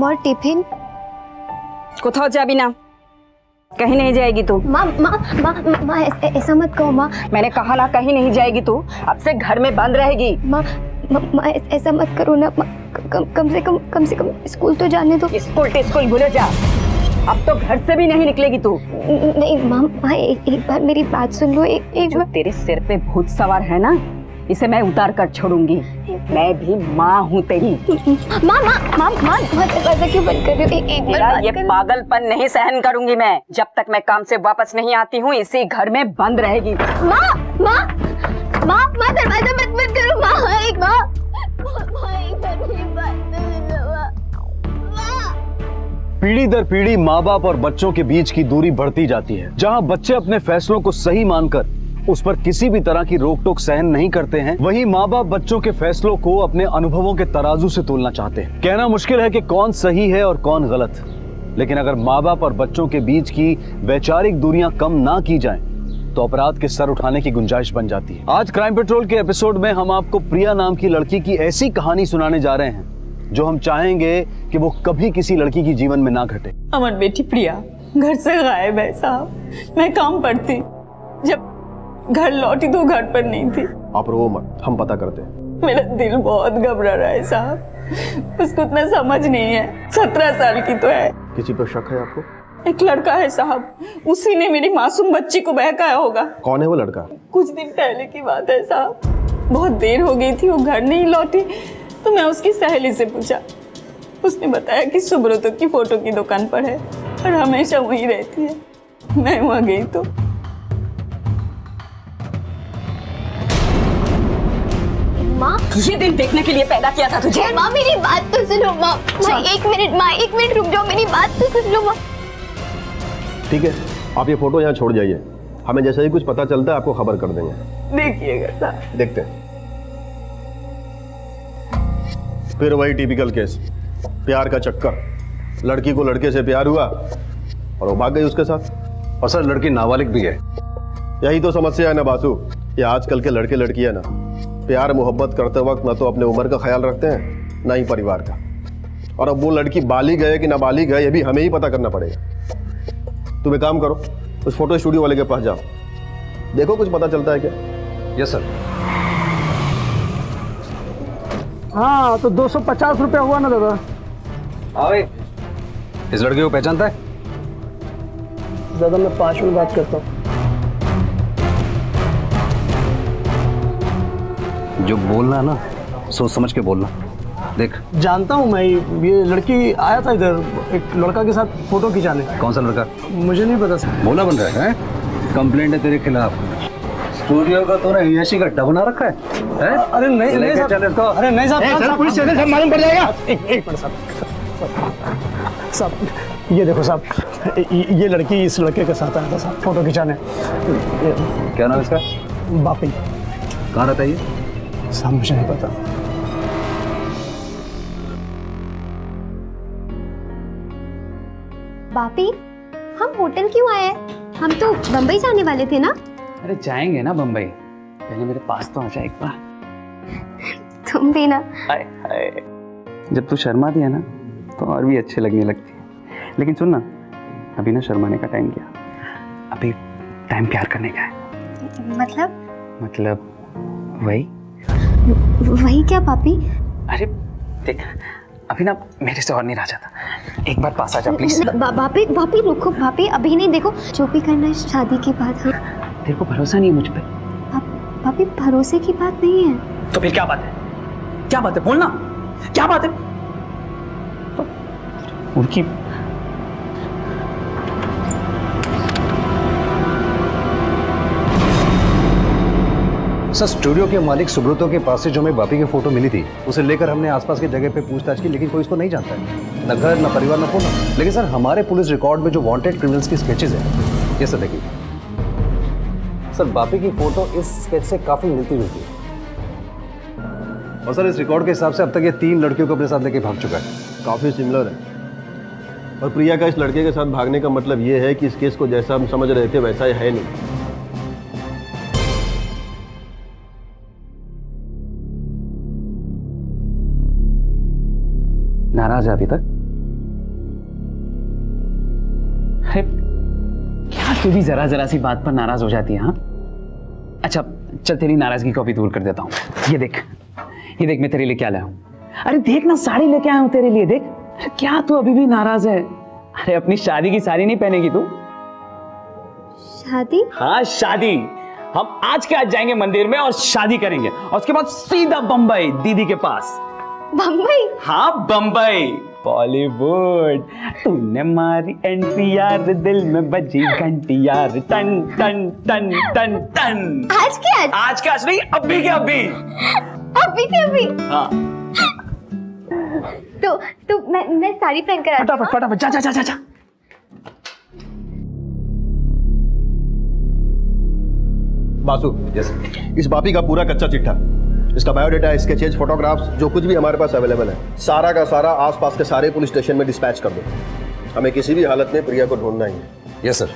और टिफिन কোথাও যাবি না, कहीं नहीं जाएगी तू। माँ माँ माँ माँ ऐसा मत कहो माँ। मैंने कहा ना कहीं नहीं जाएगी तू, अब से घर में बंद रहेगी। माँ माँ ऐसा मत करो ना, कम से कम स्कूल तो जाने दो। स्कूल भूल जा, अब तो घर से भी नहीं निकलेगी तू। नहीं माँ एक बार मेरी बात सुन लो। एक जो तेरे सिर पे भूत सवार है ना, इसे मैं उतार कर छोड़ूंगी। मैं भी माँ हूँ तेरी। माँ दरवाजा क्यों बंद कर रही हो? एक बार बात ये पागलपन नहीं सहन करूंगी मैं। जब तक मैं काम से वापस नहीं आती हूँ इसी घर में बंद रहेगी। माँ दरवाजा बंद करो। माँ एक बार मेरी बात पीढ़ी दर पीढ़ी माँ बाप और बच्चों के बीच की दूरी बढ़ती जाती है। जहाँ बच्चे अपने फैसलों को सही मानकर उस पर किसी भी तरह की रोक टोक सहन नहीं करते हैं, वहीं माँ बाप बच्चों के फैसलों को अपने अनुभवों के तराजू से तोलना चाहते हैं। कहना मुश्किल है कि कौन सही है और कौन गलत, लेकिन अगर माँ बाप और बच्चों के बीच की वैचारिक दूरियां कम ना की जाएं, तो अपराध के सर उठाने की गुंजाइश बन जाती है। आज क्राइम पेट्रोल के एपिसोड में हम आपको प्रिया नाम की लड़की की ऐसी कहानी सुनाने जा रहे हैं जो हम चाहेंगे कि वो कभी किसी लड़की की जीवन में ना घटे। हमारी बेटी प्रिया घर से गायब है साहब। मैं काम पर थी, जब घर लौटी तो घर पर नहीं थी। आप रो मत, हम पता करते हैं। मेरा दिल बहुत घबरा रहा है साहब, उसको इतना समझ नहीं है। 17 साल की तो है। किसी पर शक है आपको? एक लड़का है साहब, उसी ने मेरी मासूम बच्ची को बहकाया होगा। कौन है वो लड़का? कुछ दिन पहले की बात है साहब, बहुत देर हो गई थी, वो घर नहीं लौटी तो मैं उसकी सहेली से पूछा। उसने बताया कि सुब्रतो की फोटो की दुकान पर है और हमेशा वहीं रहती है। मैं वहाँ गई तो माँ, ये दिन देखने के लिए पैदा किया था तुझे। माँ मेरी बात तो सुनो। माँ एक मिनट रुक जाओ, मेरी बात तो सुन लो माँ। ठीक है, आप ये फोटो यहाँ छोड़ जाइए। हमें जैसे ही कुछ पता चलता है आपको खबर कर देंगे। देखिएगा साहब। देखते हैं। फिर वही टिपिकल केस, प्यार का चक्कर। लड़की को लड़के से प्यार हुआ और वो भाग गई उसके साथ। और सर लड़की नाबालिग भी है। यही तो समस्या है ना बासु, ये आजकल के लड़के लड़कियां ना प्यार मोहब्बत करते वक्त न तो अपने उम्र का ख्याल रखते हैं, ना ही परिवार का। और अब वो लड़की बालिग है कि नाबालिग है, ये भी हमें ही पता करना पड़ेगा। तुम एक काम करो, उस फोटो स्टूडियो वाले के पास जाओ, देखो कुछ पता चलता है क्या। Yes sir. हाँ तो 250 रुपया हुआ ना दादा। हाँ इस लड़के को पहचानता है? दादा मैं 5 मिनट बात करता हूँ। जो बोलना है ना सोच समझ के बोलना। देख जानता हूँ मैं, ये लड़की आया था इधर एक लड़का के साथ फोटो खिंचाने। कौन सा लड़का? मुझे नहीं पता सर। बोला बन रहा है? कंप्लेंट है तेरे खिलाफ। स्टूडियो का तूने ऐसी गड्ढा बना रखा है? अरे नहीं साहब, चल इसको। अरे नहीं साहब, पुलिस स्टेशन से मालूम पड़ जाएगा। एक मिनट साहब, ये देखो साहब, ये लड़की इस लड़के के साथ आया था साहब फोटो खिंचाने। क्या नाम इसका? बापी। कहाँ रहता है ये? साहब मुझे नहीं पता। बापी, हम होटल क्यों आए? हम तो बम्बई जाने वाले थे ना। अरे जाएंगे ना बम्बई, पहले मेरे पास तो आ जा एक बार। तुम भी ना। हाय हाय, जब तू शर्मा दिया ना तो और भी अच्छे लगने लगती है। लेकिन सुन ना, अभी ना शर्माने का टाइम क्या, अभी टाइम प्यार करने का है। मतलब वही क्या पापी? अरे देख, अभी ना मेरे से और नहीं रहा जाता, एक बार पास आ जा प्लीज। बापी रुको, बापी अभी नहीं, देखो जो भी करना है शादी के बाद। हाँ तेरे को भरोसा नहीं है मुझ पे? पापी भरोसे की बात नहीं है। तो फिर क्या बात है? क्या बात है, बोलना क्या बात है? उनकी सर स्टूडियो के मालिक सुब्रतो के पास से जो हमें बापी की फोटो मिली थी, उसे लेकर हमने आसपास की जगह पे पूछताछ की, लेकिन कोई इसको नहीं जानता है, न घर न परिवार न फोन। लेकिन सर हमारे पुलिस रिकॉर्ड में जो वांटेड क्रिमिनल्स की स्केचेस हैं, ये सर देखिए सर, बापी की फोटो इस स्केच से काफी मिलती जुलती है। और सर इस रिकॉर्ड के हिसाब से अब तक ये 3 लड़कियों को अपने साथ लेके भाग चुका है। काफी सिमिलर है। और प्रिया का इस लड़के के साथ भागने का मतलब ये है कि इस केस को जैसा हम समझ रहे थे वैसा है नहीं। नाराज है अभी तक? अरे क्या तू भी जरा जरा सी बात पर नाराज हो जाती है? हाँ अच्छा चल तेरी नाराजगी को भी दूर कर देता हूँ। ये देख मैं तेरे लिए क्या लाया हूँ। अरे देख ना, साड़ी लेके आया हूँ तेरे लिए। देख अरे क्या तू अभी भी नाराज है? अरे अपनी शादी की साड़ी नहीं पहनेगी तू? शादी? हाँ शादी। हम आज के आज जाएंगे मंदिर में और शादी करेंगे और उसके बाद सीधा बम्बई दीदी के पास। बम्बई? हाँ बम्बई, बॉलीवुड। तूने मारी एंट्री यार, दिल में बजी घंटी यार, टन टन टन टन टन। आज के आज? आज के आज नहीं, अभी के अभी। अभी के अभी? हाँ तो मैं साड़ी पहन कर आती हूँ। फटाफट जा जा जा जा जा। बासु, इस बापी का पूरा कच्चा चिट्ठा, इसका बायोडाटा, स्केचेज, फोटोग्राफ्स, जो कुछ भी हमारे पास अवेलेबल है, सारा का सारा आसपास के सारे पुलिस स्टेशन में डिस्पैच कर दो। हमें किसी भी हालत में प्रिया को ढूंढना ही है। Yes sir.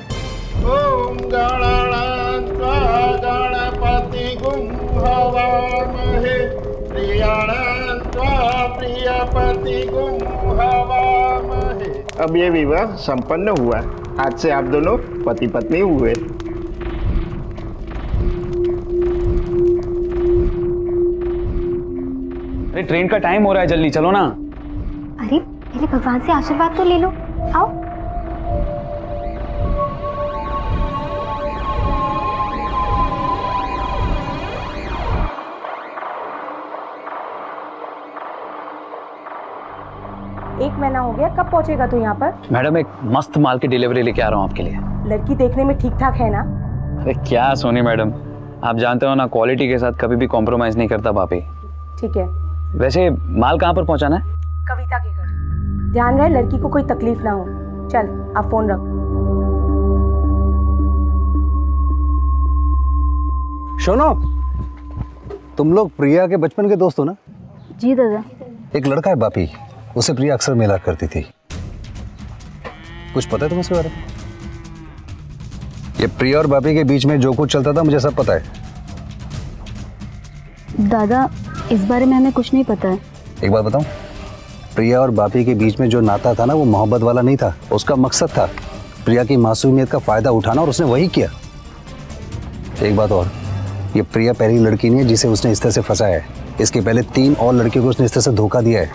ओम गणानान्त्वा गणपति गुं हवामहे प्रियाणान्त्वा प्रियपति गुं हवामहे। अब ये विवाह संपन्न हुआ। आज से आप दोनों पति पत्नी हुए। अरे ट्रेन का टाइम हो रहा है, जल्दी चलो ना। अरे पहले भगवान से आशीर्वाद तो ले लो। आओ। एक महीना हो गया, कब पहुंचेगा तू यहाँ पर? मैडम एक मस्त माल की डिलीवरी लेके आ रहा हूँ आपके लिए। लड़की देखने में ठीक ठाक है ना? अरे क्या सोनी मैडम, आप जानते हो ना क्वालिटी के साथ कभी भी कॉम्प्रोमाइज नहीं करता भाभी। ठीक है। वैसे माल कहाँ पर पहुँचाना है? कविता के घर। ध्यान रहे लड़की को कोई तकलीफ ना हो। चल आप फोन रख। सुनो, तुम लोग प्रिया के बचपन के दोस्त हो ना? जी दादा। एक लड़का है बापी, उसे प्रिया अक्सर मिला करती थी। कुछ पता है तुम्हें इसके बारे में? ये प्रिया और बापी के बीच में जो कुछ चलता था मुझे सब पता है। दादा इस बारे में हमें कुछ नहीं पता है। एक बात बताऊं, प्रिया और बापी के बीच में जो नाता था ना, वो मोहब्बत वाला नहीं था। उसका मकसद था प्रिया की मासूमियत का फायदा उठाना, और उसने वही किया। एक बात और, ये प्रिया पहली लड़की नहीं है जिसे उसने इस तरह से फंसाया है। इसके पहले 3 और लड़कियों को उसने इस तरह से धोखा दिया है।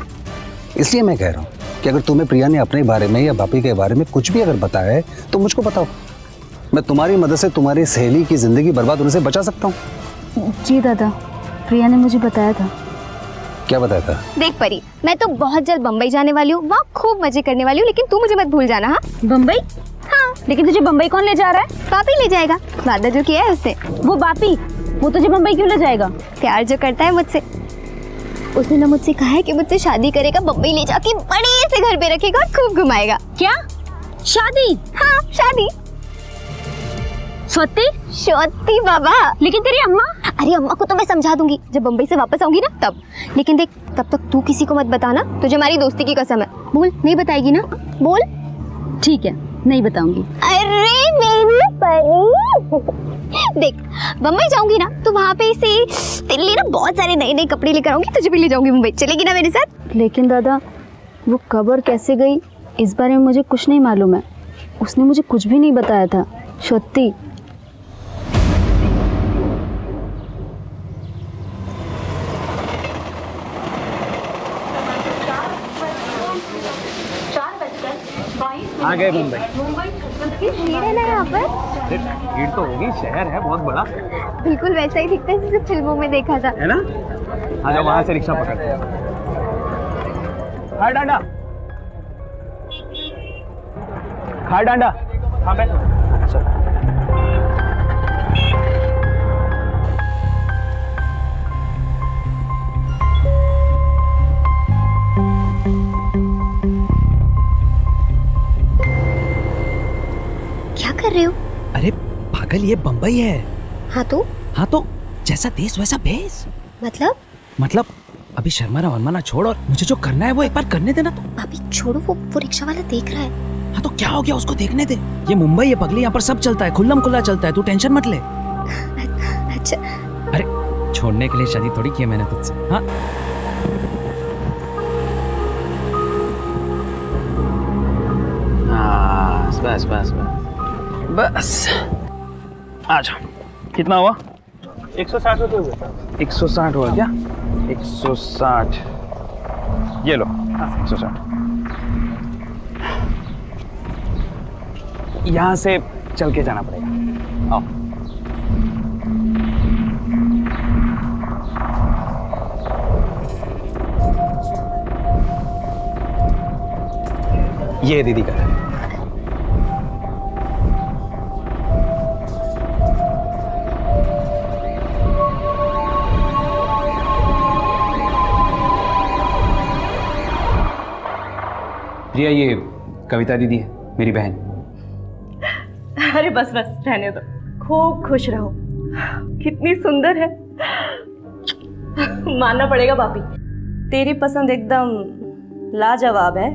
इसलिए मैं कह रहा हूँ कि अगर तुम्हें प्रिया ने अपने बारे में या बापी के बारे में कुछ भी अगर बताया है तो मुझको बताओ। मैं तुम्हारी मदद से तुम्हारी सहेली की जिंदगी बर्बाद होने से बचा सकता हूँ। जी दादा, प्रिया ने मुझे बताया था। क्या बताया था? देख परी, मैं तो बहुत जल्द बम्बई जाने वाली हूँ, वहाँ खूब मजे करने वाली हूँ, लेकिन तू मुझे मत भूल जाना। हाँ बम्बई? हाँ। लेकिन तुझे बम्बई कौन ले जा रहा है? बापी ले जाएगा, वादा जो किया है उसने। वो बापी, वो तुझे बम्बई क्यों ले जाएगा? प्यार जो करता है मुझसे। उसने ना मुझसे कहा है कि मुझसे शादी करेगा, बम्बई ले जाके बड़े से घर पे रखेगा और खूब घुमाएगा। क्या शादी? हाँ शादी। सत्ती बाबा। लेकिन तेरी अम्मा? अरे अम्मा को तो मैं समझा दूंगी जब बम्बई से वापस आऊंगी ना तब। लेकिन देख, तब तक तू किसी को मत बताना, तुझे हमारी दोस्ती की कसम है। बोल, नहीं बताएगी ना? बोल। ठीक है, नहीं बताऊंगी। अरे मेरी परी, देख बम्बई जाऊंगी ना तो वहाँ पे से तेरे लिए ना बहुत सारे नए नए कपड़े लेकर आऊंगी, तुझे भी ले जाऊंगी मुंबई। चलेगी ना मेरे साथ? लेकिन दादा, वो कब और कैसे गई इस बारे में मुझे कुछ नहीं मालूम है। उसने मुझे कुछ भी नहीं बताया था। सत्ती। आ गए मुंबई। भीड़ है ना यहाँ पर? भीड़ तो होगी, शहर है बहुत बड़ा। बिल्कुल वैसा ही दिखता है जैसे फिल्मों में देखा था। है ना? आ जाओ, वहां से रिक्शा पकड़ते हैं। खार डांडा, खार डांडा। हाँ बैठ। क्या कर रहे हो? अरे पागल, ये बम्बई है। हाँ तो जैसा देश वैसा भेस। मतलब अभी शर्माना वरमाना छोड़ और मुझे जो करना है वो एक बार करने देना। तो अभी छोड़ो, वो रिक्शा वाला देख रहा है। हाँ तो क्या हो गया, उसको देखने दे। ये मुंबई है पगली, यहाँ पर सब चलता है, खुल्लम खुल्ला चलता है, तू टेंशन मत ले। अच्छा। अरे छोड़ने के लिए शादी थोड़ी की है मैंने तुझसे। हाँ बस बस बस बस आ जाओ। कितना हुआ? 160 रुपये हुए। 160 हुआ क्या? 160 ये लो। 160 यहाँ से चल के जाना पड़ेगा। आओ। ये दीदी का है। प्रिया, ये कविता दीदी है, मेरी बहन। अरे बस बस रहने दो, खूब खुश रहो। कितनी सुंदर है। मानना पड़ेगा बापी, तेरी पसंद एकदम लाजवाब है।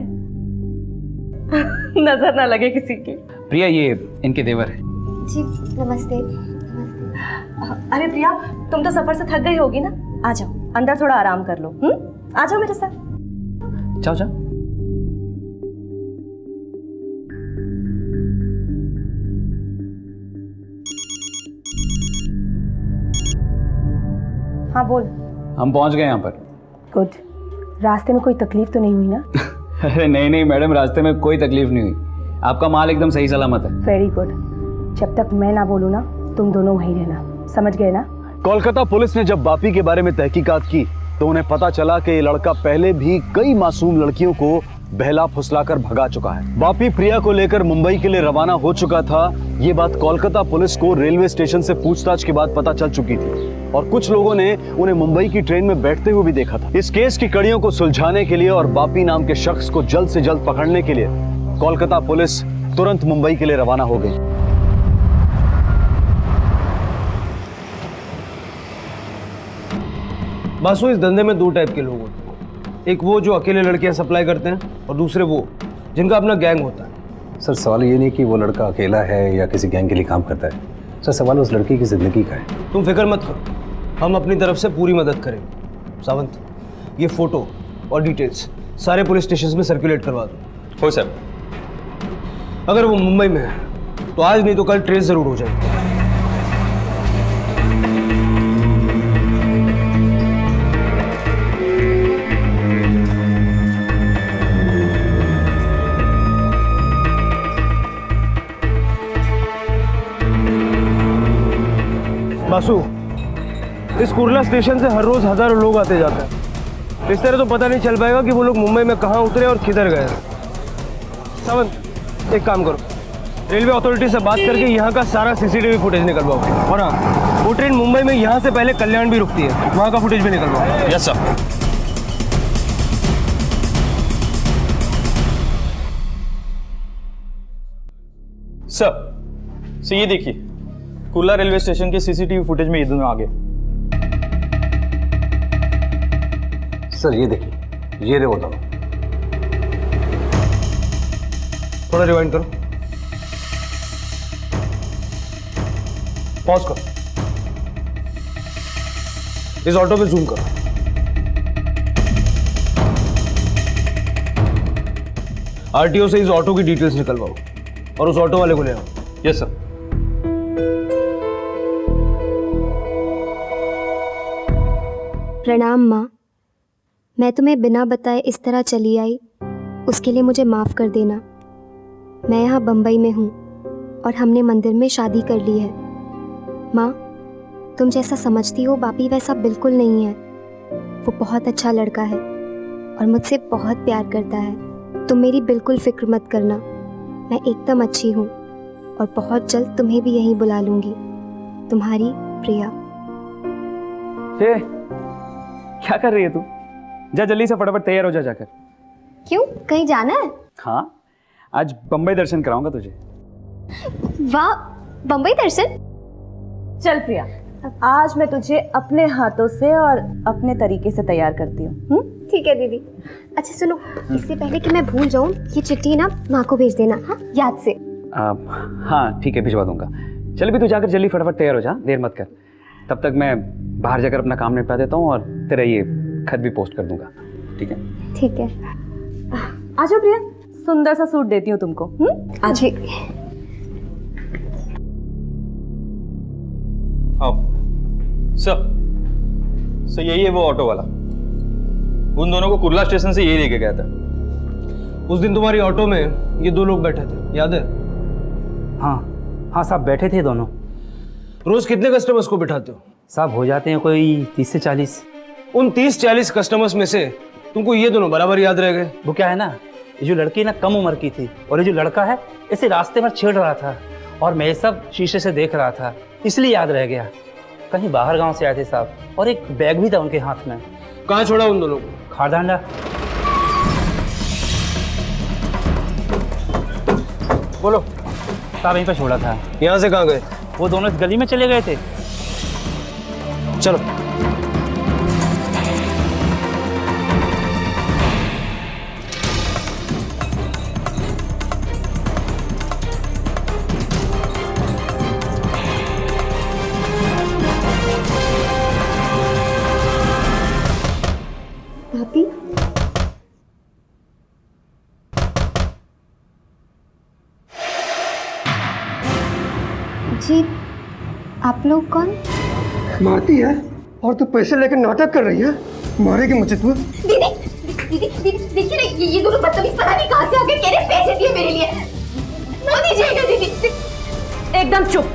नजर ना लगे किसी की। प्रिया, ये इनके देवर है। जी नमस्ते। नमस्ते। अरे प्रिया, तुम तो सफर से थक गई होगी ना, आ जाओ अंदर थोड़ा आराम कर लो। आ जाओ मेरे साथ। जाओ जाओ। हाँ बोल। हम पहुंच गए यहाँ पर। गुड। रास्ते में कोई तकलीफ तो नहीं हुई ना? अरे नहीं नहीं मैडम, रास्ते में कोई तकलीफ नहीं हुई। आपका माल एकदम सही सलामत है। Very good. जब तक मैं ना बोलूँ ना, तुम दोनों वहीं रहना, समझ गए ना? कोलकाता पुलिस ने जब बापी के बारे में तहकीकात की तो उन्हें पता चला कि ये लड़का पहले भी कई मासूम लड़कियों को बहला फुसलाकर भगा चुका है। बापी प्रिया को लेकर मुंबई के लिए रवाना हो चुका था। ये बात कोलकाता पुलिस को रेलवे स्टेशन से पूछताछ के बाद पता चल चुकी थी और कुछ लोगों ने उन्हें मुंबई की ट्रेन में बैठते हुए भी देखा था। इस केस की कड़ियों को सुलझाने के लिए और बापी नाम के शख्स को जल्द से जल्द पकड़ने के लिए कोलकाता पुलिस तुरंत मुंबई के लिए रवाना हो गई। बासु, इस धंधे में दो टाइप के लोग होते हैं। एक वो जो अकेले लड़कियां सप्लाई करते हैं और दूसरे वो जिनका अपना गैंग होता है। सर, सवाल ये नहीं कि वो लड़का अकेला है या किसी गैंग के लिए काम करता है। सर, सवाल उस लड़की की जिंदगी का है। तुम फिक्र मत करो, हम अपनी तरफ से पूरी मदद करेंगे। सावंत, ये फोटो और डिटेल्स सारे पुलिस स्टेशन में सर्कुलेट करवा दो। हो सर। अगर वो मुंबई में है तो आज नहीं तो कल ट्रेस जरूर हो जाएगी। बासु, इस कुर्ला स्टेशन से हर रोज हजारों लोग आते जाते हैं। इस तरह तो पता नहीं चल पाएगा कि वो लोग मुंबई में कहाँ उतरे और किधर गए। सावंत, एक काम करो, रेलवे अथॉरिटी से बात करके यहाँ का सारा सीसीटीवी फुटेज निकलवाओ। और हाँ, वो ट्रेन मुंबई में यहाँ से पहले कल्याण भी रुकती है, वहाँ का फुटेज भी निकलवाओ। Yes sir. सर ये देखिए, कुर्ला रेलवे स्टेशन के सीसीटीवी फुटेज में ये दोनों आ गए। सर ये देखिए, ये रहे वो दोनों। थोड़ा रिवाइंड करो, पॉज करो, इस ऑटो पे जूम करो। आरटीओ से इस ऑटो की डिटेल्स निकलवाओ और उस ऑटो वाले को ले आओ। Yes sir. प्रणाम माँ, मैं तुम्हें बिना बताए इस तरह चली आई, उसके लिए मुझे माफ़ कर देना। मैं यहाँ बम्बई में हूँ और हमने मंदिर में शादी कर ली है। माँ, तुम जैसा समझती हो बापी वैसा बिल्कुल नहीं है। वो बहुत अच्छा लड़का है और मुझसे बहुत प्यार करता है। तुम मेरी बिल्कुल फिक्र मत करना, मैं एकदम अच्छी हूँ और बहुत जल्द तुम्हें भी यहीं बुला लूँगी। तुम्हारी प्रिया। क्या कर रही है तू? जा जल्दी से फटाफट तैयार हो जा जाकर। क्यों, कहीं जाना है? हाँ, आज बम्बई दर्शन कराऊंगा तुझे। वाह, बम्बई दर्शन? चल प्रिया, आज मैं तुझे अपने हाथों से और अपने तरीके से तैयार करती हूँ। ठीक है दीदी। अच्छा सुनो, इससे पहले कि मैं भूल जाऊँ, ये चिट्ठी ना माँ को भेज देना, हाँ याद से। हाँ ठीक है, भिजवा दूंगा। चल भी तू जाकर जल्दी फटाफट तैयार हो जा, देर मत कर। तब तक मैं बाहर जाकर अपना काम निपटा देता हूँ और तेरा ये खत भी पोस्ट कर दूंगा। ठीक है? ठीक है। आ जाओ प्रिया, सुंदर सा सूट देती हूँ तुमको। जी हाँ सर यही है वो ऑटो वाला। उन दोनों को कुर्ला स्टेशन से यही लेके गया था। उस दिन तुम्हारी ऑटो में ये 2 लोग बैठे थे, याद है? हाँ साहब, बैठे थे दोनों। रोज कितने कस्टमर्स को बिठाते हो? साहब हो जाते हैं कोई 30 से 40। उन 30-40 कस्टमर्स में से तुमको ये दोनों बराबर याद रह गए? वो क्या है ना, ये जो लड़की ना कम उम्र की थी और ये जो लड़का है इसे रास्ते में छेड़ रहा था और मैं ये सब शीशे से देख रहा था, इसलिए याद रह गया। कहीं बाहर गांव से आए थे साहब, और एक बैग भी था उनके हाथ में। कहाँ छोड़ा उन दोनों को? खारदांडा। बोलो। साहब यहीं पे छोड़ा था। यहाँ से कहाँ गए? वो दोनों इस गली में चले गए थे। चलो। भाभी जी, आप लोग कौन? मारती है और तू पैसे लेकर नाटक कर रही है। मारेगी मुझे तू। दीदी दीदी दीदी देखिए ना, ये दोनों बदतमीज पता नहीं कहाँ से आ गए, कह रहे पैसे दिए मेरे लिए। ना दीजिएगा दीदी। एकदम चुप,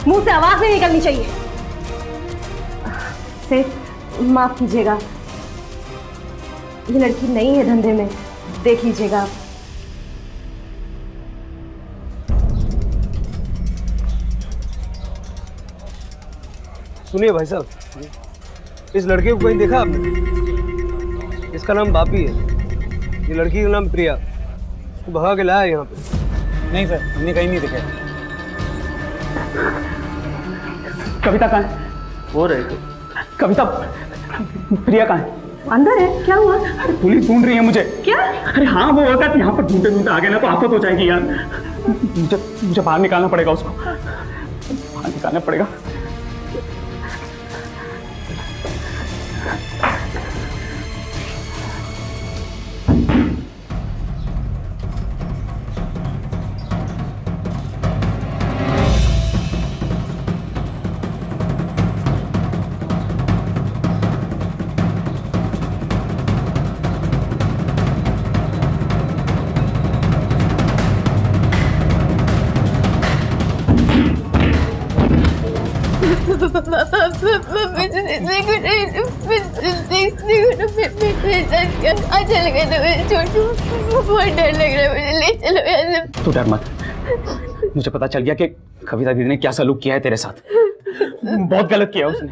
मुंह से आवाज नहीं निकलनी चाहिए। सेठ माफ कीजिएगा, ये लड़की नई है धंधे में, देख लीजिएगा। सुनिए भाई साहब, इस लड़के को कहीं देखा आपने? इसका नाम बापी है, ये लड़की का नाम प्रिया। उसको भगा के लाया यहाँ पे। नहीं सर, हमने कहीं नहीं देखा। कविता कहाँ है? हो रहे थे। कविता, प्रिया कहाँ है? अंदर है, क्या हुआ? अरे पुलिस ढूंढ रही है मुझे। क्या? अरे हाँ, वो होता है यहाँ पर ढूंढते ढूंढते आ गए ना तो आफत हो जाएगी यार। मुझे बाहर निकालना पड़ेगा उसको, बाहर निकालना पड़ेगा। तू डर मत, मुझे पता चल गया कि कविता दीदी ने क्या सलूक किया है तेरे साथ। बहुत गलत किया उसने।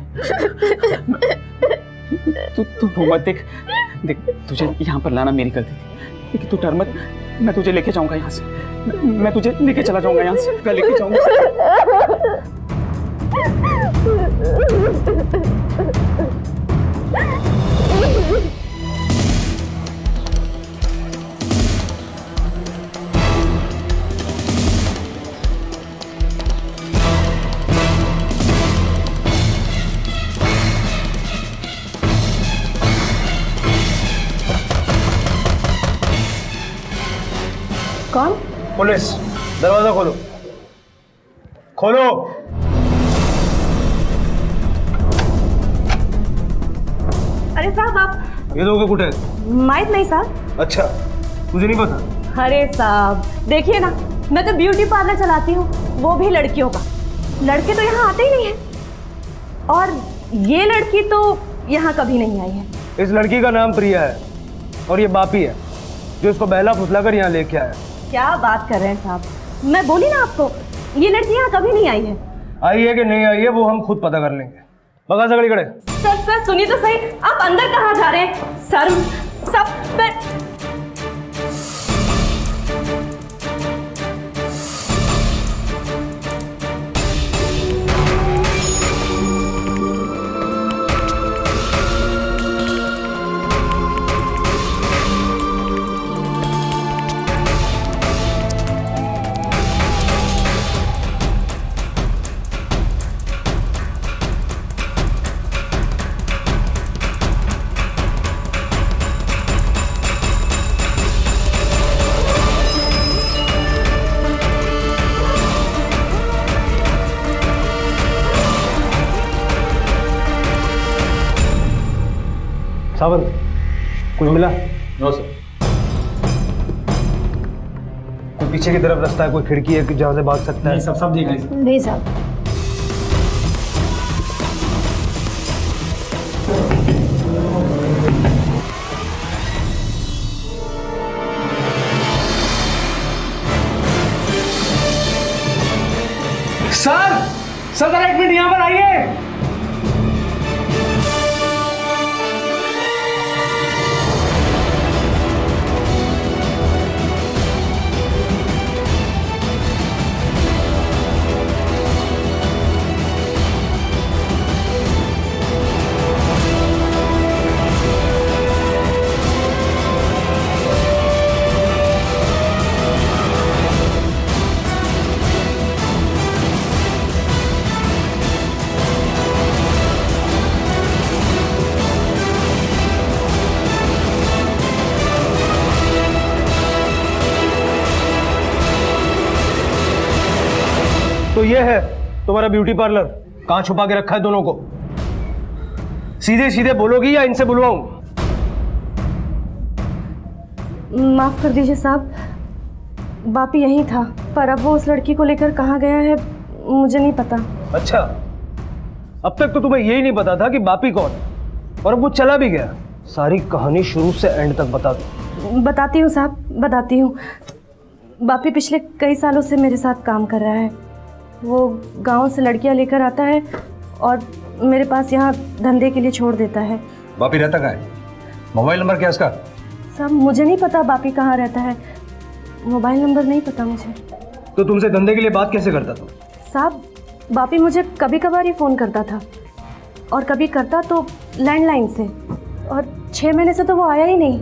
तू रो मत। देख तुझे यहाँ पर लाना मेरी गलती थी, लेकिन तू डर मत, मैं तुझे लेके जाऊंगा यहाँ से। मैं तुझे लेके चला जाऊंगा यहाँ से, मैं लेके जाऊंगा। कौन? पुलिस, दरवाजा खोलो। खोलो। अरे साहब आप ये दोगे कुठे? माहित नहीं साहब। अच्छा, तुझे नहीं पता? अरे साहब देखिए ना, मैं तो ब्यूटी पार्लर चलाती हूँ, वो भी लड़कियों का। लड़के तो यहाँ आते ही नहीं है, और ये लड़की तो यहाँ कभी नहीं आई है। इस लड़की का नाम प्रिया है और ये बापी है जो इसको बहला फुसला कर यहाँ लेके आया। क्या बात कर रहे हैं साहब, मैं बोली ना आपको, ये लड़की यहाँ कभी नहीं आई है। आई है कि नहीं आई है वो हम खुद पता कर लेंगे। बगा सगड़ी कड़े। सर सुनिए तो सही, आप अंदर कहाँ जा रहे हैं? सर सब सावंत, कुछ मिला? No sir. कोई पीछे की तरफ रास्ता है, कोई खिड़की है जहाँ से भाग सकता है? सब देख लीजिए। नहीं साहब। सर जरा 1 मिनट यहाँ पर आइए। तो ये है तुम्हारा ब्यूटी पार्लर। कहाँ छुपा के रखा है दोनों को? सीधे सीधे बोलोगी या इनसे बुलवाऊं? माफ कर दीजिए साहब, बापी यहीं था, पर अब वो उस लड़की को लेकर कहाँ गया है मुझे नहीं पता। अच्छा, अब तक तो तुम्हें यही नहीं पता था कि बापी कौन है, और अब वो चला भी गया। सारी कहानी शुरू से एंड तक बता दो। बताती हूँ साहब, बताती हूँ। बापी पिछले कई सालों से मेरे साथ काम कर रहा है। वो गांव से लड़कियां लेकर आता है और मेरे पास यहाँ धंधे के लिए छोड़ देता है। बापी रहता कहाँ है? मोबाइल नंबर क्या है उसका? साहब मुझे नहीं पता बापी कहाँ रहता है, मोबाइल नंबर नहीं पता मुझे। तो तुमसे धंधे के लिए बात कैसे करता था? साहब बापी मुझे कभी कभार ही फ़ोन करता था, और कभी करता तो लैंडलाइन से, और 6 महीने से तो वो आया ही नहीं,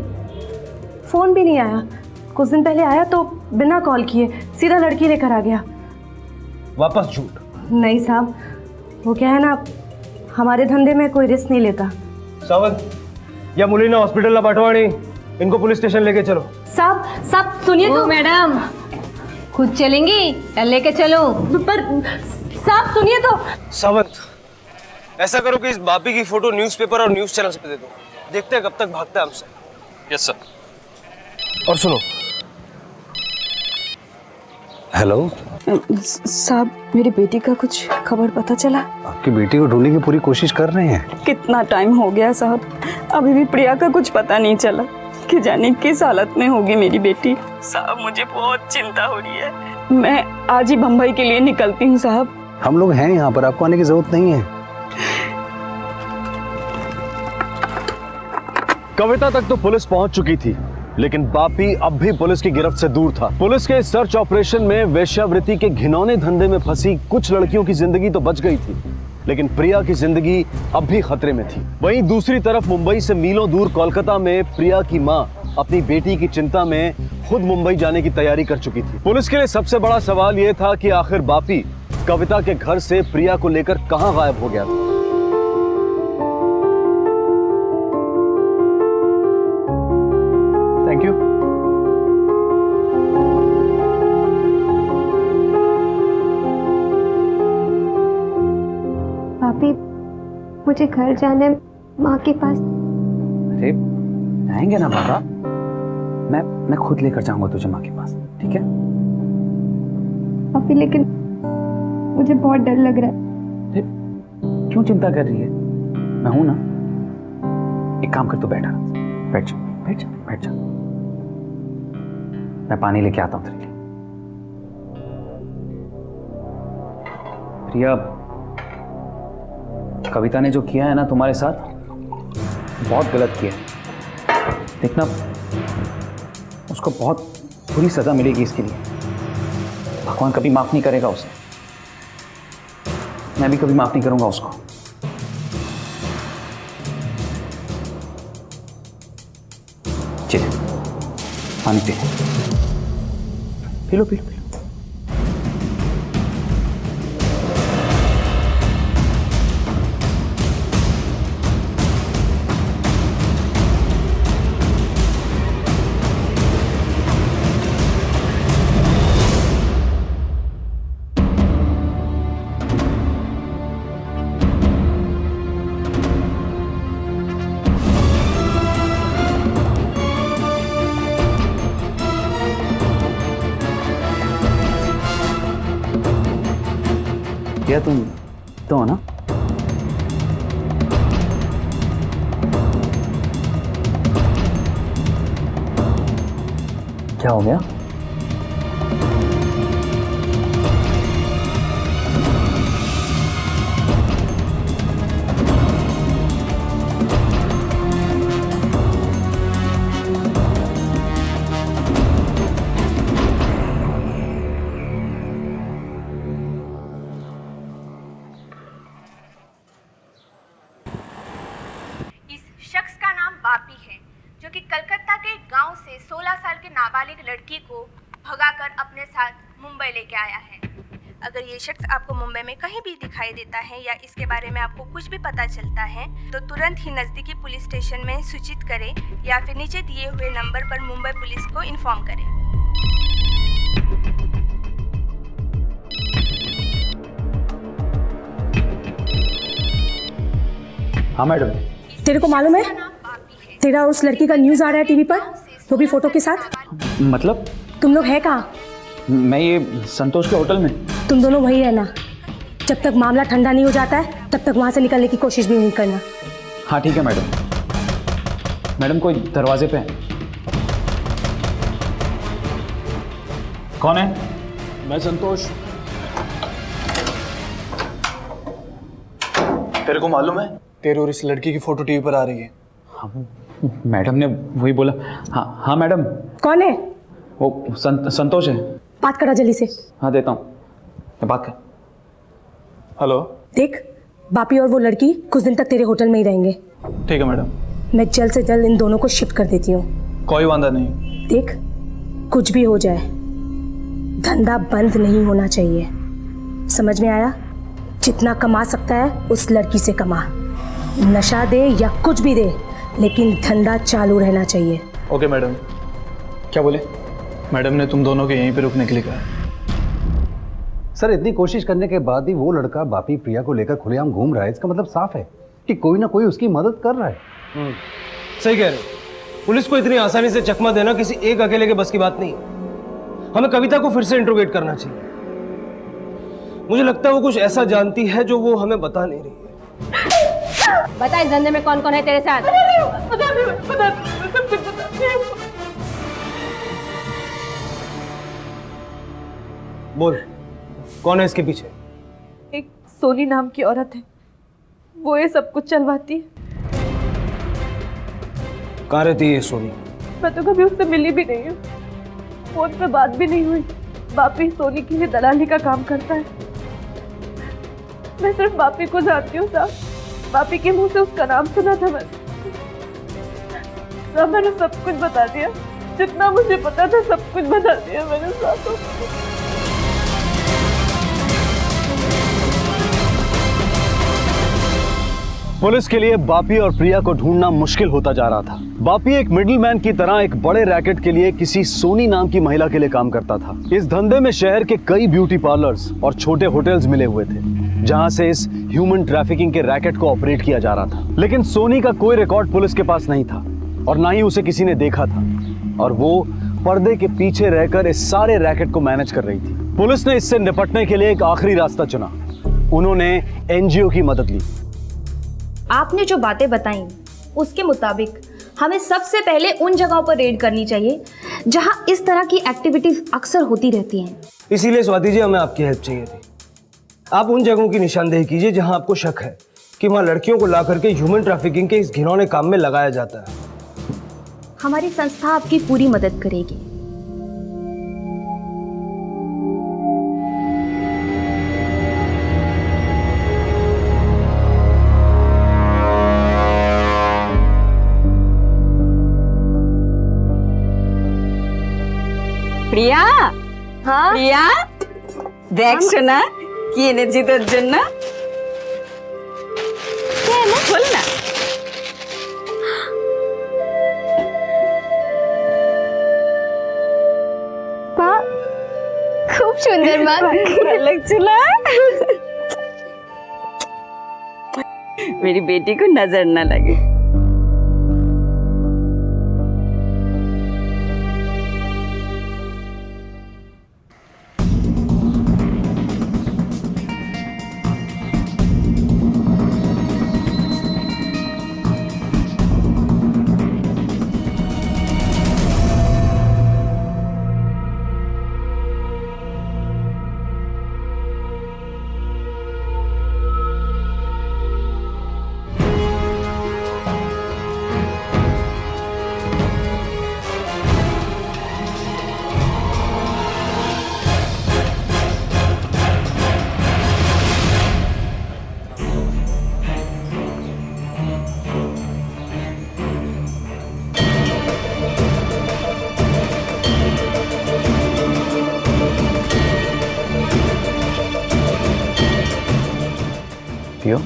फ़ोन भी नहीं आया। कुछ दिन पहले आया तो बिना कॉल किए सीधा लड़की लेकर आ गया। वापस झूठ? नहीं साहब, वो क्या है ना, हमारे धंधे में कोई रिस्क नहीं लेता। सावंत, या मुलीना हॉस्पिटलला पाठवाणी, इनको पुलिस स्टेशन लेके चलो। साहब सुनिए तो। मैडम खुद चलेंगी या लेके चलो? पर साहब सुनिए तो। सावंत, ऐसा करो कि इस बापी की फोटो न्यूज़पेपर और न्यूज़ चैनल पे दे दो, देखते हैं कब तक भागता है हमसे। Yes sir. और सुनो। हेलो साहब, मेरी बेटी का कुछ खबर पता चला? आपकी बेटी को ढूंढने की पूरी कोशिश कर रहे हैं। कितना टाइम हो गया साहब, अभी भी प्रिया का कुछ पता नहीं चला कि जाने किस हालत में होगी मेरी बेटी। साहब मुझे बहुत चिंता हो रही है। मैं आज ही बम्बई के लिए निकलती हूँ साहब। हम लोग हैं यहाँ पर, आपको आने की जरूरत नहीं है। कविता तक तो पुलिस पहुंच चुकी थी, लेकिन बापी अब भी पुलिस की गिरफ्त से दूर था। पुलिस के सर्च ऑपरेशन में वेश्यावृत्ति के घिनौने धंधे में फंसी कुछ लड़कियों की जिंदगी तो बच गई थी, लेकिन प्रिया की जिंदगी अब भी खतरे में थी। वहीं दूसरी तरफ मुंबई से मीलों दूर कोलकाता में प्रिया की मां अपनी बेटी की चिंता में खुद मुंबई जाने की तैयारी कर चुकी थी। पुलिस के लिए सबसे बड़ा सवाल यह था कि आखिर बापी कविता के घर से प्रिया को लेकर कहां गायब हो गया था। Thank you. पापी, मुझे घर जाना है, माँ के पास। अरे आएंगे ना बाबा, मैं खुद लेकर जाऊंगा तुझे माँ के पास, ठीक है? पापी लेकिन मुझे बहुत डर लग रहा है। अरे क्यों चिंता कर रही है? मैं हूं ना। एक काम कर, तू बैठ जा, बैठ जा। मैं पानी लेके आता हूं तेरे लिए। प्रिया, कविता ने जो किया है ना तुम्हारे साथ, बहुत गलत किया है। देखना, उसको बहुत बुरी सजा मिलेगी इसके लिए। भगवान कभी माफ नहीं करेगा उसे, मैं भी कभी माफ नहीं करूंगा उसको। चलिए पानी पी लो। प्रिया तुम तो हो ना? क्या हो गया? शख्स का नाम बापी है, जो कि कलकत्ता के गांव से 16 साल के नाबालिग लड़की को भगाकर अपने साथ मुंबई लेके आया है। अगर ये शख्स आपको मुंबई में कहीं भी दिखाई देता है या इसके बारे में आपको कुछ भी पता चलता है तो तुरंत ही नज़दीकी पुलिस स्टेशन में सूचित करें या फिर नीचे दिए हुए नंबर पर मुंबई पुलिस को इन्फॉर्म करें। हाँ मैडम। तेरे को मालूम है तेरा उस लड़की का न्यूज़ आ रहा है टीवी पर, वो भी फोटो के साथ। मतलब? तुम लोग है कहाँ? मैं ये संतोष के होटल में। तुम दोनों वही रहना, जब तक मामला ठंडा नहीं हो जाता है तब तक वहाँ से निकलने की कोशिश भी नहीं करना। हाँ ठीक है मैडम। मैडम कोई दरवाजे पे है। कौन है? मैं संतोष। तेरे को मालूम है तेरे और इस लड़की की फोटो टीवी पर आ रही है? हाँ, मैडम ने वही बोला। हाँ हाँ मैडम। कौन है? वो संतोष है। बात करा जल्दी से। हाँ देता हूँ, बात कर। हेलो। देख, बापी और वो लड़की कुछ दिन तक तेरे होटल में ही रहेंगे। ठीक है मैडम। मैं जल्द से जल्द इन दोनों को शिफ्ट कर देती हूँ। कोई वादा नहीं। देख, कुछ भी हो जाए धंधा बंद नहीं होना चाहिए, समझ में आया? जितना कमा सकता है उस लड़की से कमा, नशा दे या कुछ भी दे, लेकिन धंधा चालू रहना चाहिए। Okay madam. क्या बोले? मैडम ने तुम दोनों के यहीं पे रुकने के लिए कहा। सर इतनी कोशिश करने के बाद भी वो लड़का बापी प्रिया को लेकर खुलेआम घूम रहा है, इसका मतलब साफ है कि कोई ना कोई उसकी मदद कर रहा है। सही कह रहे हो। पुलिस को इतनी आसानी से चकमा देना किसी एक अकेले के बस की बात नहीं। हमें कविता को फिर से इंट्रोगेट करना चाहिए। मुझे लगता है वो कुछ ऐसा जानती है जो वो हमें बता नहीं रही है। बता, इस धंधे में कौन कौन है तेरे साथ? बोल, कौन है इसके पीछे? एक सोनी नाम की औरत है, वो ये सब कुछ चलवाती है। कहाँ रहती है ये सोनी? मैं तो कभी उससे मिली भी नहीं हूँ, फोन पे बात भी नहीं हुई। बापी सोनी के लिए दलाली का काम करता है। मैं सिर्फ बापी को जानती हूँ साहब, बापी के मुंह से उसका नाम सुना था मैंने सब कुछ बता दिया, जितना मुझे पता था सब कुछ बता दिया मैंने साहब। पुलिस के लिए बापी और प्रिया को ढूंढना मुश्किल होता जा रहा था। बापी एक मिडिलमैन की तरह एक बड़े रैकेट के लिए किसी सोनी नाम की महिला के लिए काम करता था। इस धंधे में शहर के कई ब्यूटी पार्लर्स और छोटे होटल्स मिले हुए थे, जहां से इस ह्यूमन ट्रैफिकिंग के रैकेट को ऑपरेट किया जा रहा था। लेकिन सोनी का कोई रिकॉर्ड पुलिस के पास नहीं था और ना ही उसे किसी ने देखा था, और वो पर्दे के पीछे रहकर इस सारे रैकेट को मैनेज कर रही थी। पुलिस ने इससे निपटने के लिए एक आखिरी रास्ता चुना। उन्होंने एनजीओ की मदद ली। आपने जो बातें बताई उसके मुताबिक हमें सबसे पहले उन जगहों पर रेड करनी चाहिए जहां इस तरह की एक्टिविटीज अक्सर होती रहती हैं। इसीलिए स्वाति जी, हमें आपकी हेल्प चाहिए थी। आप उन जगहों की निशानदेही कीजिए जहां आपको शक है कि वहां लड़कियों को ला करके ह्यूमन ट्रैफिकिंग के इस घिनौने काम में लगाया जाता है। हमारी संस्था आपकी पूरी मदद करेगी। প্রিয়া, हाँ প্রিয়া দেখ শোনা কি এনেছি তোর জন্য। বল না। खूब सुंदर माँ। লাগছিল। मेरी बेटी को नजर ना लगे। पियो।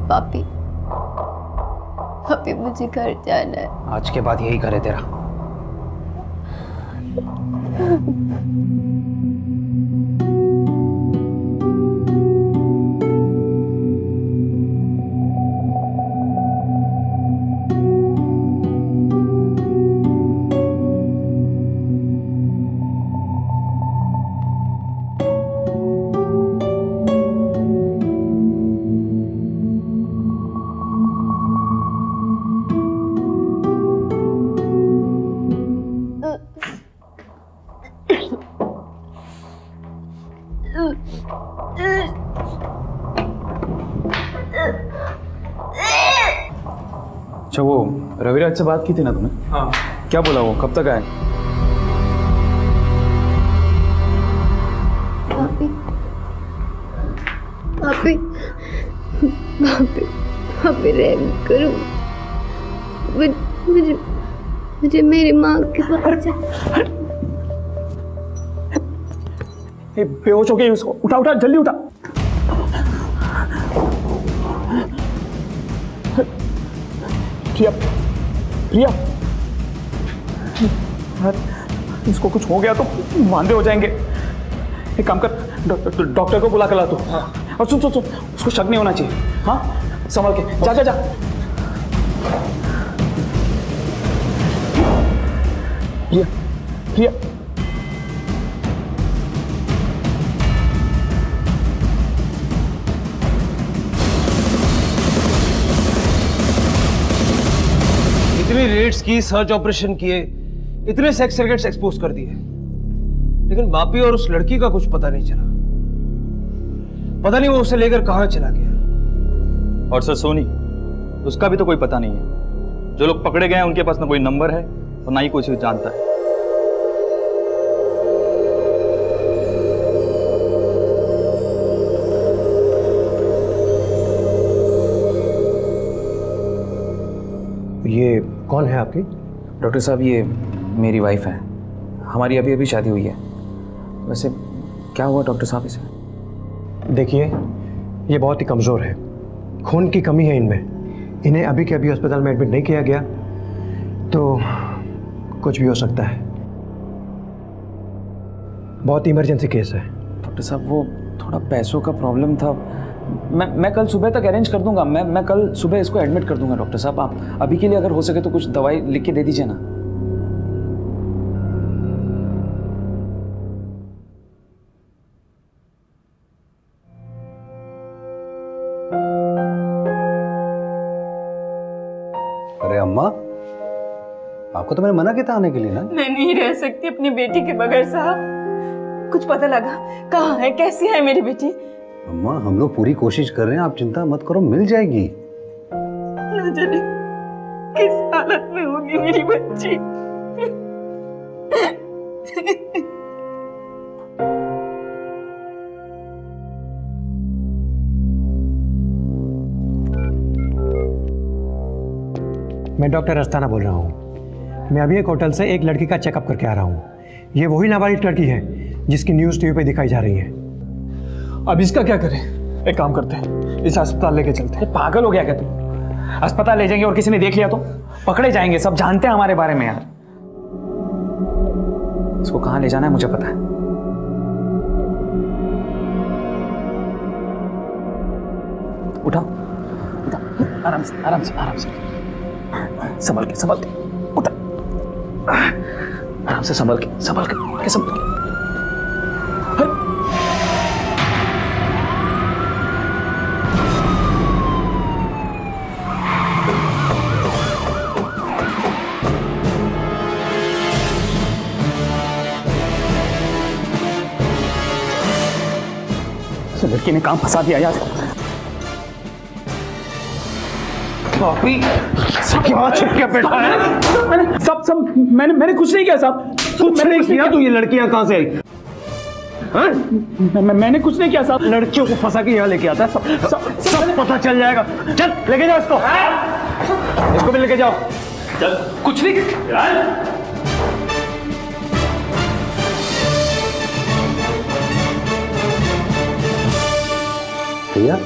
पापी, पापी मुझे घर जाना है। आज के बाद यही करे तेरा। अच्छा, वो रविराज से बात की थी ना तुमने? हाँ। क्या बोला वो, कब तक आए? पापी, पापी, पापी, पापी रहम करो। मुझे मुझे मेरी माँ के पास बेहोश हो गई उसको, उठा उठा जल्दी उठा। प्रिया, प्रिया, इसको कुछ हो गया तो वांदे हो जाएंगे। एक काम कर, डॉक्टर को बुला कर ला तू। और सुन सुन सुन, उसको शक नहीं होना चाहिए। हाँ, संभल के जा जा जा। प्रिया, प्रिया, इतनी रेड्स की, सर्च ऑपरेशन किए, इतने सेक्स सर्किट्स एक्सपोज कर दिए, लेकिन बापी और उस लड़की का कुछ पता नहीं चला। पता नहीं वो उसे लेकर कहां चला गया। और सर सोनी, उसका भी तो कोई पता नहीं है। जो लोग पकड़े गए हैं उनके पास ना कोई नंबर है और ना ही कोई उसे जानता है। ये कौन है आपकी? डॉक्टर साहब, ये मेरी वाइफ है। हमारी अभी अभी शादी हुई है। वैसे क्या हुआ डॉक्टर साहब इसे? देखिए, ये बहुत ही कमज़ोर है, खून की कमी है इनमें। इन्हें अभी के अभी अस्पताल में एडमिट नहीं किया गया तो कुछ भी हो सकता है। बहुत इमरजेंसी केस है। डॉक्टर साहब, वो थोड़ा पैसों का प्रॉब्लम था। मैं कल सुबह तक अरेंज कर दूंगा। मैं कल सुबह इसको एडमिट कर दूंगा। डॉक्टर साहब, आप अभी के लिए अगर हो सके तो कुछ दवाई लिख के दे दीजिए ना। अरे अम्मा, आपको तो मैंने मना किया था आने के लिए ना। मैं नहीं रह सकती अपनी बेटी के बगैर साहब। कुछ पता लगा कहाँ है, कैसी है मेरी बेटी? अम्मा, हम लोग पूरी कोशिश कर रहे हैं, आप चिंता मत करो, मिल जाएगी। ना जाने किस हालत में होगी मेरी बच्ची। मैं डॉक्टर अस्ताना बोल रहा हूँ। मैं अभी एक होटल से एक लड़की का चेकअप करके आ रहा हूँ। ये वही नाबालिग लड़की है जिसकी न्यूज़ टीवी पे दिखाई जा रही है। अब इसका क्या करें? एक काम करते हैं, इस अस्पताल लेके चलते हैं। पागल हो गया क्या तुम? अस्पताल ले जाएंगे और किसी ने देख लिया तो पकड़े जाएंगे। सब जानते हैं हमारे बारे में यार। इसको कहाँ ले जाना है मुझे पता है। उठा, उठा, आराम से आराम से आराम से, संभल के उठा, आराम से संभल के संभल के। लड़की ने काम फंसा दिया यार। पापी क्या छिपके बैठा है? मैंने कुछ नहीं किया साहब। कुछ नहीं किया तो ये लड़कियां कहां से आई? मैंने कुछ नहीं किया साहब। लड़कियों को फंसा के यहाँ लेके आता है। सब पता चल जाएगा। चल लेके जाओ इसको भी लेके जाओ। चल कुछ नहीं भैया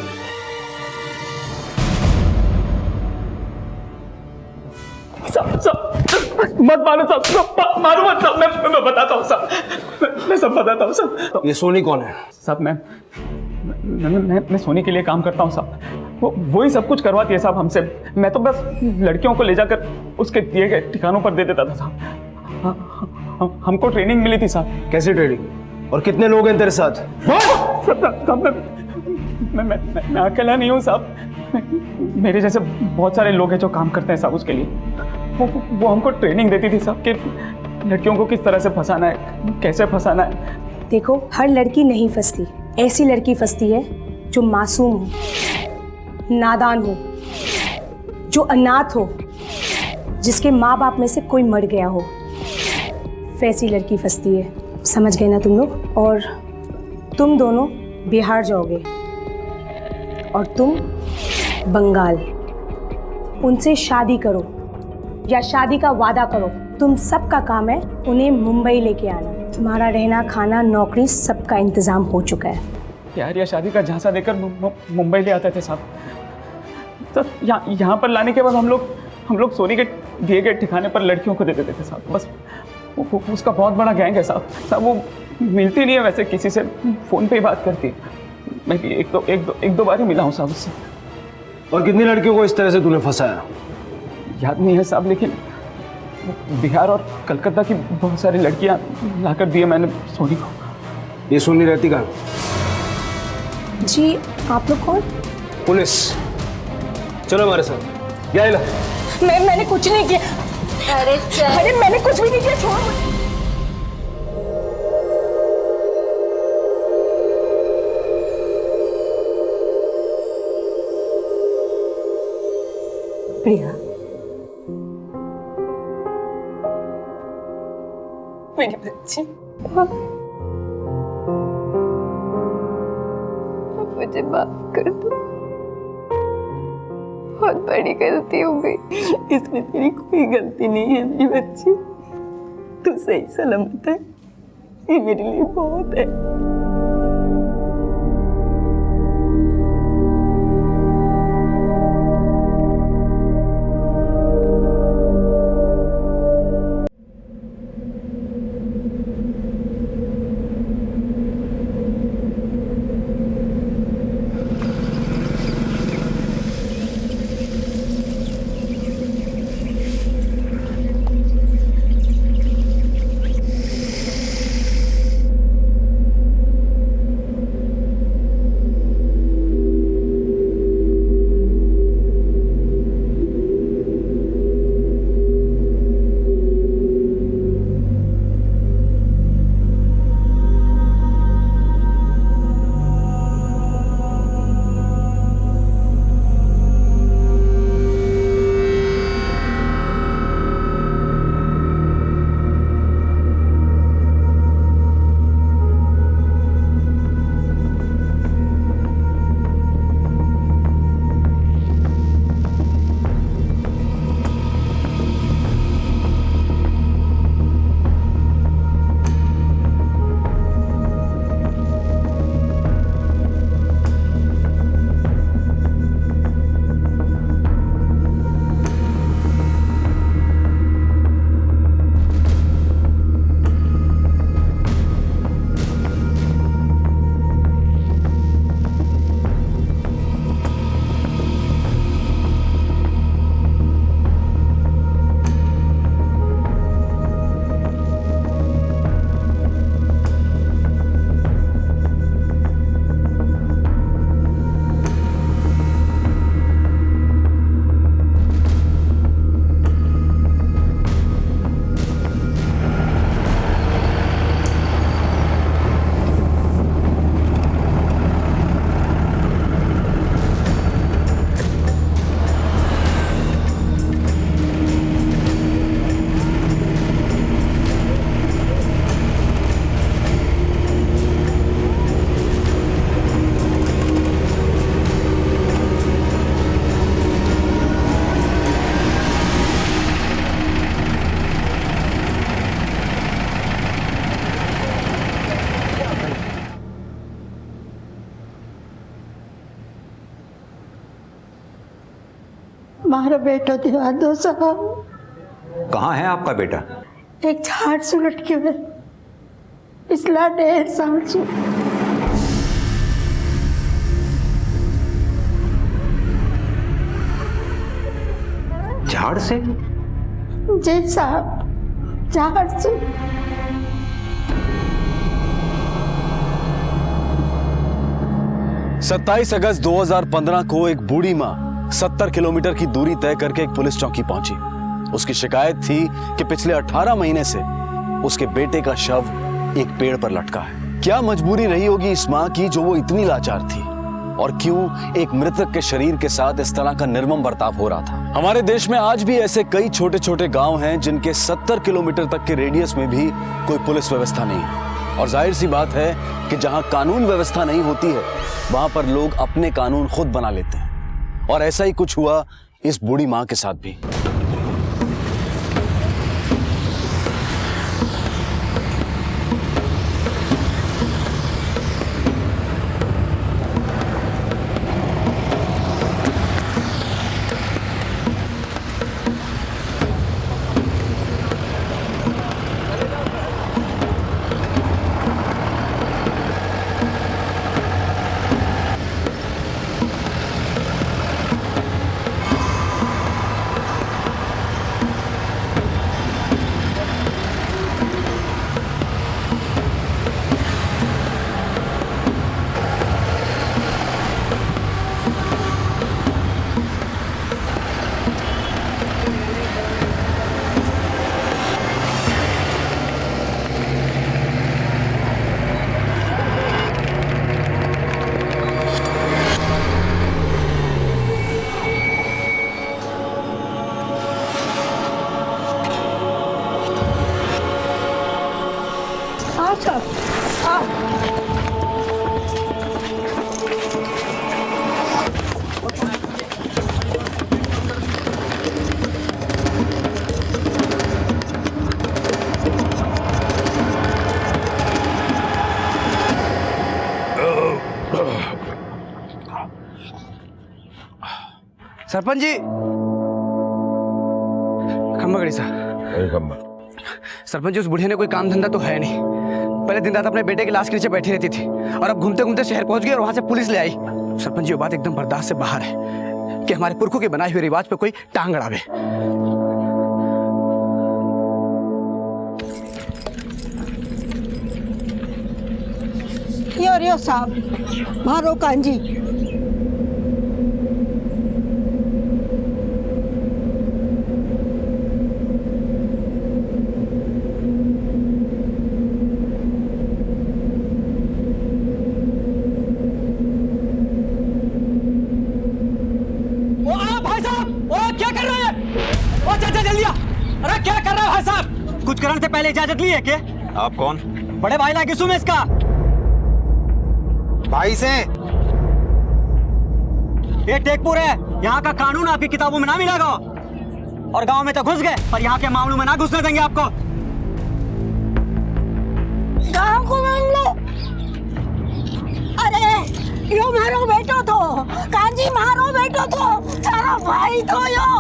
मत मारो साहब, मारो मत साहब। मैं बताता हूँ साहब, मैं सब बताता हूँ साहब। ये सोनी कौन है? साहब मैं सोनी के लिए काम करता हूँ साहब। वो ही सब कुछ करवाती है साहब हमसे। मैं तो बस लड़कियों को ले जाकर उसके दिए गए ठिकानों पर दे देता था साहब। हमको ट्रेनिंग मिली थी साहब। कैसी ट्रेनिंग? और कितने लोग हैं तेरे साथ? मैं अकेला नहीं हूँ साहब। मेरे जैसे बहुत सारे लोग हैं जो काम करते हैं साहब उसके लिए। वो हमको ट्रेनिंग देती थी साहब कि लड़कियों को किस तरह से फंसाना है, कैसे फंसाना है। देखो, हर लड़की नहीं फंसती। ऐसी लड़की फंसती है जो मासूम हो, नादान हो, जो अनाथ हो, जिसके माँ बाप में से कोई मर गया हो, वैसी लड़की फंसती है। समझ गए ना तुम लोग? और तुम दोनों बिहार जाओगे और तुम बंगाल। उनसे शादी करो या शादी का वादा करो। तुम सबका काम है उन्हें मुंबई लेके आना। तुम्हारा रहना, खाना, नौकरी सबका इंतजाम हो चुका है। प्यार या शादी का झांसा देकर मुंबई ले आते थे साहब। तो यहाँ पर लाने के बाद हम लोग सोनी के दिए गए ठिकाने पर लड़कियों को दे देते थे साहब। बस उसका बहुत बड़ा गैंग है साहब। वो मिलती नहीं है वैसे किसी से, फ़ोन पे ही बात करती है। मैं भी एक दो बार ही मिला हूँ साहब उससे। और कितनी लड़कियों को इस तरह से तूने फंसाया? याद नहीं है साहब, लेकिन बिहार और कलकत्ता की बहुत सारी लड़कियां लाकर दिए मैंने सोनी को। ये सोनी रहती कहाँ? जी, आप लोग कौन? पुलिस। चलो हमारे साथ। क्या मैंने कुछ नहीं किया। अरे मैंने कुछ भी नहीं किया, छोड़ो मुझे। प्रिया, मेरी बच्ची, मुझे माफ कर दो। बहुत बड़ी गलती हो गई। इसमें तेरी कोई गलती नहीं है मेरी बच्ची। तू सही सलामत है, ये मेरे लिए बहुत है। मारो बेटो दिवा दो साहब। कहाँ है आपका बेटा? एक झाड़ से लटके हुए पिछला 1.5 साल से। झाड़ से? जी साहब, झाड़ से। सत्ताईस अगस्त 2015 को एक बूढ़ी माँ 70 किलोमीटर की दूरी तय करके एक पुलिस चौकी पहुंची। उसकी शिकायत थी कि पिछले 18 महीने से उसके बेटे का शव एक पेड़ पर लटका है। क्या मजबूरी रही होगी इस माँ की जो वो इतनी लाचार थी, और क्यों एक मृतक के शरीर के साथ इस तरह का निर्मम बर्ताव हो रहा था। हमारे देश में आज भी ऐसे कई छोटे छोटे गांव हैं जिनके 70 किलोमीटर तक के रेडियस में भी कोई पुलिस व्यवस्था नहीं है। और जाहिर सी बात है कि जहां कानून व्यवस्था नहीं होती है वहां पर लोग अपने कानून खुद बना लेते हैं। और ऐसा ही कुछ हुआ इस बूढ़ी मां के साथ भी। सरपंच जी, खम्बा गड़ी साहब। सरपंच जी, उस बुढ़िया ने कोई काम धंधा तो है नहीं। पहले दिन रात अपने बेटे की लाश के नीचे बैठी रहती थी और अब घूमते घूमते शहर पहुंच गई और वहां से पुलिस ले आई। सरपंच जी, ये बात एकदम बर्दाश्त से बाहर है कि हमारे पुरखों के बनाए हुए रिवाज पे कोई टांग अड़ावे। यो साहब, मारो कांजी। अरे क्या कर रहे हो भाई साहब? कुछ करने से पहले इजाजत ली है क्या? आप कौन? बड़े भाई ना किसू में इसका भाई से। ये टेकपुर है, यहाँ का कानून आपकी किताबों में ना मिलेगा। और गांव में तो घुस गए, पर यहाँ के मामलों में ना घुसने देंगे आपको। गांव को मान लो। अरे यो मारो बेटो तो, कांजी मारो बेटो तो, सारा भाई तो यो।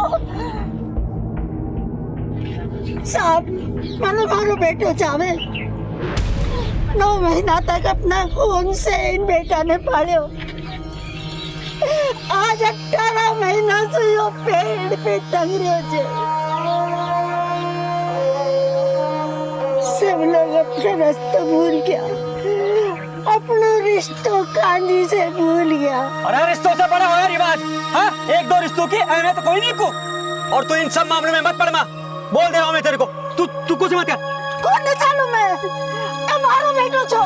साहब, मानो मारो बेटो चावे। 9 महीना तक अपना खून से इन बेटा ने पाले हो। आज 18 महीना से यो पेड़ पे टंग रहे छे। सब लोग अपना रास्ता भूल गया, अपना रिश्तों कांजी से भूल गया। अरे रिश्तों से बड़ा होया रिवाज, हाँ? 1-2 रिश्तों की अहमियत तो कोई नहीं को। और तू इन सब मामलों में मत पड़ मा। बोल दे रहा हूं मैं तेरे को, तू कुछ मत कर। कौन न चालू मैं? मारो बेटो छो।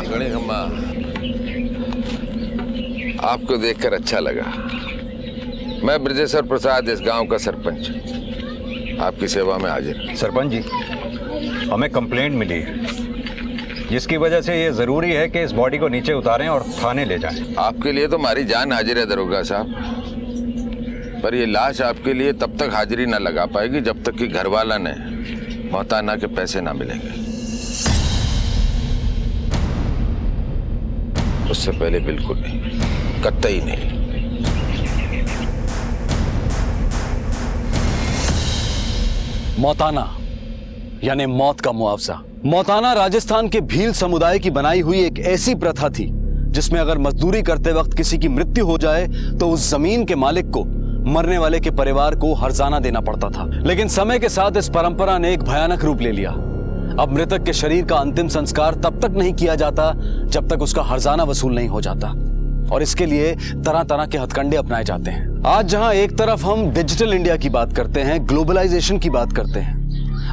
गणी खम्मा, आपको देखकर अच्छा लगा। मैं ब्रजेश्वर प्रसाद, इस गांव का सरपंच, आपकी सेवा में हाजिर। सरपंच जी, हमें कंप्लेंट मिली है जिसकी वजह से ये जरूरी है कि इस बॉडी को नीचे उतारें और थाने ले जाएं। आपके लिए तो हमारी जान हाजिर है दरोगा साहब, पर ये लाश आपके लिए तब तक हाजिरी न लगा पाएगी जब तक कि घरवाला ने मोहताना के पैसे ना मिलेंगे। उससे पहले बिल्कुल नहीं, कतई नहीं। मौताना यानी मौत का मुआवजा। मौताना राजस्थान के भील समुदाय की बनाई हुई एक ऐसी प्रथा थी जिसमें अगर मजदूरी करते वक्त किसी की मृत्यु हो जाए तो उस जमीन के मालिक को मरने वाले के परिवार को हर्जाना देना पड़ता था। लेकिन समय के साथ इस परंपरा ने एक भयानक रूप ले लिया। अब मृतक के शरीर का अंतिम संस्कार तब तक नहीं किया जाता जब तक उसका हर्जाना वसूल नहीं हो जाता, और इसके लिए तरह तरह के हथकंडे अपनाए जाते हैं। आज जहां एक तरफ हम डिजिटल इंडिया की बात करते हैं, ग्लोबलाइजेशन की बात करते हैं,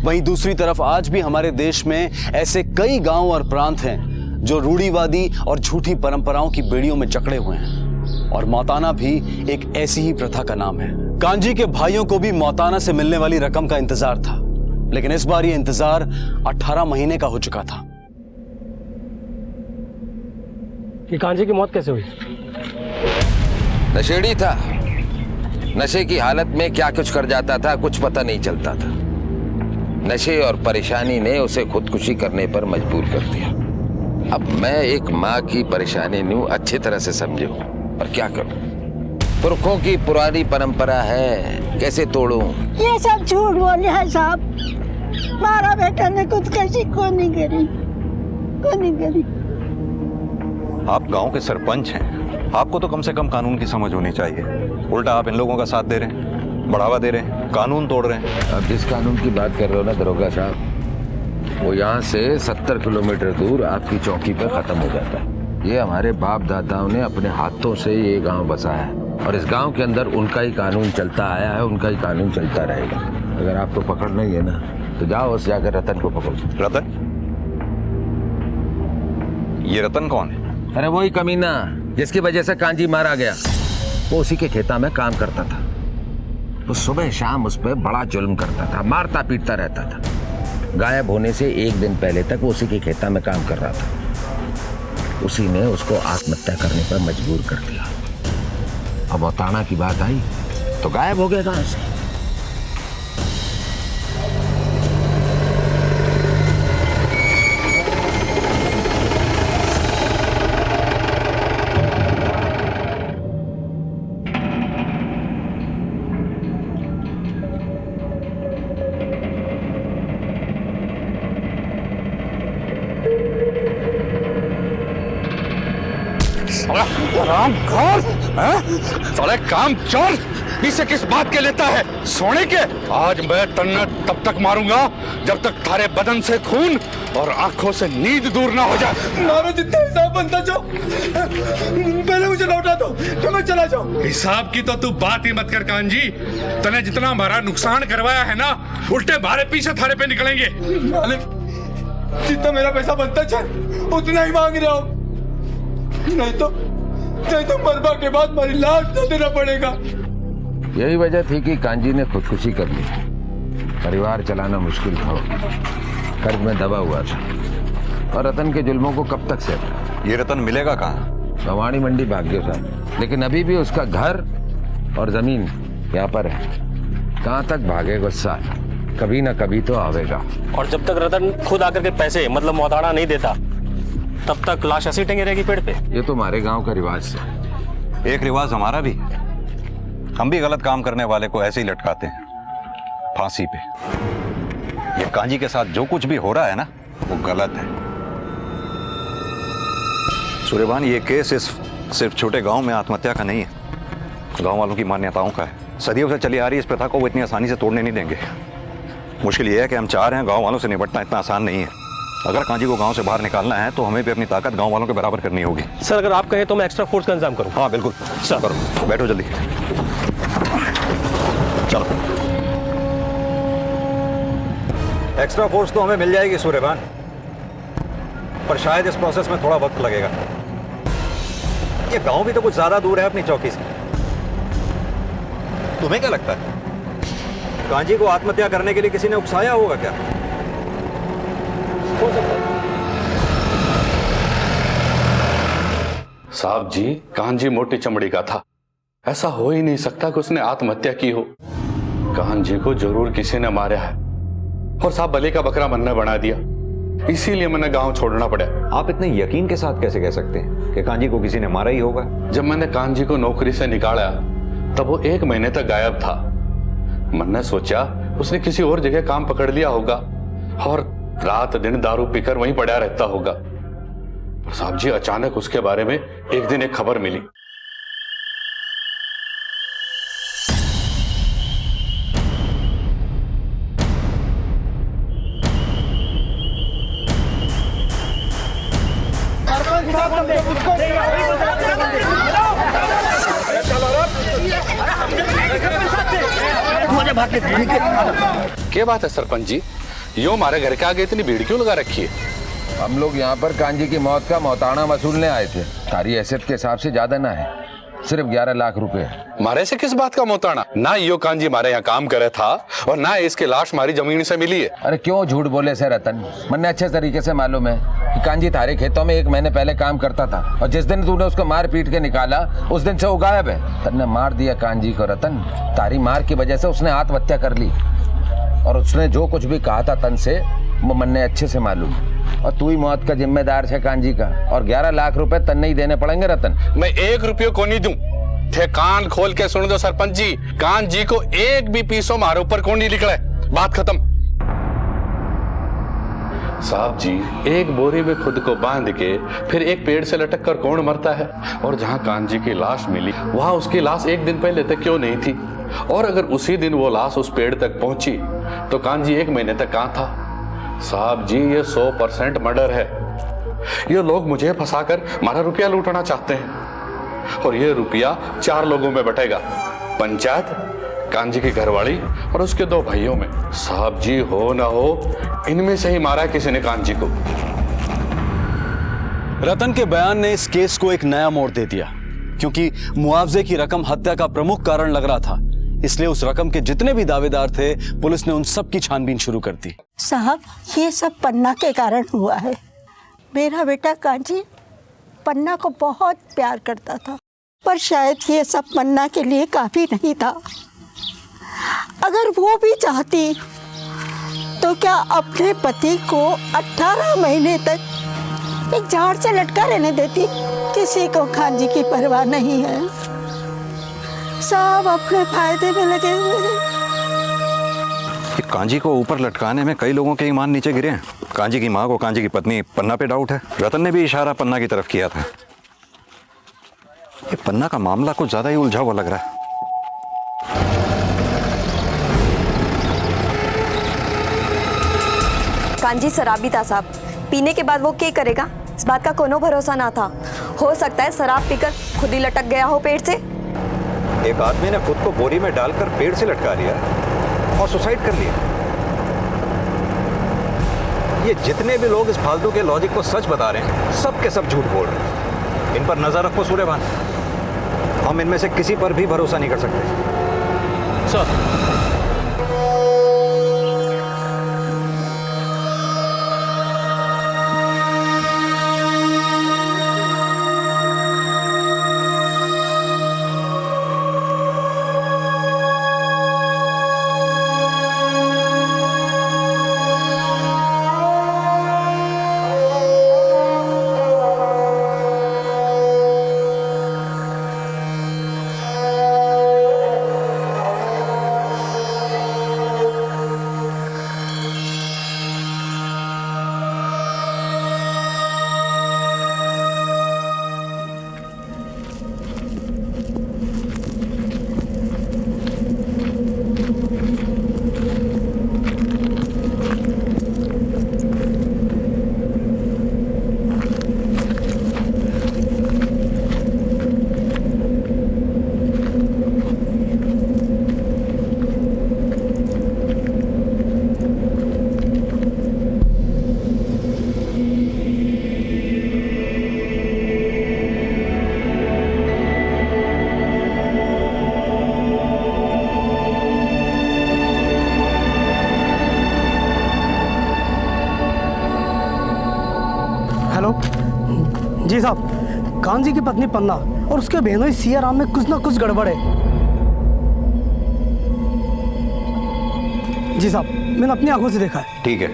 वहीं दूसरी तरफ आज भी हमारे देश में ऐसे कई गांव और प्रांत हैं जो रूढ़िवादी और झूठी परंपराओं की बेड़ियों में जकड़े हुए हैं, और मौताना भी एक ऐसी ही प्रथा का नाम है। कांजी के भाइयों को भी मौताना से मिलने वाली रकम का इंतजार था, लेकिन इस बार ये इंतजार 18 महीने का हो चुका था। कि कांजी की मौत कैसे हुई? नशेड़ी था, नशे की हालत में क्या कुछ कर जाता था कुछ पता नहीं चलता था। नशे और परेशानी ने उसे खुदकुशी करने पर मजबूर कर दिया। अब मैं एक माँ की परेशानी नू अच्छी तरह से समझू, पर क्या करूं? पुरखों की पुरानी परंपरा है, कैसे तोड़ूं? ये सब झूठ बोले हैं साहब। हमारा बेटा ने खुदकुशी को नहीं करी, को नहीं करी। आप गांव के सरपंच हैं, आपको तो कम से कम कानून की समझ होनी चाहिए। उल्टा आप इन लोगों का साथ दे रहे हैं, बढ़ावा दे रहे हैं, कानून तोड़ रहे हैं। अब जिस कानून की बात कर रहे हो ना दरोगा साहब, वो यहाँ से 70 किलोमीटर दूर आपकी चौकी पर खत्म हो जाता है। ये हमारे बाप दादाओं ने अपने हाथों से ये गांव बसाया है, और इस गांव के अंदर उनका ही कानून चलता आया है, उनका ही कानून चलता रहेगा। अगर आपको पकड़ना ही है ना तो जाओ उस जाकर रतन को पकड़ो। रतन? ये रतन कौन है? अरे वही कमीना जिसकी वजह से कांजी मारा गया। वो उसी के खेता में काम करता था। वो सुबह शाम उस पर बड़ा जुल्म करता था, मारता पीटता रहता था। गायब होने से एक दिन पहले तक वो उसी के खेता में काम कर रहा था। उसी ने उसको आत्महत्या करने पर मजबूर कर दिया। अब मौताना की बात आई तो गायब हो गया कहां से। साले काम चोर इसे किस बात के लेता है? सोने के? आज मैं तन्ने तब तक मारूंगा जब तक थारे बदन से खून और आंखों से नींद दूर ना हो जाए। मारो जितना हिसाब बनता जाओ, पहले मुझे लौटा दो तो मैं चला जाऊं। हिसाब की तो तू बात ही मत कर कांजी। तने जितना हमारा नुकसान करवाया है ना, उल्टे भारे पीछे थारे पे निकलेंगे। जितना मेरा पैसा बनता चल उतना ही मांग रहा हूँ, नहीं तो मरबा के बाद मेरी लाश तो देना पड़ेगा। यही वजह थी कि कांजी ने खुदकुशी कर ली। परिवार चलाना मुश्किल था, कर्ज में दबा हुआ था, और रतन के जुल्मों को कब तक सहता। ये रतन मिलेगा कहाँ? भवानी मंडी भाग गया साहब, लेकिन अभी भी उसका घर और जमीन यहाँ पर है। कहाँ तक भागेगा साल, कभी ना कभी तो आवेगा। और जब तक रतन खुद आकर के पैसे मतलब मौताना नहीं देता तब तक लाश ऐसी टंगी रहेगी पेड़ पे। ये तो हमारे गांव का रिवाज है। एक रिवाज हमारा भी, हम भी गलत काम करने वाले को ऐसे ही लटकाते हैं फांसी पे। ये कांजी के साथ जो कुछ भी हो रहा है ना वो गलत है। सूर्यभान, ये केस सिर्फ छोटे गांव में आत्महत्या का नहीं है, गांव वालों की मान्यताओं का है। सदियों से चली आ रही इस प्रथा को वो इतनी आसानी से तोड़ने नहीं देंगे। मुश्किल ये है कि हम चाह रहे हैं, गांव वालों से निपटना इतना आसान नहीं है। अगर कांजी को गांव से बाहर निकालना है तो हमें भी अपनी ताकत गांव वालों के बराबर करनी होगी। सर अगर आप कहें तो मैं एक्स्ट्रा फोर्स का इंतजाम करूं। हाँ बिल्कुल सर, करो। बैठो जल्दी, चलो। एक्स्ट्रा फोर्स तो हमें मिल जाएगी सूर्यभान, पर शायद इस प्रोसेस में थोड़ा वक्त लगेगा। ये गांव भी तो कुछ ज्यादा दूर है अपनी चौकी से। तुम्हें क्या लगता है, कांजी को आत्महत्या करने के लिए किसी ने उकसाया होगा क्या? हो सकता है। साहब जी, कांजी मोटी चमड़ी का था। ऐसा हो ही नहीं सकता कि उसने आत्महत्या की हो। कांजी को जरूर किसी ने मारा है और साहब बलि का बकरा मन्ना बना दिया, इसीलिए मैंने गांव छोड़ना पड़ा। आप इतने यकीन के साथ कैसे कह सकते हैं कि कांजी को किसी ने मारा ही होगा? जब मैंने कांजी को नौकरी से निकाला तब वो 1 महीने तक गायब था। मैंने सोचा उसने किसी और जगह काम पकड़ लिया होगा और रात दिन दारू पीकर वहीं पड़ा रहता होगा। पर साहब जी, अचानक उसके बारे में एक दिन एक खबर मिली। क्या बात है सरपंच जी, यो हमारे घर के आगे इतनी भीड़ क्यों लगा रखी है? हम लोग यहाँ पर कांजी की मौत का मौताना वसूलने आए थे। तारी हैसियत के हिसाब से ज्यादा ना है, सिर्फ 11 लाख रुपए। मारे से किस बात का मौताना? ना यो कांजी मारे यहाँ काम करे था और ना इसकी लाश हमारी जमीन से मिली है। अरे क्यों झूठ बोले से रतन, मन्ने अच्छे तरीके से मालूम है कि कांजी तारे खेतों में 1 महीने पहले काम करता था और जिस दिन तूने उसको मार पीट के निकाला उस दिन से वो गायब है। तन्ने मार दिया कांजी को रतन, तारी मार की वजह से उसने आत्महत्या कर ली और उसने जो कुछ भी कहा था तन से वो मन्ने अच्छे से मालूम। और तू ही मौत का जिम्मेदार है कांजी का, और 11 लाख रुपए तन्ने ही देने पड़ेंगे रतन। मैं 1 रुपये को नहीं दूं। थे कान खोल के सुन दो सरपंच जी, कांजी को 1 भी पीसो मारे ऊपर कौन नहीं निकले, बात खत्म। साहब जी, एक बोरी में खुद को बांध के फिर एक पेड़ से लटक कर कौन मरता है? और जहां कांजी की लाश मिली वहां उसकी लाश 1 दिन पहले तक क्यों नहीं थी? और अगर उसी दिन वो लाश उस पेड़ तक पहुंची तो कांजी 1 महीने तक कहां था? साहब जी, ये 100% मर्डर है। ये लोग मुझे फंसाकर हमारा रुपया लूटना चाहते हैं और ये रुपया 4 लोगों में बटेगा, पंचायत, कांजी की घरवाली और उसके 2 भाइयों में। साहब जी, हो ना हो इनमें से ही मारा किसी ने कांजी को। रतन के बयान ने इस केस को एक नया मोड़ दे दिया, क्योंकि मुआवजे की रकम हत्या का प्रमुख कारण लग रहा था। इसलिए उस रकम के जितने भी दावेदार थे पुलिस ने उन सब की छानबीन शुरू कर दी। साहब, ये सब पन्ना के कारण हुआ है। मेरा बेटा कांजी पन्ना को बहुत प्यार करता था, पर शायद ये सब पन्ना के लिए काफी नहीं था। अगर वो भी चाहती तो क्या अपने पति को 18 महीने तक एक झाड़ से लटका रहने देती? किसी को कांजी की परवाह नहीं है, सब अपने फायदे में लगे हुए हैं। कांजी को ऊपर लटकाने में कई लोगों के ईमान नीचे गिरे हैं। कांजी की माँ को कांजी की पत्नी पन्ना पे डाउट है। रतन ने भी इशारा पन्ना की तरफ किया था। ये पन्ना का मामला कुछ ज्यादा ही उलझा हुआ लग रहा है। कांजी शराबी था साहब, पीने के बाद वो क्या करेगा इस बात का कोनो भरोसा ना था। हो सकता है शराब पीकर खुद ही लटक गया हो पेड़ से। एक आदमी ने खुद को बोरी में डालकर पेड़ से लटका लिया और सुसाइड कर लिया। ये जितने भी लोग इस फालतू के लॉजिक को सच बता रहे हैं, सब के सब झूठ बोल रहे हैं। इन पर नजर रखो सूर्यभान, हम इनमें से किसी पर भी भरोसा नहीं कर सकते। सर, जी साहब, कांजी की पत्नी पन्ना और उसके बहनोई सिया राम में कुछ ना कुछ गड़बड़ है। जी साहब, मैंने अपनी आंखों से देखा है। ठीक है,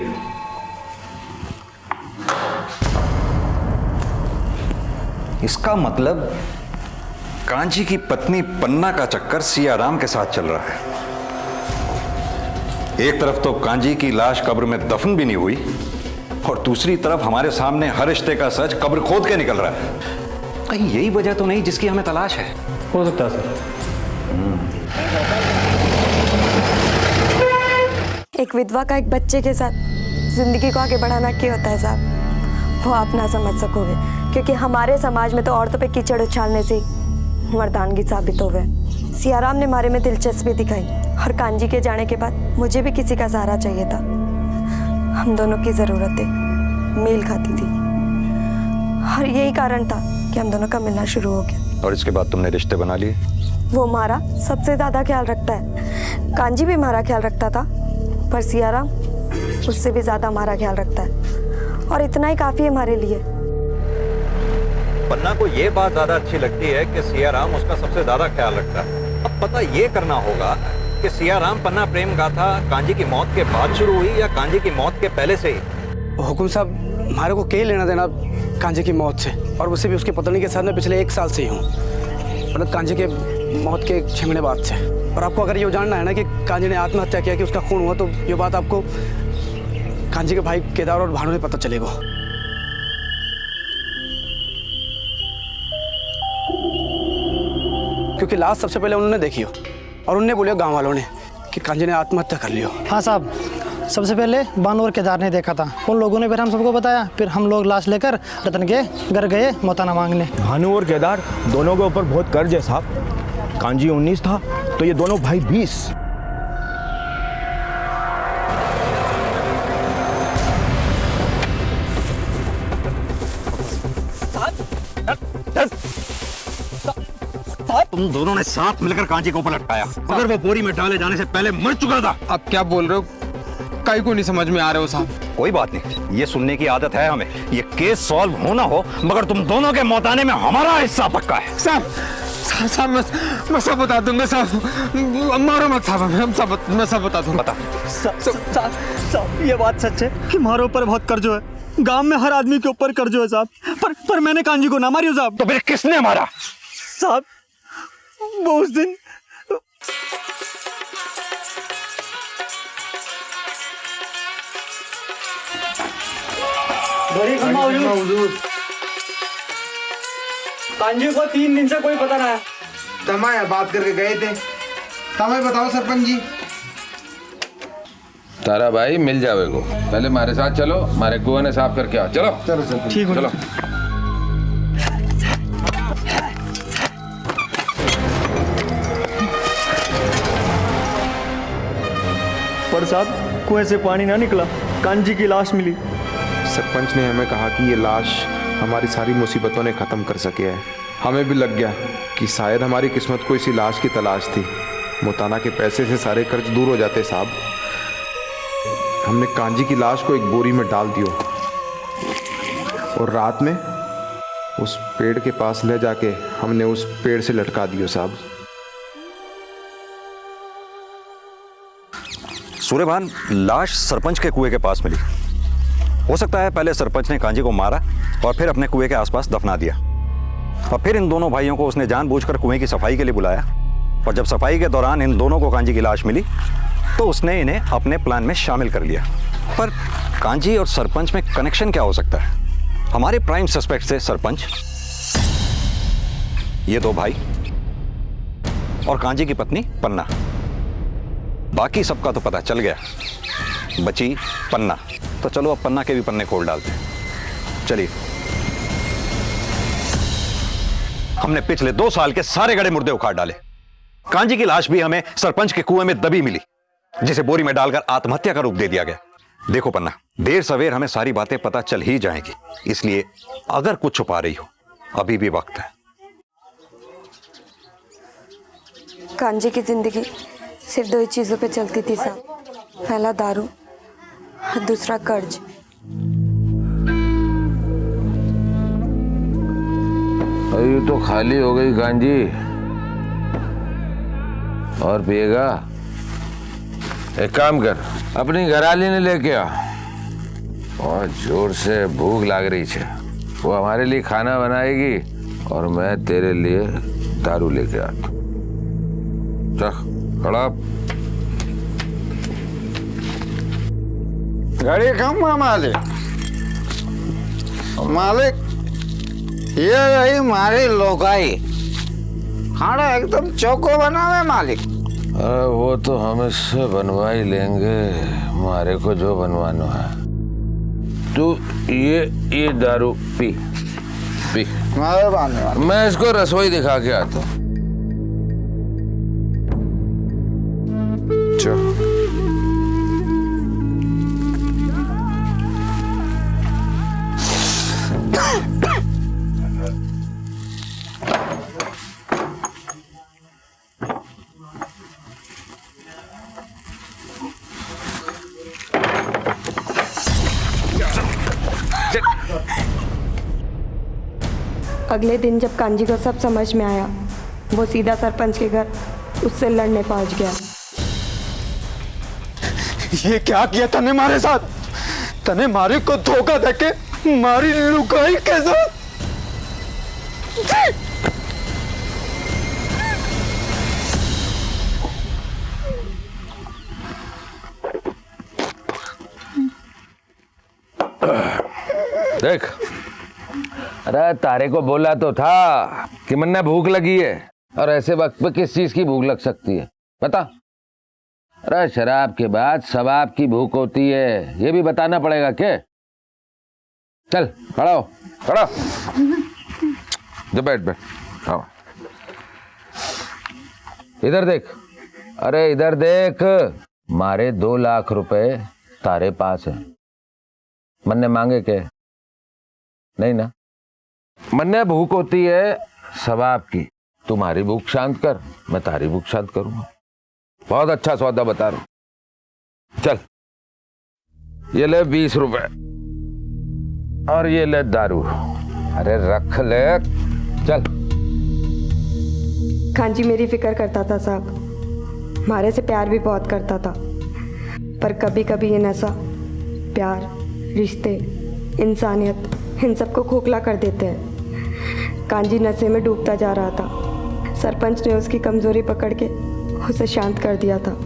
इसका मतलब कांजी की पत्नी पन्ना का चक्कर सियाराम के साथ चल रहा है। एक तरफ तो कांजी की लाश कब्र में दफन भी नहीं हुई और दूसरी तरफ हमारे सामने हर रिश्ते का सच कब्र खोद के निकल रहा है। कहीं यही वजह तो नहीं जिसकी हमें तलाश है? हो सकता है सर। एक विधवा का एक बच्चे के साथ जिंदगी को आगे बढ़ाना क्या होता है साहब, वो आप ना समझ सकोगे, क्योंकि हमारे समाज में तो औरतों पे कीचड़ उछालने से मर्दानगी साबित हो गए। सियाराम ने मारे में दिलचस्पी दिखाई और कांजी के जाने के बाद मुझे भी किसी का सहारा चाहिए था। हम दोनों की ज़रूरतें मेल खाती थी और यही कारण था कि हम दोनों का मिलना शुरू हो गया। और इसके बाद तुमने रिश्ते बना लिए? वो हमारा सबसे ज़्यादा ख्याल रखता है। कांजी भी हमारा ख्याल रखता था, पर सियाराम उससे भी ज़्यादा हमारा ख्याल रखता है और इतना ही काफ़ी है हमारे लिए। पन्ना को ये बात ज्यादा अच्छी लगती है कि सियाराम उसका सबसे ज्यादा ख्याल रखता है। अब पता ये करना होगा कि सियाराम पन्ना प्रेम गाथा कांजी की मौत के बाद शुरू हुई या कांजी की मौत के पहले से ही? हुकुम साहब, हमारे को क्या लेना देना कांजी की मौत से, और उससे भी उसके पत्नी के साथ मैं पिछले 1 साल से ही हूँ, मतलब कांजी के मौत के 6 महीने बाद से। और आपको अगर ये जानना है ना कि कांजी ने आत्महत्या किया कि उसका खून हुआ, तो ये बात आपको कांजी के भाई केदार और भानु ने पता चलेगा। क्योंकि लाश सबसे पहले उन्होंने देखी हो और उन्होंने बोलियो गांव वालों ने कि कांजी ने आत्महत्या कर लियो। हाँ साहब, सबसे पहले भानु और केदार ने देखा था, उन लोगों ने फिर हम सबको बताया, फिर हम लोग लाश लेकर रतन के घर गए मौताना मांगने। भानु और केदार दोनों के ऊपर बहुत कर्ज है साहब। कांजी 19 था तो ये दोनों भाई 20। तुम दोनों ने साथ मिलकर कांजी को ऊपर लटकाया, मगर वो बोरी में डाले जाने से पहले मर चुका था। अब क्या बोल रहे हो? कहीं को नहीं समझ में आ रहे हो साहब। कोई बात नहीं, ये सुनने की आदत है हमें। ये केस सॉल्व होना हो, मगर तुम दोनों के मौताने में हमारा हिस्सा पक्का है। साहब मैं सब बता दूंगा साहब, मारो मत साहब, मैं सब बता दूंगा। बता। साहब ये बात सच है कि हमारे ऊपर बहुत कर्जो है, गांव में हर आदमी के ऊपर कर्जो है साहब, पर मैंने कांजी को ना मारी साहब। तो फिर किसने मारा? साहब वो उस दिन कांजी को 3 दिन से कोई पता ना है। तमाया बात करके गए थे। तमाया बताओ सरपंच जी। तारा भाई मिल जाएगो, पहले हमारे साथ चलो, हमारे कुआं ने साफ करके आओ। चलो चलो ठीक है, चलो। पर साहब कुएं से पानी ना निकला, कांजी की लाश मिली। सरपंच ने हमें कहा कि ये लाश हमारी सारी मुसीबतों ने ख़त्म कर सके है। हमें भी लग गया कि शायद हमारी किस्मत को इसी लाश की तलाश थी। मुताना के पैसे से सारे कर्ज दूर हो जाते साहब। हमने कांजी की लाश को एक बोरी में डाल दियो और रात में उस पेड़ के पास ले जाके हमने उस पेड़ से लटका दियो साहब। सूर्यभान, लाश सरपंच के कुएं के पास मिली। हो सकता है पहले सरपंच ने कांजी को मारा और फिर अपने कुएं के आसपास दफना दिया, और फिर इन दोनों भाइयों को उसने जानबूझकर कुएं की सफाई के लिए बुलाया, और जब सफाई के दौरान इन दोनों को कांजी की लाश मिली तो उसने इन्हें अपने प्लान में शामिल कर लिया। पर कांजी और सरपंच में कनेक्शन क्या हो सकता है? हमारे प्राइम सस्पेक्ट थे सरपंच, ये 2 भाई और कांजी की पत्नी पन्ना। बाकी सबका तो पता चल गया, बची पन्ना। तो चलो अब पन्ना के भी पन्ने खोल डालते हैं। चलिए, हमने पिछले 2 साल के सारे गड़े मुर्दे उखाड़ डाले। कांजी की लाश भी हमें सरपंच के कुएं में दबी मिली, जिसे बोरी में डालकर आत्महत्या का रूप दे दिया गया। देखो पन्ना, देर सवेर हमें सारी बातें पता चल ही जाएंगी, इसलिए अगर कुछ छुपा रही हो अभी भी वक्त है। कांजी की जिंदगी सिर्फ 2 ही चीज़ों पे चलती थी साहब, पहला दारू और दूसरा कर्ज। अभी तो खाली हो गई कांजी। और पिएगा? एक काम कर, अपनी घरवाली ने लेके आ। और जोर से भूख लग रही है, वो हमारे लिए खाना बनाएगी और मैं तेरे लिए दारू लेके आता। चल खड़ा। घड़ी कम मालिक। मालिक ये रही मारी लोकाई, खाना एकदम चौको बनावे मालिक। अरे वो तो हम इससे बनवा ही लेंगे, हमारे को जो बनवाना है। तू ये दारू पी पी। मैं इसको रसोई दिखा के आता हूँ। चल। अगले दिन जब कांजी को सब समझ में आया, वो सीधा सरपंच के घर उससे लड़ने पहुंच गया। ये क्या किया तने मारे साथ? तने मारी को धोखा देके मारी लुकाई के साथ। देख, अरे तारे को बोला तो था कि मन्ना भूख लगी है, और ऐसे वक्त पे किस चीज की भूख लग सकती है बता? अरे शराब के बाद शबाब की भूख होती है, ये भी बताना पड़ेगा क्या? चल खड़ा हो, खड़ा बैठ बैठ। हाँ इधर देख, अरे इधर देख, मारे 2 लाख रुपए तारे पास है। मन्ने मांगे के? नहीं ना। मन्ने भूख होती है शबाब की, तुम्हारी भूख शांत कर, मैं तारी भूख शांत करूंगा। बहुत अच्छा सौदा बता रहा हूं। चल ये ले 20 रुपए और ये ले दारू। अरे रख ले, चल। कांजी मेरी फिक्र करता था साहब, हमारे से प्यार भी बहुत करता था, पर कभी कभी ये नशा प्यार, रिश्ते, इंसानियत, इन सबको खोखला कर देते हैं। कांजी नशे में डूबता जा रहा था। सरपंच ने उसकी कमजोरी पकड़ के उसे शांत कर दिया था।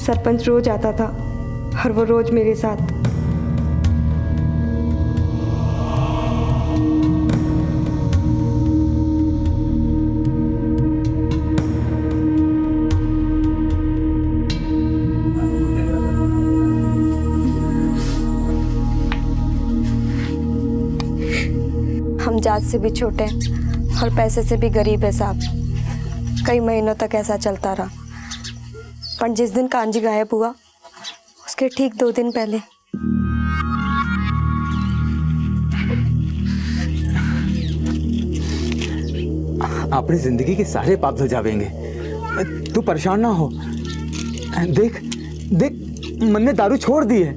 सरपंच रोज आता था और वो रोज मेरे साथ। हम जात से भी छोटे और पैसे से भी गरीब है साहब। कई महीनों तक ऐसा चलता रहा, पर जिस दिन कांजी गायब हुआ उसके ठीक 2 दिन पहले अपनी जिंदगी के सारे पाप धुल जाएंगे। तू परेशान ना हो। देख देख, मन्ने दारू छोड़ दी है,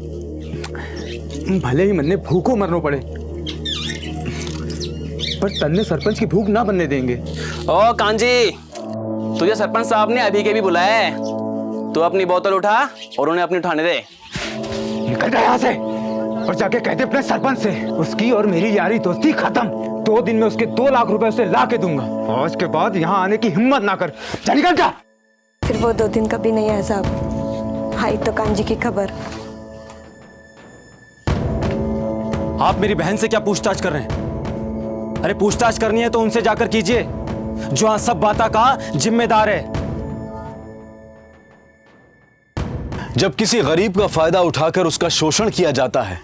भले ही मन्ने भूखों मरना पड़े, पर तन्ने सरपंच की भूख ना बनने देंगे। ओ कांजी, तुझे सरपंच साहब ने अभी के भी बुलाया है। तू अपनी बोतल उठा और उन्हें अपनी उठाने दे। निकल जा यहाँ से और जाके कहते अपने सरपंच से उसकी और मेरी यारी दोस्ती खत्म। 2 दिन में उसके 2 लाख रुपए उसे ला के दूंगा, और उसके बाद यहाँ आने की हिम्मत ना कर। जा निकल जा। फिर वो 2 दिन कभी नहीं आया साहब। आई तो कांजी की खबर। आप मेरी बहन से क्या पूछताछ कर रहे हैं? अरे पूछताछ करनी है तो उनसे जाकर कीजिए, जो हाँ सब बातों का जिम्मेदार है। जब किसी गरीब का फायदा उठाकर उसका शोषण किया जाता है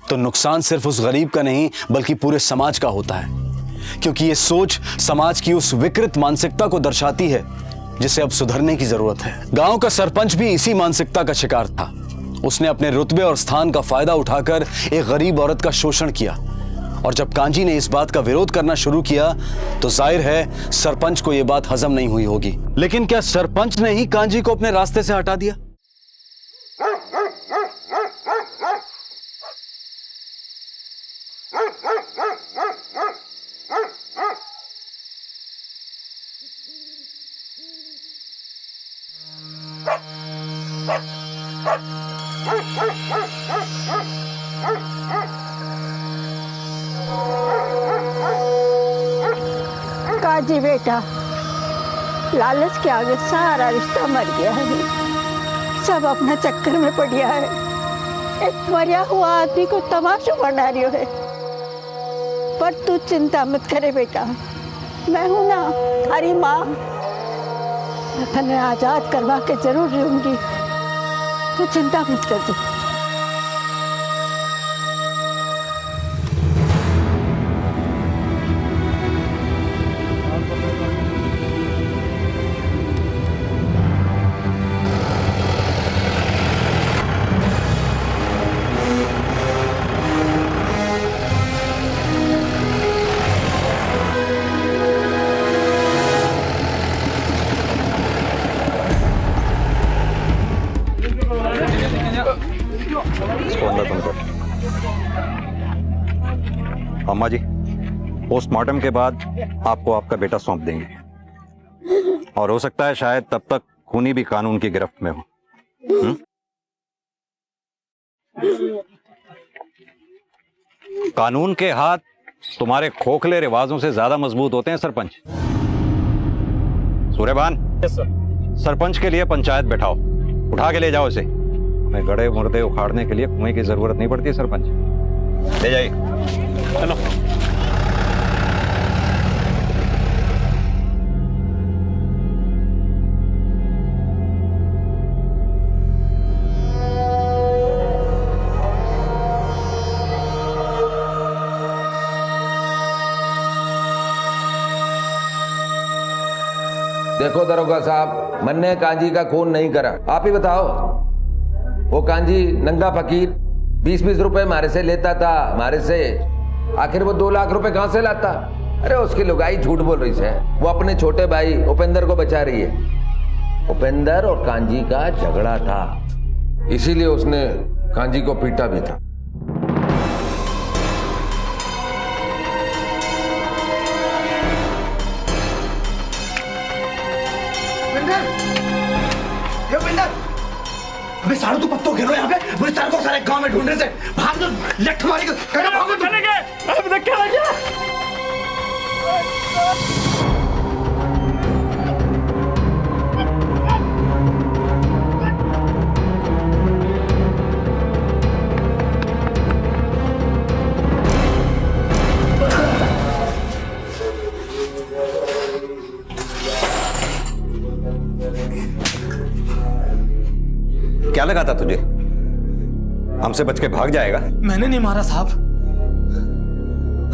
तो नुकसान सिर्फ उस गरीब का नहीं बल्कि पूरे समाज का होता है, क्योंकि ये सोच समाज की उस विकृत मानसिकता को दर्शाती है जिसे अब सुधरने की जरूरत है। गांव का सरपंच भी इसी मानसिकता का शिकार था। उसने अपने रुतबे और स्थान का फायदा उठाकर एक गरीब औरत का शोषण किया, और जब कांजी ने इस बात का विरोध करना शुरू किया तो जाहिर है सरपंच को यह बात हजम नहीं हुई होगी। लेकिन क्या सरपंच ने ही कांजी को अपने रास्ते से हटा दिया? काजी बेटा, लालच के आगे सारा रिश्ता मर गया है, सब अपना चक्कर में पड़ गया है। एक मरिया हुआ आदमी को तमाशा बना रही है। पर तू चिंता मत करे बेटा, मैं हूं ना, थारी माँ। मैं तने आजाद करवा के जरूर रहूंगी, तू चिंता मत कर तू। अम्मा जी, पोस्टमार्टम के बाद आपको आपका बेटा सौंप देंगे और हो सकता है शायद तब तक खूनी भी कानून की गिरफ्त में हो। कानून के हाथ तुम्हारे खोखले रिवाजों से ज्यादा मजबूत होते हैं सरपंच। सूर्यभान, सरपंच के लिए पंचायत बैठाओ, उठा के ले जाओ इसे। हमें गड़े मुर्दे उखाड़ने के लिए कुएं की जरूरत नहीं पड़ती सरपंच। ले जाइए। चलो। देखो दरोगा साहब, मन्ने कांजी का खून नहीं करा। आप ही बताओ, वो कांजी नंगा फकीर 20-20 रुपए हमारे से लेता था, हमारे से। आखिर वो 2 लाख रुपए कहां से लाता? अरे उसकी लुगाई झूठ बोल रही है, वो अपने छोटे भाई उपेंद्र को बचा रही है। उपेंद्र और कांजी का झगड़ा था, इसीलिए उसने कांजी को पीटा भी था। अबे सारू, तू पत्तों घेरो यहाँ पे, मुझे सारे को सारे गांव में ढूंढने से भाग दो, लठ मारी को करे भागो चले गए। अब तक क्या लग गया? क्या लगा था तुझे? हमसे बच के भाग जाएगा? मैंने नहीं मारा साहब।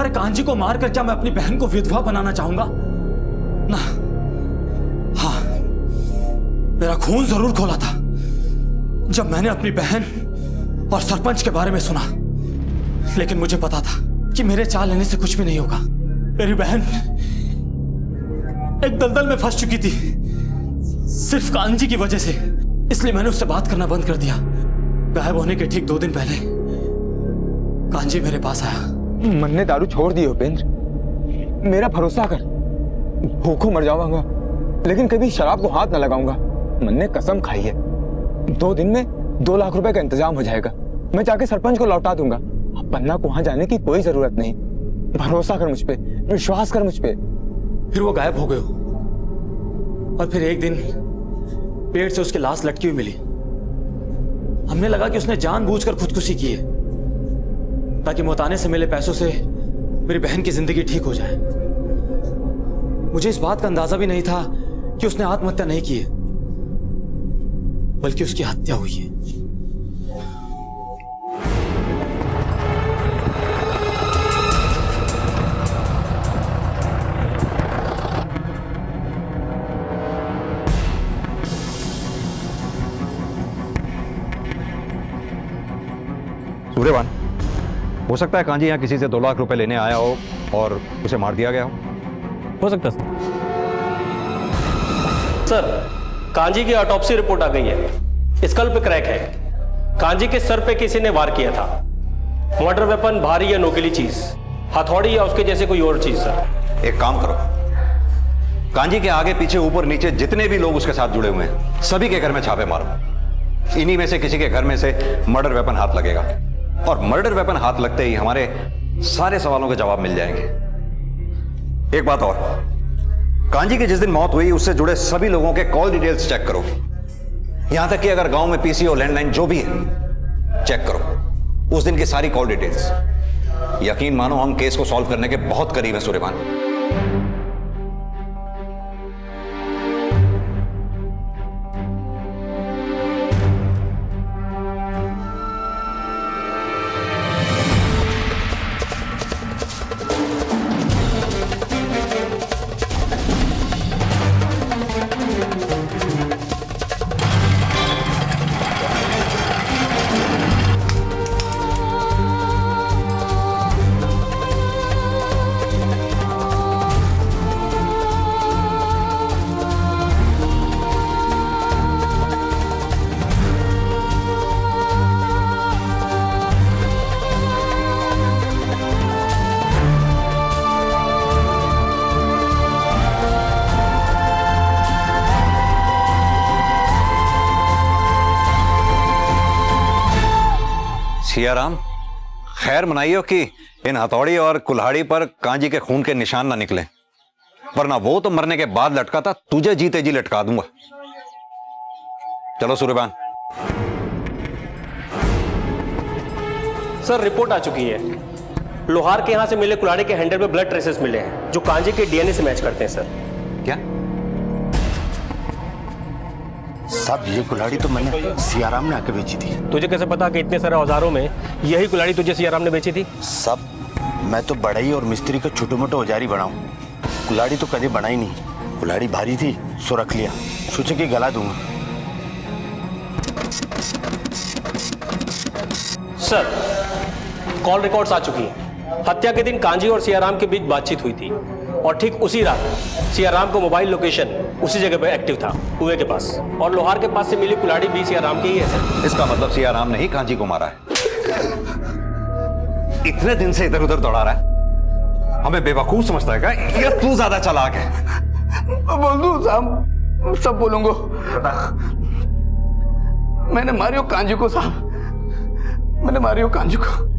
अरे कांजी को मारकर क्या मैं अपनी बहन को विधवा बनाना चाहूंगा? ना। हाँ, मेरा खून जरूर खोला था जब मैंने अपनी बहन और सरपंच के बारे में सुना, लेकिन मुझे पता था कि मेरे चाल लेने से कुछ भी नहीं होगा। मेरी बहन एक दलदल में फंस चुकी थी सिर्फ कांजी की वजह से, इसलिए मैंने उससे बात करना बंद कर दिया। गायब होने के ठीक 2 दिन पहले कांजी मेरे पास आया। मन्ने दारू छोड़ दी उपेंद्र, मेरा भरोसा कर। भूखों मर जाऊंगा लेकिन कभी शराब को हाथ न लगाऊंगा। मन्ने कसम खाई है, 2 दिन में 2 लाख रुपए का इंतजाम हो जाएगा। मैं जाके सरपंच को लौटा दूंगा। अब पन्ना को वहां जाने की कोई जरूरत नहीं। भरोसा कर मुझ पे, विश्वास कर मुझ पे। फिर वो गायब हो गए और फिर एक दिन पेड़ से उसकी लाश लटकी हुई मिली। हमने लगा कि उसने जानबूझकर खुदकुशी की है ताकि मौताने से मिले पैसों से मेरी बहन की जिंदगी ठीक हो जाए। मुझे इस बात का अंदाजा भी नहीं था कि उसने आत्महत्या नहीं की है, बल्कि उसकी हत्या हुई है। सूर्यवान, हो सकता है कांजी यहाँ किसी से 2 लाख रुपए लेने आया हो और उसे मार दिया गया हो सकता है सर। कांजी की ऑटोप्सी रिपोर्ट आ गई है, स्कल पे क्रैक है। कांजी के सर पे किसी ने वार किया था। मर्डर वेपन भारी या नोकीली चीज, हथौड़ी या उसके जैसे कोई और चीज सर। एक काम करो, कांजी के आगे पीछे ऊपर नीचे जितने भी लोग उसके साथ जुड़े हुए हैं सभी के घर में छापे मारो। इन्हीं में से किसी के घर में से मर्डर वेपन हाथ लगेगा और मर्डर वेपन हाथ लगते ही हमारे सारे सवालों के जवाब मिल जाएंगे। एक बात और, कांजी की जिस दिन मौत हुई उससे जुड़े सभी लोगों के कॉल डिटेल्स चेक करो। यहां तक कि अगर गांव में पीसी और लैंडलाइन जो भी है चेक करो उस दिन की सारी कॉल डिटेल्स। यकीन मानो हम केस को सॉल्व करने के बहुत करीब हैं सूर्यमान। सियाराम, खैर मनाइयो कि इन हथौड़ी और कुल्हाड़ी पर कांजी के खून के निशान ना निकले, वरना वो तो मरने के बाद लटका था, तुझे जीते जी लटका दूंगा। चलो सूर्यबान। सर रिपोर्ट आ चुकी है। लोहार के यहां से मिले कुल्हाड़ी के हैंडल में ब्लड ट्रेसेस मिले हैं जो कांजी के डीएनए से मैच करते हैं सर। क्या? साहब ये कुल्हाड़ी तो मैंने सियाराम ने आके बेची थी। तुझे कैसे पता कि इतने सारे औजारों में यही कुल्हाड़ी तुझे सियाराम ने बेची थी? साहब मैं तो बढ़ई और मिस्त्री का छोटे मोटे औजारी बनाऊं, कुल्हाड़ी तो कभी बनाई नहीं। कुल्हाड़ी भारी थी सो रख लिया, सोचे कि गला दूंगा। सर कॉल रिकॉर्ड्स आ चुकी हैं। हत्या के दिन कांजी और सियाराम के बीच बातचीत हुई थी और ठीक उसी रात सियाराम को मोबाइल लोकेशन उसी जगह पर एक्टिव था, कुएं के पास, और लोहार के पास से मिली कुल्हाड़ी भी सियाराम की ही है सर। इसका मतलब सियाराम ने ही कांजी को मारा है। इतने दिन से इधर उधर दौड़ा रहा है, हमें बेवकूफ समझता है क्या? या तू ज्यादा चालाक है? बोल दूं साहब, सब बोलूंगा। मैंने मारियो कांजी को साहब, मैंने मारियो कांजी को।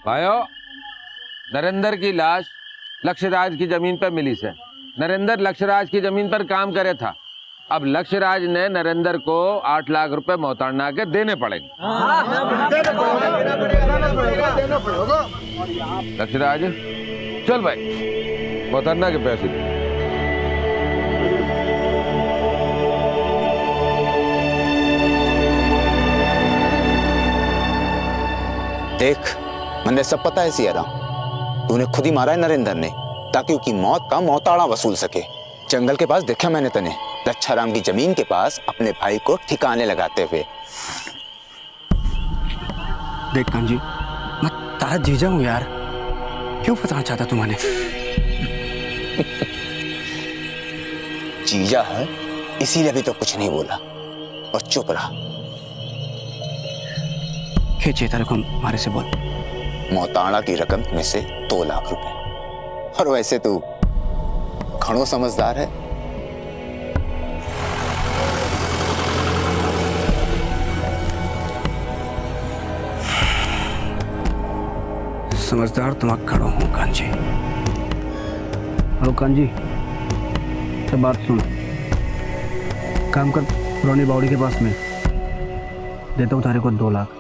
भाइयों, नरेंद्र की लाश लक्ष्यराज की जमीन पर मिली से। नरेंद्र लक्ष्यराज की जमीन पर काम करे था। अब लक्ष्यराज ने नरेंद्र को 8 लाख रुपए मोहताना के देने पड़ेंगे। लक्ष्यराज चल भाई, मोहताना के पैसे दे। देख मैंने सब पता है सियाराम, तूने खुद ही मारा है नरेंद्र ने ताकि उसकी मौत का मोहताड़ा वसूल सके। जंगल के पास देखा मैंने तने लच्छाराम की जमीन के पास अपने भाई को ठिकाने लगाते हुए। देख कांजी, मैं तारा जीजा हूं यार, क्यों फंसाना चाहता तुम्हारे? जीजा है इसीलिए अभी तो कुछ नहीं बोला और चुप रहा। खींचे तेरे को हमारे से बोल। मोहताड़ा की रकम में से 2 लाख रुपए, और वैसे तू घणो समझदार है। समझदार तुम खड़ो हूँ कांजी। हेलो कांजी, तो बात सुन, काम कर पुरानी बावड़ी के पास में, देता हूँ तारे को 2 लाख।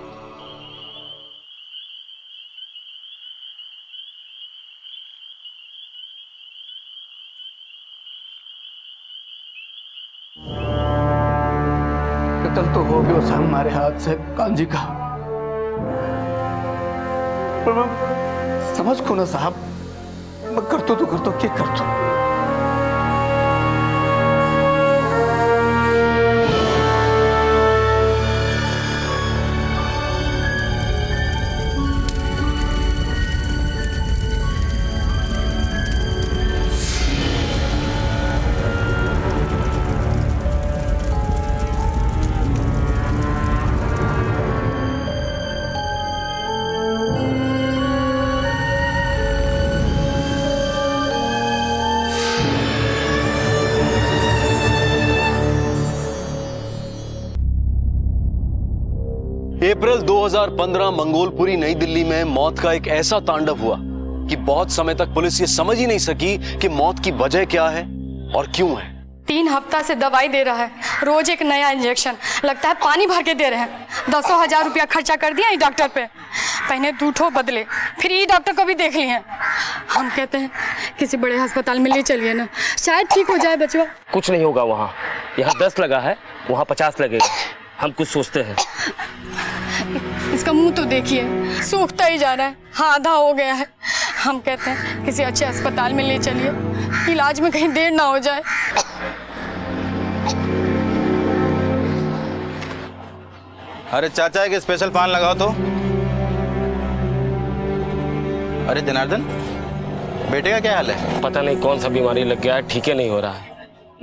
कत्ल तो हो गया उसे हमारे हाथ से कांजी का, पर मैं समझ को ना साहब, मैं कर तो क्या कर तो। अप्रैल 2015 मंगोलपुरी नई दिल्ली में मौत का एक ऐसा तांडव हुआ कि बहुत समय तक पुलिस ये समझ ही नहीं सकी कि मौत की वजह क्या है और क्यों है। 3 हफ्ता से दवाई दे रहा है, रोज एक नया इंजेक्शन, लगता है पानी भर के दे रहे हैं। 10,000 रुपया खर्चा कर दिया डॉक्टर पे, पहले 2 ठो बदले, फिर ये डॉक्टर को भी देख लिए हैं। हम कहते हैं किसी बड़े अस्पताल में ले चलिए ना, शायद ठीक हो जाए बचवा। कुछ नहीं होगा वहाँ, यहाँ 10 लगा है, वहाँ 50 लगेगा। हम कुछ सोचते हैं। इसका मुंह तो देखिए, सूखता ही जा रहा है, आधा हो गया है। हम कहते हैं किसी अच्छे अस्पताल में ले चलिए, इलाज में कहीं देर ना हो जाए। अरे चाचा एक स्पेशल पान लगाओ तो। अरे जनार्दन, बेटे का क्या हाल है? पता नहीं कौन सा बीमारी लग गया है, ठीक ही नहीं हो रहा है।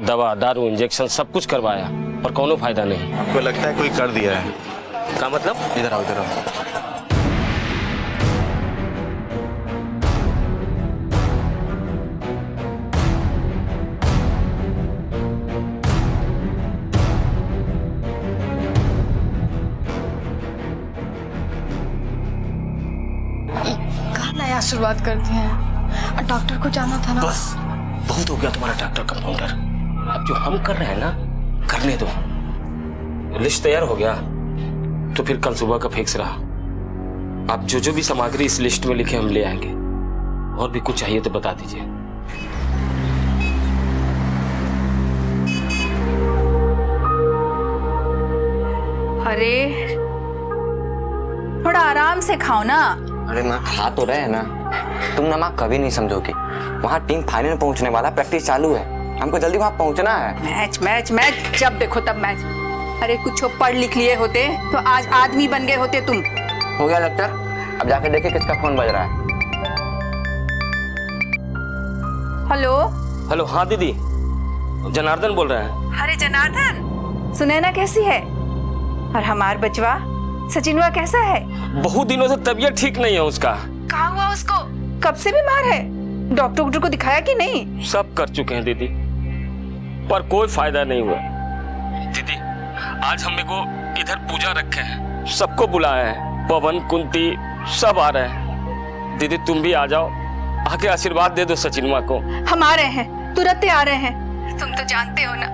दवा दारू इंजेक्शन सब कुछ करवाया पर कोनो फायदा नहीं। आपको लगता है कोई कर दिया है? क्या मतलब? इधर आओ, इधर आओ। नया शुरुआत कर दिए हैं, डॉक्टर को जाना था ना। बस बहुत हो गया तुम्हारा डॉक्टर कंपाउंडर। अब जो हम कर रहे हैं ना, करने दो। लिस्ट तैयार हो गया तो फिर कल सुबह का फिक्स रहा। आप जो भी सामग्री इस लिस्ट में लिखे हम ले आएंगे। और भी कुछ चाहिए तो बता दीजिए। अरे थोड़ा आराम से खाओ ना। अरे माँ खा तो रहे हैं ना। तुम ना माँ कभी नहीं समझोगी। वहाँ टीम फाइनल पहुँचने वाला, प्रैक्टिस चालू है, हमको जल्दी वहाँ पहुँचना है। मैच मैच मैच, जब देखो तब मैच। अरे कुछ पढ़ लिख लिए होते तो आज आदमी बन गए होते तुम। हो गया लेक्चर, अब जाके देखे किसका फोन बज रहा है। हेलो हेलो, हाँ दीदी, जनार्दन बोल रहे हैं। अरे जनार्दन, सुनैना कैसी है? और हमार बचवा सचिनवा कैसा है? बहुत दिनों से तबीयत ठीक नहीं है उसका। कहाँ हुआ उसको? कब से बीमार है? डॉक्टर को दिखाया कि नहीं? सब कर चुके हैं दीदी, पर कोई फायदा नहीं हुआ। दीदी आज हम को इधर पूजा रखे हैं, सबको बुलाया है, पवन कुंती सब आ रहे हैं। दीदी तुम भी आ जाओ, आके आशीर्वाद दे दो सचिनवा को। हम आ रहे हैं, तुरंत आ रहे हैं। तुम तो जानते हो ना,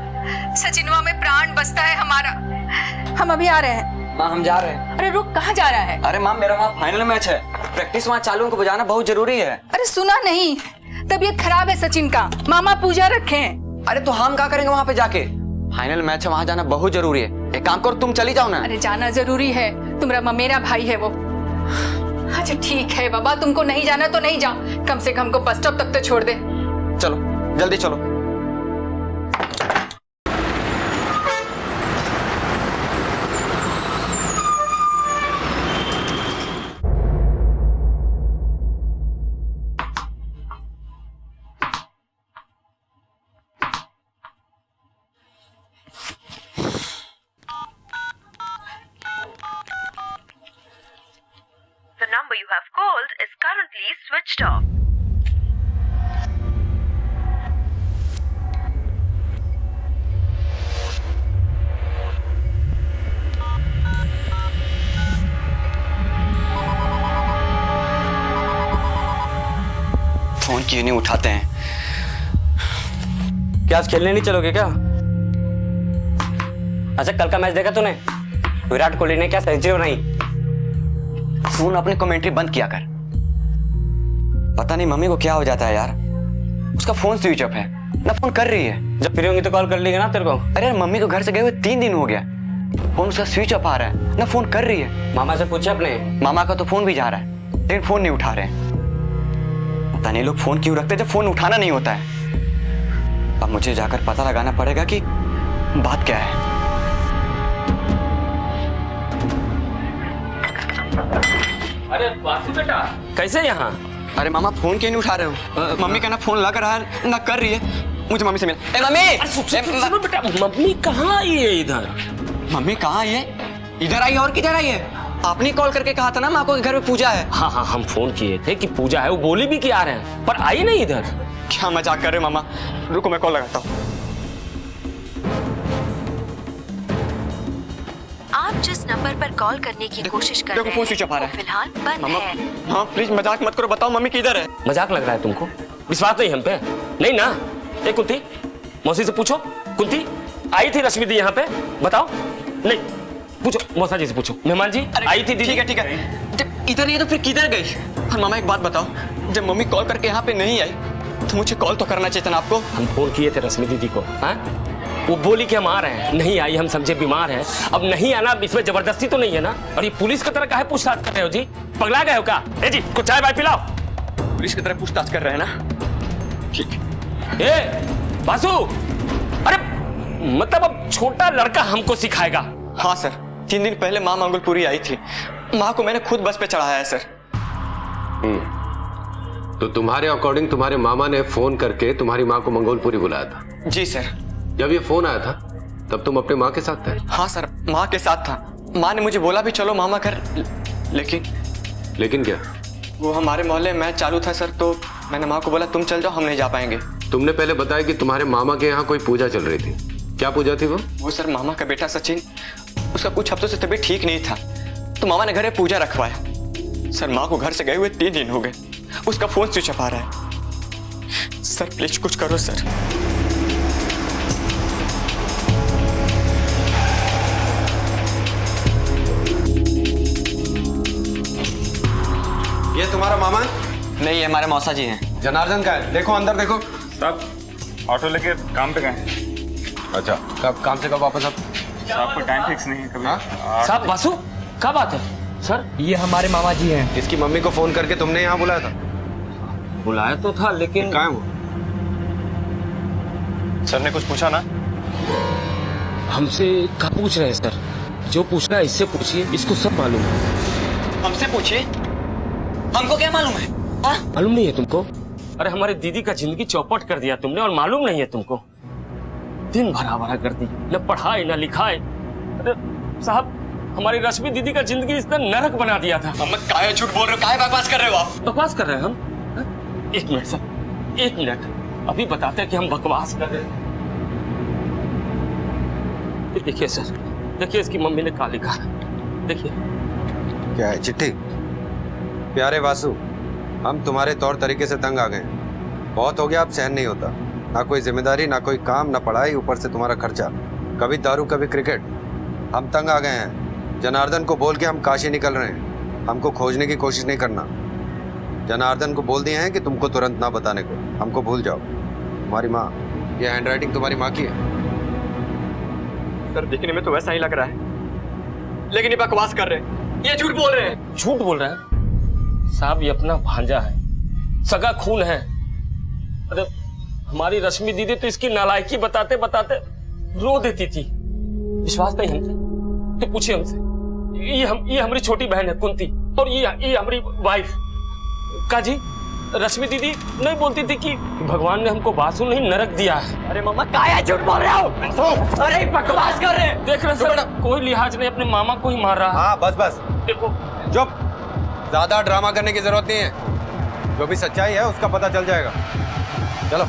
सचिनवा में प्राण बसता है हमारा। हम अभी आ रहे हैं। माँ हम जा रहे हैं। अरे रुक, कहाँ जा रहा है? अरे माँ मेरा वहाँ फाइनल मैच है, प्रैक्टिस वहाँ चालू, उनको बजाना बहुत जरूरी है। अरे सुना नहीं, तबीयत खराब है सचिन का, मामा पूजा रखे हैं। अरे तो हम क्या करेंगे वहाँ पे जाके? फाइनल मैच है, वहाँ जाना बहुत जरूरी है। एक काम करो, तुम चली जाओ ना। अरे जाना जरूरी है, तुम्हारा मेरा भाई है वो। अच्छा ठीक है बाबा, तुमको नहीं जाना तो नहीं जाओ, कम से कम को बस स्टॉप तक तो छोड़ दे। चलो जल्दी चलो। The number you have called is currently switched off. Phone क्यों नहीं उठाते हैं? क्या आज खेलने नहीं चलोगे क्या? अच्छा कल का मैच देखा तूने? विराट कोहली ने क्या सेंचुरी बनाई? फोन अपने कमेंट्री बंद किया कर। पता नहीं मम्मी को क्या हो जाता है यार, उसका फोन स्विच ऑफ है, ना फोन कर रही है। जब फ्री होंगी तो कॉल कर लेगा ना तेरे को। अरे यार मम्मी को घर से गए हुए 3 दिन हो गया, फोन उसका स्विच ऑफ आ रहा है, ना फोन कर रही है। मामा से पूछे अपने? मामा का तो फोन भी जा रहा है, लेकिन फोन नहीं उठा रहे हैं। पता नहीं लोग फोन क्यों रखते जब फोन उठाना नहीं होता है। अब मुझे जाकर पता लगाना पड़ेगा कि बात क्या है। अरे वासु बेटा, कैसे यहाँ? अरे मामा फोन क्यों नहीं उठा रहे हो? मम्मी का ना फोन लग रहा है ना कर रही है। मुझे मम्मी से मिल। मम्मी! सुनो बेटा, मम्मी कहाँ आई है इधर? मम्मी कहाँ आई है? इधर आई है और किधर आई है? आपने कॉल करके कहा था ना माँ को घर में पूजा है। हाँ हाँ हम फोन किए थे कि पूजा है, वो बोली भी कि आ रहे हैं, पर आई नहीं इधर। क्या मजाक कर रहे मामा? रुको मैं कॉल लगाता हूँ। आप जिस नंबर पर कॉल करने की कोशिश कर देखो, रहे फोन स्विच ऑफ आ रहा हैं है। वो फिलहाल बंद मामा, है। हाँ प्लीज मजाक मत करो, बताओ मम्मी किधर है? मजाक लग रहा है तुमको? विश्वास नहीं हम पे? नहीं ना? ए कुंती, मौसी से पूछो। कुंती, आई थी रश्मि दी यहाँ पे? बताओ। नहीं, पूछो मौसा जी से पूछो। मेहमान जी आई थी दीदी? ठीक है। जब इधर नहीं है तो फिर किधर गई? और मामा एक बात बताओ, जब मम्मी कॉल करके यहाँ पे नहीं आई तो मुझे कॉल तो करना चाहिए था ना आपको। हम फोन किए थे रश्मि दीदी को, हाँ? वो बोली कि हम आ रहे हैं, नहीं आई, हम समझे बीमार हैं। अब नहीं आना, इसमें जबरदस्ती तो नहीं है ना? और ये पुलिस की तरह काहे पूछताछ कर रहे हो जी? पगला गए हो क्या? ए जी, कुछ चाय वाय पिलाओ। पुलिस की तरह पूछताछ कर रहे हैं ना? ठीक। ए बासु, अरे मतलब अब छोटा लड़का हमको सिखाएगा? हाँ सर, 3 दिन पहले माँ मंगलपुरी आई थी। माँ को मैंने खुद बस पे चढ़ाया है सर। तो तुम्हारे अकॉर्डिंग तुम्हारे मामा ने फोन करके तुम्हारी माँ को मंगोलपुरी बुलाया था? जी सर। जब ये फोन आया था तब तुम अपने माँ के साथ थे? हाँ सर, माँ के साथ था। माँ ने मुझे बोला भी चलो मामा घर, लेकिन क्या? वो हमारे मोहल्ले में मैच चालू था सर, तो मैंने माँ को बोला तुम चल जाओ, हम नहीं जा पाएंगे। तुमने पहले बताया कि तुम्हारे मामा के यहाँ कोई पूजा चल रही थी। क्या पूजा थी वो? वो सर मामा का बेटा सचिन, उसका कुछ हफ्तों से तबीयत ठीक नहीं था, तो मामा ने घर में पूजा रखवाया। सर माँ को घर से गए हुए 3 दिन हो गए, उसका फोन स्विच ऑफ आ रहा है। सर प्लीज कुछ करो सर। ये तुम्हारा मामा है? नहीं, ये हमारे मौसा जी हैं। जनार्दन का है? देखो अंदर देखो। साहब ऑटो लेके काम पे गए। अच्छा, कब काम से कब वापस? अब साहब को टाइम फिक्स नहीं है कभी। साहब बासु, क्या बात है? सर ये हमारे मामा जी हैं। इसकी मम्मी को फोन करके तुमने यहाँ बुलाया था? बुलाया तो था, लेकिन कहाँ है वो? सर ने कुछ पूछा ना? हमसे क्या पूछ रहे हैं सर? जो पूछना है इससे पूछिए, इसको सब मालूम है। हमसे पूछिए, हमको क्या मालूम है? मालूम नहीं है तुमको? अरे हमारी दीदी का जिंदगी चौपट कर दिया तुमने, और मालूम नहीं है तुमको? दिन भर आवारा कर दी, न पढ़ाए न लिखाए। अरे साहब, हमारी रश्मि दीदी का जिंदगी इसने नरक बना दिया था। हम काहे झूठ बोल रहे हो, काहे बकवास कर रहे हो आप? बकवास कर रहे हैं हम? 1 मिनट सर, 1 मिनट, अभी बताते हैं कि हम बकवास कर रहे हैं। देखिए सर, देखिए इसकी मम्मी ने क्या लिखा है, देखिए। क्या है? चिट्ठी? प्यारे वासु, हम तुम्हारे तौर तरीके से तंग आ गए हैं। बहुत हो गया, अब सहन नहीं होता। ना कोई जिम्मेदारी, ना कोई काम, ना पढ़ाई, ऊपर से तुम्हारा खर्चा, कभी दारू कभी क्रिकेट। हम तंग आ गए हैं। जनार्दन को बोल के हम काशी निकल रहे हैं। हमको खोजने की कोशिश नहीं करना। जनार्दन को बोल दिए हैं कि तुमको तुरंत ना बताने को, हमको भूल जाओ। तुम्हारी माँ, ये हैंडराइटिंग तुम्हारी माँ की है? सर दिखने में तो वैसा ही लग रहा है, लेकिन ये बकवास कर रहे हैं, ये झूठ बोल रहे हैं। झूठ बोल रहे हैं साहब? ये अपना भांजा है, सगा खून है। अरे हमारी रश्मि दीदी तो इसकी नालायकी बताते बताते रो देती थी। विश्वास नहीं हमसे तो पूछिए हमसे। ये हमारी छोटी बहन है कुंती, और ये हमारी वाइफ काजी। रश्मि दीदी नहीं बोलती थी कि भगवान ने हमको बासु नहीं नरक दिया है। अरे मम्मा काहे झूठ बोल रहे हो? अरे बकवास कर रहे हैं। देख रहे सर, कोई लिहाज नहीं, अपने मामा को ही मार रहा है। हाँ बस बस, देखो। चुप, ज्यादा ड्रामा करने की जरूरत नहीं है। जो भी सच्चाई है उसका पता चल जाएगा। चलो।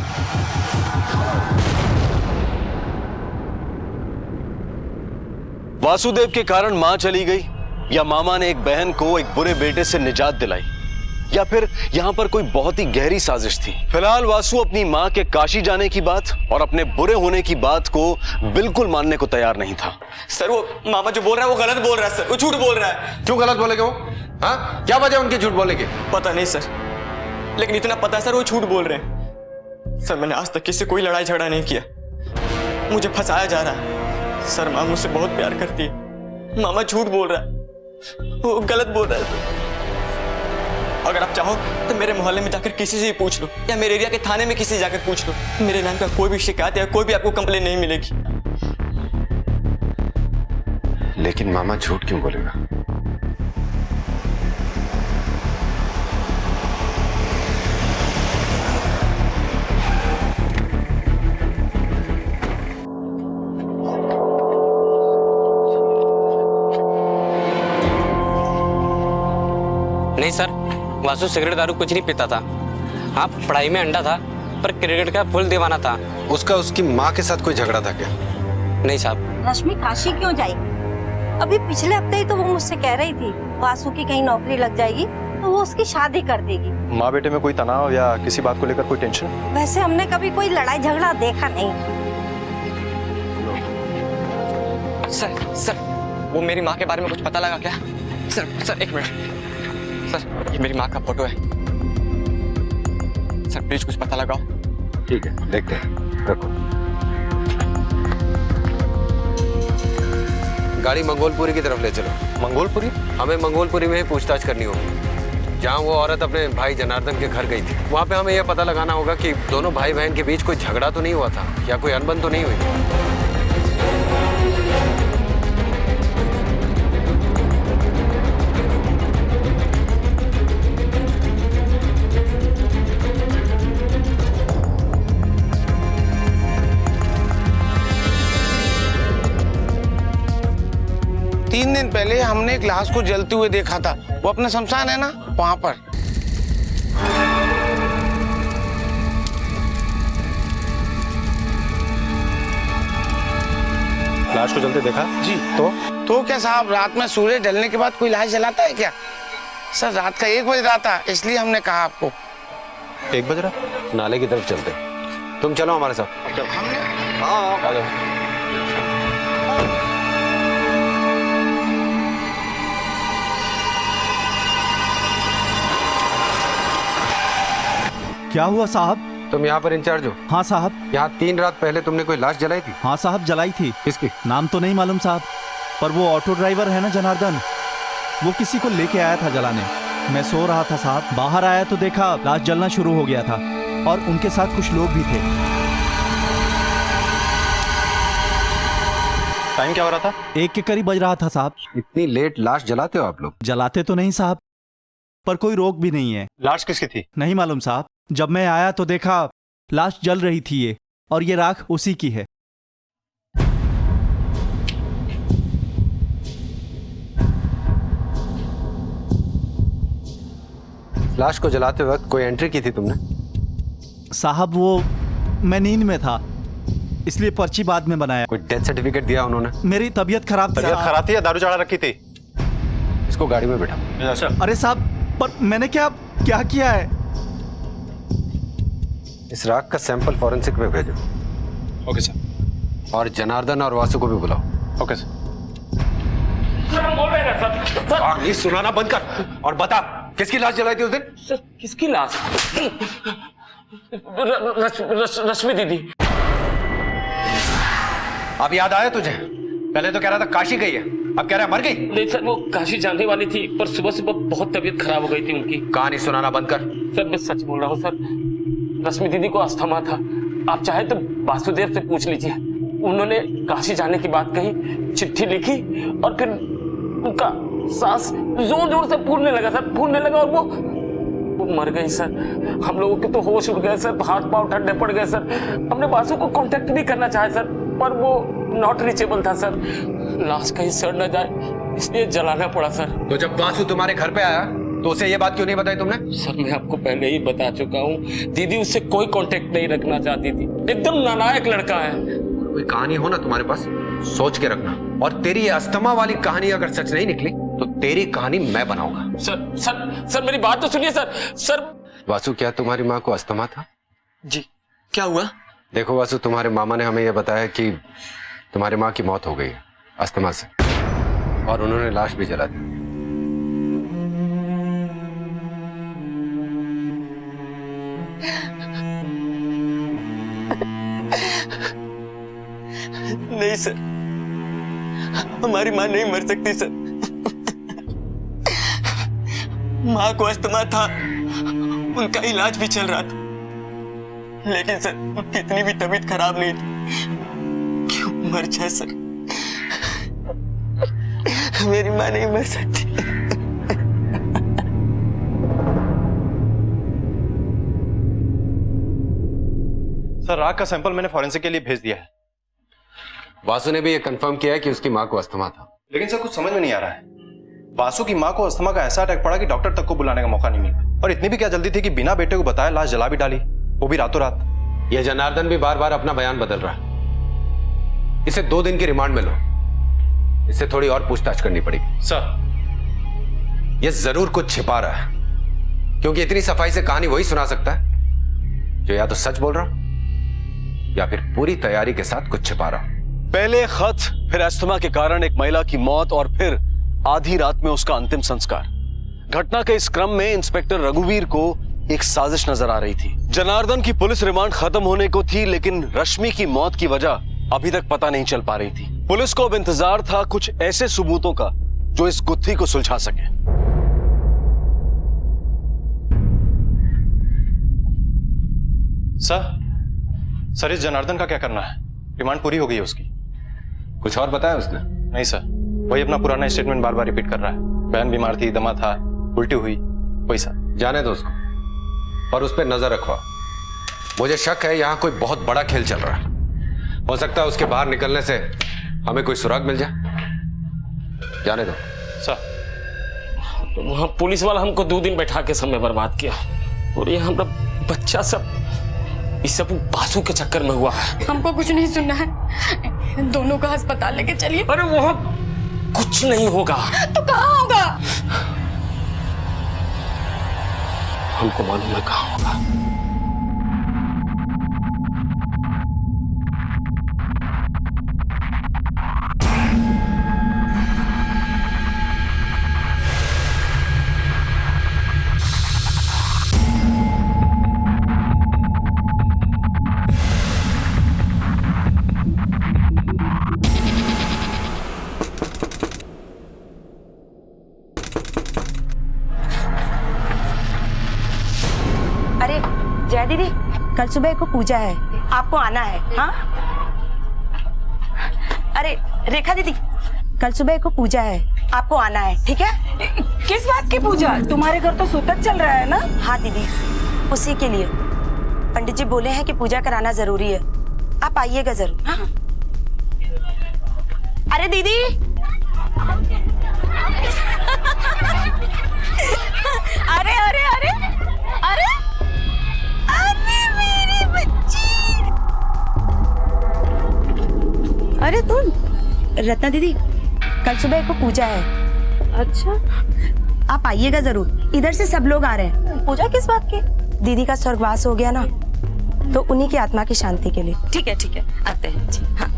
वासुदेव के कारण मां चली गई, या मामा ने एक बहन को एक बुरे बेटे से निजात दिलाई, या फिर यहां पर कोई बहुत ही गहरी साजिश थी? फिलहाल वासु अपनी मां के काशी जाने की बात और अपने बुरे होने की बात को बिल्कुल मानने को तैयार नहीं था। सर वो मामा जो बोल रहा है वो गलत बोल रहा है सर, वो झूठ बोल रहा है। क्यों गलत बोलेगा वो? हाँ, क्या वजह उनकी झूठ बोलने की? पता नहीं सर, लेकिन इतना पता है सर वो झूठ बोल रहे हैं। सर मैंने आज तक किसी से कोई लड़ाई झगड़ा नहीं किया, मुझे फंसाया जा रहा है। सर माँ मुझसे बहुत प्यार करती है, मामा झूठ बोल रहा है, वो गलत बोल रहा है। अगर आप चाहो तो मेरे मोहल्ले में जाकर किसी से भी पूछ लो, या मेरे एरिया के थाने में किसी से जाकर पूछ लो, मेरे नाम का कोई भी शिकायत या कोई भी आपको कंप्लेन नहीं मिलेगी। लेकिन मामा झूठ क्यों बोलेगा? नहीं सर, वासु सिगरेट दारू कुछ नहीं पीता था। हाँ, पढ़ाई में अंडा था, पर क्रिकेट का फुल दीवाना था। उसका उसकी माँ के साथ कोई झगड़ा था क्या? नहीं साहब। रश्मि काशी क्यों जाएगी? अभी पिछले हफ्ते ही तो वो मुझसे कह रही थी वासु की कहीं नौकरी लग जाएगी तो वो उसकी शादी कर देगी। माँ बेटे में कोई तनाव या किसी बात को लेकर कोई टेंशन? वैसे हमने कभी कोई लड़ाई झगड़ा देखा नहीं। सर वो मेरी माँ के बारे में कुछ पता लगा क्या? सर एक मिनट सर, ये मेरी माँ का फोटो है सर, प्लीज कुछ पता लगाओ। ठीक है देखते हैं, रखो। गाड़ी मंगोलपुरी की तरफ ले चलो। मंगोलपुरी? हमें मंगोलपुरी में ही पूछताछ करनी होगी, जहाँ वो औरत अपने भाई जनार्दन के घर गई थी। वहाँ पे हमें यह पता लगाना होगा कि दोनों भाई बहन के बीच कोई झगड़ा तो नहीं हुआ था या कोई अनबन तो नहीं हुई थी। 3 दिन पहले हमने एक लाश को जलते हुए देखा था, वो अपना शमशान है ना वहां पर। लाश को जलते देखा जी। तो क्या साहब, रात में सूर्य ढलने के बाद कोई लाश जलाता है क्या? सर रात का 1 बज रहा था, इसलिए हमने कहा आपको। 1 बज रहा? नाले की तरफ चलते, तुम चलो हमारे साथ। हाँ क्या हुआ साहब? तुम यहाँ पर इंचार्ज हो? हाँ साहब। यहाँ 3 रात पहले तुमने कोई लाश जलाई थी? हाँ साहब जलाई थी। किसकी? नाम तो नहीं मालूम साहब, पर वो ऑटो ड्राइवर है ना जनार्दन, वो किसी को लेके आया था जलाने। मैं सो रहा था साहब, बाहर आया तो देखा लाश जलना शुरू हो गया था और उनके साथ कुछ लोग भी थे। टाइम क्या हो रहा था? 1 के करीब बज रहा था साहब। इतनी लेट लाश जलाते हो आप लोग? जलाते तो नहीं साहब, पर कोई रोक भी नहीं है। लाश किसकी थी? नहीं मालूम साहब, जब मैं आया तो देखा लाश जल रही थी ये, और ये राख उसी की है। लाश को जलाते वक्त कोई एंट्री की थी तुमने? साहब वो मैं नींद में था, इसलिए पर्ची बाद में बनाया। कोई डेथ सर्टिफिकेट दिया उन्होंने? मेरी तबीयत खराब थी। तबीयत खराब थी या दारू चढ़ा रखी थी? इसको गाड़ी में बैठा। अरे साहब, पर मैंने क्या किया है? इस राख का सैंपल फॉरेंसिक में भेजो। Okay sir. और जनार्दन और वासु को भी बुलाओ। Okay sir. सर हम बोल रहे हैं सर। ये सुनाना बंद कर और बता किसकी लाश जलाई थी उस दिन? सर किसकी लाश? रश्मि दीदी। अब याद आया तुझे? पहले तो कह रहा था काशी गई है, अब कह रहा है मर गई। नहीं सर, वो काशी जाने वाली थी, पर सुबह सुबह बहुत तबीयत खराब हो गई थी उनकी। कहानी सुनाना बंद कर। सर मैं सच बोल रहा हूँ सर, रश्मि दीदी को अस्थमा था। आप चाहे तो वासुदेव से पूछ लीजिए, उन्होंने काशी जाने की बात कही, चिट्ठी लिखी और फिर उनका सांस जोर जोर से फूलने लगा सर, फूलने लगा और वो मर गई सर। हम लोगों के तो होश उड़ गए सर, हाथ पांव ठंडे पड़ गए सर। हमने वासु को कांटेक्ट भी करना चाहे सर, पर वो नॉट रीचेबल था सर। लाश कहीं सड़ न जाए इसलिए जलाना पड़ा सर। तो जब वासु तुम्हारे घर पे आया तो उसे ये बात क्यों नहीं बताई तुमने? सर मैं आपको पहले ही बता चुका हूँ, दीदी उससे कोई कांटेक्ट नहीं रखना चाहती थी। एकदम नालायक लड़का है। कोई कहानी हो ना तुम्हारे पास, सोच के रखना। और तेरी ये अस्थमा वाली कहानी अगर सच नहीं निकली तो तेरी कहानी मैं बनाऊंगा। सर मेरी बात तो सुनिए सर। वासु, क्या तुम्हारी माँ को अस्थमा था? जी। क्या हुआ? देखो वासु, तुम्हारे मामा ने हमें यह बताया कि तुम्हारी माँ की मौत हो गई है अस्थमा से, और उन्होंने लाश भी जला दी। नहीं सर, हमारी माँ नहीं मर सकती सर। माँ को अस्थमा था, उनका इलाज भी चल रहा था, लेकिन सर उनकी इतनी भी तबीयत खराब नहीं थी क्यों मर जाए सर। मेरी माँ नहीं मर सकती। सर राख का सैंपल मैंने फॉरेंसिक के लिए भेज दिया है। वासु ने भी ये कंफर्म किया है कि उसकी माँ को अस्थमा था। लेकिन सर कुछ समझ में नहीं आ रहा है, वासु की माँ को अस्थमा का ऐसा अटैक पड़ा कि डॉक्टर तक को बुलाने का मौका नहीं मिला। और इतनी भी क्या जल्दी थी कि बिना बेटे को बताया लाश जला भी डाली, वो भी रातों रात। यह जनार्दन भी बार बार अपना बयान बदल रहा है। इसे 2 दिन की रिमांड में लो। इससे थोड़ी और पूछताछ करनी पड़ेगी। सर, ये जरूर कुछ छिपा रहा है, क्योंकि इतनी सफाई से कहानी वही सुना सकता है जो या तो सच बोल रहा या फिर पूरी तैयारी के साथ कुछ छिपा रहा। पहले खत, फिर अस्थमा के कारण एक महिला की मौत और फिर आधी रात में उसका अंतिम संस्कार। घटना के इस क्रम में इंस्पेक्टर रघुवीर को एक साजिश नजर आ रही थी। जनार्दन की पुलिस रिमांड खत्म होने को थी, लेकिन रश्मि की मौत की वजह अभी तक पता नहीं चल पा रही थी। पुलिस को अब इंतजार था कुछ ऐसे सबूतों का जो इस गुत्थी को सुलझा सके। सर इस जनार्दन का क्या करना है? रिमांड पूरी हो गई है उसकी। कुछ और बताया उसने? नहीं सर, वही अपना पुराना स्टेटमेंट बार बार रिपीट कर रहा है। बहन बीमार थी, दमा था, उल्टी हुई, वही सर। जाने दो उसको और उस पर नजर रखवा। मुझे शक है यहाँ कोई बहुत बड़ा खेल चल रहा है। हो सकता है उसके बाहर निकलने से हमें कोई सुराग मिल जाए। जाने दो सर। वहां पुलिस वाला हमको 2 दिन बैठा के समय बर्बाद किया, और ये हमारा बच्चा सब इस सब बासु के चक्कर में हुआ है। हमको कुछ नहीं सुनना है, दोनों को अस्पताल लेके चलिए। अरे वहां कुछ नहीं होगा। तो कहाँ होगा? हमको मालूम है कहाँ होगा। अरे जया दीदी, कल सुबह को पूजा है, आपको आना है। हाँ, अरे रेखा दीदी, कल सुबह को पूजा है, आपको आना है, ठीक है? किस बात की पूजा? तुम्हारे घर तो सूतक चल रहा है ना? हाँ दीदी, उसी के लिए पंडित जी बोले हैं कि पूजा कराना जरूरी है, आप आइएगा जरूर। हाँ? अरे दीदी अरे अरे अरे अरे अरे मेरी बच्ची! अरे तुम रत्ना दीदी, कल सुबह को पूजा है। अच्छा, आप आइएगा जरूर, इधर से सब लोग आ रहे हैं। पूजा किस बात की? दीदी का स्वर्गवास हो गया ना, तो उन्हीं की आत्मा की शांति के लिए। ठीक है, आते हैं जी। हाँ।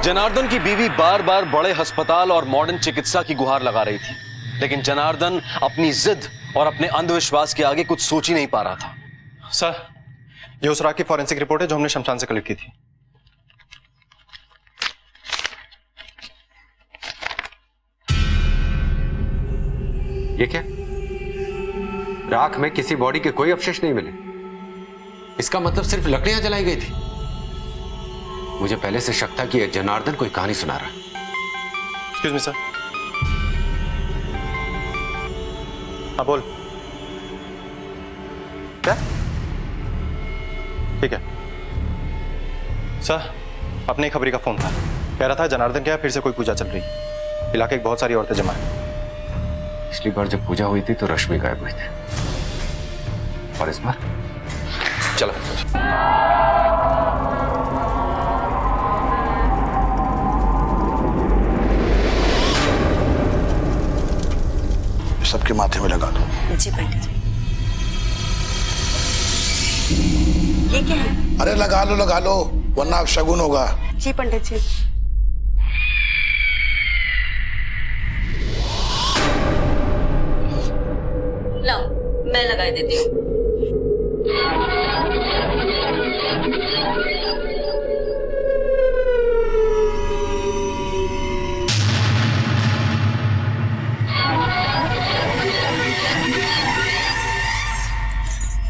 जनार्दन की बीवी बार बार बड़े अस्पताल और मॉडर्न चिकित्सा की गुहार लगा रही थी, लेकिन जनार्दन अपनी जिद और अपने अंधविश्वास के आगे कुछ सोच ही नहीं पा रहा था। सर, ये उस रात की फॉरेंसिक रिपोर्ट है जो हमने शमशान से कलेक्ट की थी। ये क्या? राख में किसी बॉडी के कोई अवशेष नहीं मिले। इसका मतलब सिर्फ लकड़ियां जलाई गई थी। मुझे पहले से शक था कि यह जनार्दन कोई कहानी सुना रहा है। Excuse me sir. हाँ बोल। क्या? ठीक है सर, अपने ही खबरी का फोन था, कह रहा था जनार्दन क्या फिर से कोई पूजा चल रही है, इलाके की बहुत सारी औरतें जमा है। पिछली बार जब पूजा हुई थी तो रश्मि गायब हुई थी, और इस बार चलो। सबके माथे में लगा दो। जी पंडित जी। ये क्या है? अरे लगा लो, वरना अब शगुन होगा। जी पंडित जी। लाओ, मैं लगा देती हूँ।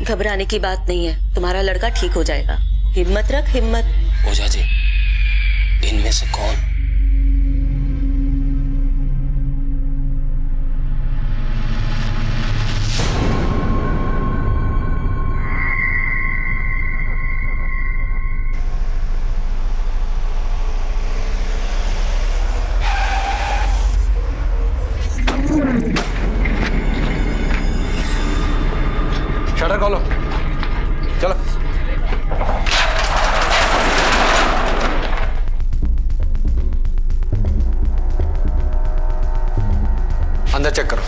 घबराने की बात नहीं है, तुम्हारा लड़का ठीक हो जाएगा। हिम्मत रख, हिम्मत। ओझा जी, इनमें से कौन? शटर खोलो, चलो। अंदर चेक करो।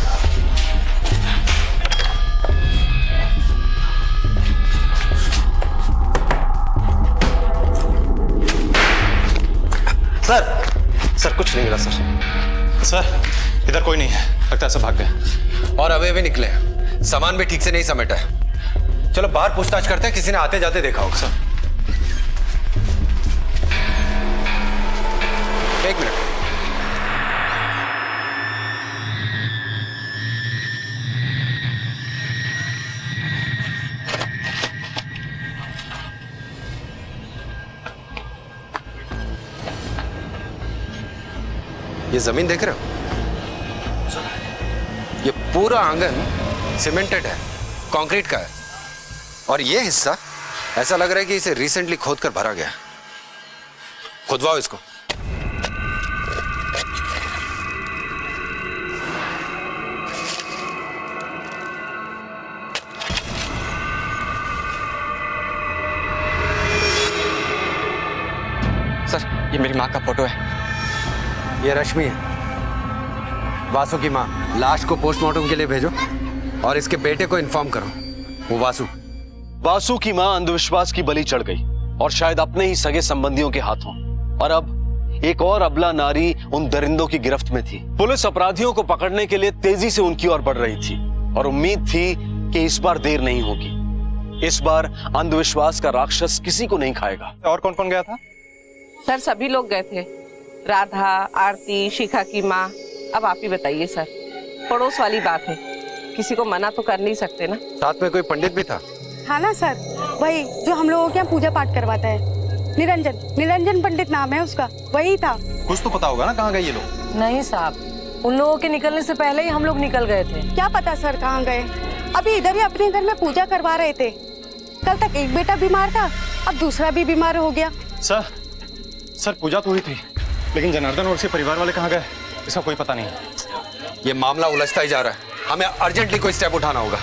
सर कुछ नहीं मिला सर इधर कोई नहीं है, लगता है सब भाग गए। और अवे भी निकले हैं, सामान भी ठीक से नहीं समेटा है। चलो बाहर पूछताछ करते हैं, किसी ने आते जाते देखा होगा। सर एक मिनट। ये जमीन देख रहे हो? ये पूरा आंगन सीमेंटेड है, कंक्रीट का है। और ये हिस्सा ऐसा लग रहा है कि इसे रिसेंटली खोद कर भरा गया। खुदवाओ इसको। सर ये मेरी माँ का फोटो है। ये रश्मि है, वासु की माँ। लाश को पोस्टमार्टम के लिए भेजो और इसके बेटे को इन्फॉर्म करो। वो वासु की मां अंधविश्वास की बलि चढ़ गई और शायद अपने ही सगे संबंधियों के हाथों। और अब एक और अबला नारी उन दरिंदों की गिरफ्त में थी। पुलिस अपराधियों को पकड़ने के लिए तेजी से उनकी ओर बढ़ रही थी और उम्मीद थी कि इस बार देर नहीं होगी। इस बार अंधविश्वास का राक्षस किसी को नहीं खाएगा। और कौन कौन गया था? सर सभी लोग गए थे, राधा, आरती, शिखा की माँ। अब आप ही बताइए सर, पड़ोस वाली बात है, किसी को मना तो कर नहीं सकते ना। साथ में कोई पंडित भी था? हाँ ना सर, वही जो हम लोगों के यहाँ पूजा पाठ करवाता है। निरंजन पंडित नाम है उसका, वही था। कुछ तो पता होगा ना कहाँ गए ये लोग? नहीं साहब, उन लोगों के निकलने से पहले ही हम लोग निकल गए थे। क्या पता सर कहाँ गए। अभी इधर ही अपने घर में पूजा करवा रहे थे। कल तक एक बेटा बीमार था, अब दूसरा भी बीमार हो गया। सर पूजा तो हुई थी, लेकिन जनार्दन और उसके परिवार वाले कहाँ गए इसका कोई पता नहीं। ये मामला उलझता ही जा रहा है, हमें अर्जेंटली कोई स्टेप उठाना होगा।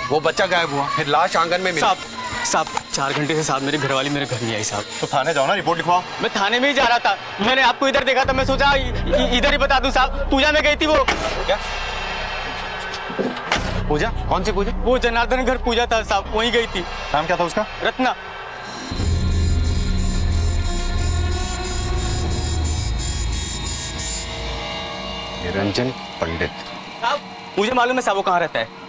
वो बच्चा गायब हुआ, फिर लाश आंगन में मिली। साहब 4 घंटे से साथ मेरी घरवाली मेरे घर नहीं आई साहब। तो थाने जाओ ना, रिपोर्ट लिखवाओ। मैं थाने में ही जा रहा था, मैंने आपको इधर देखा था, मैं सोचा इधर ही बता दूं साहब। पूजा में गई थी वो। क्या पूजा? कौन सी पूजा? वो जनार्दन घर पूजा था साहब, वहीं गई थी। नाम क्या था उसका? रत्ना। निरंजन पंडित। साहब मुझे मालूम है साहब वो कहाँ रहता है।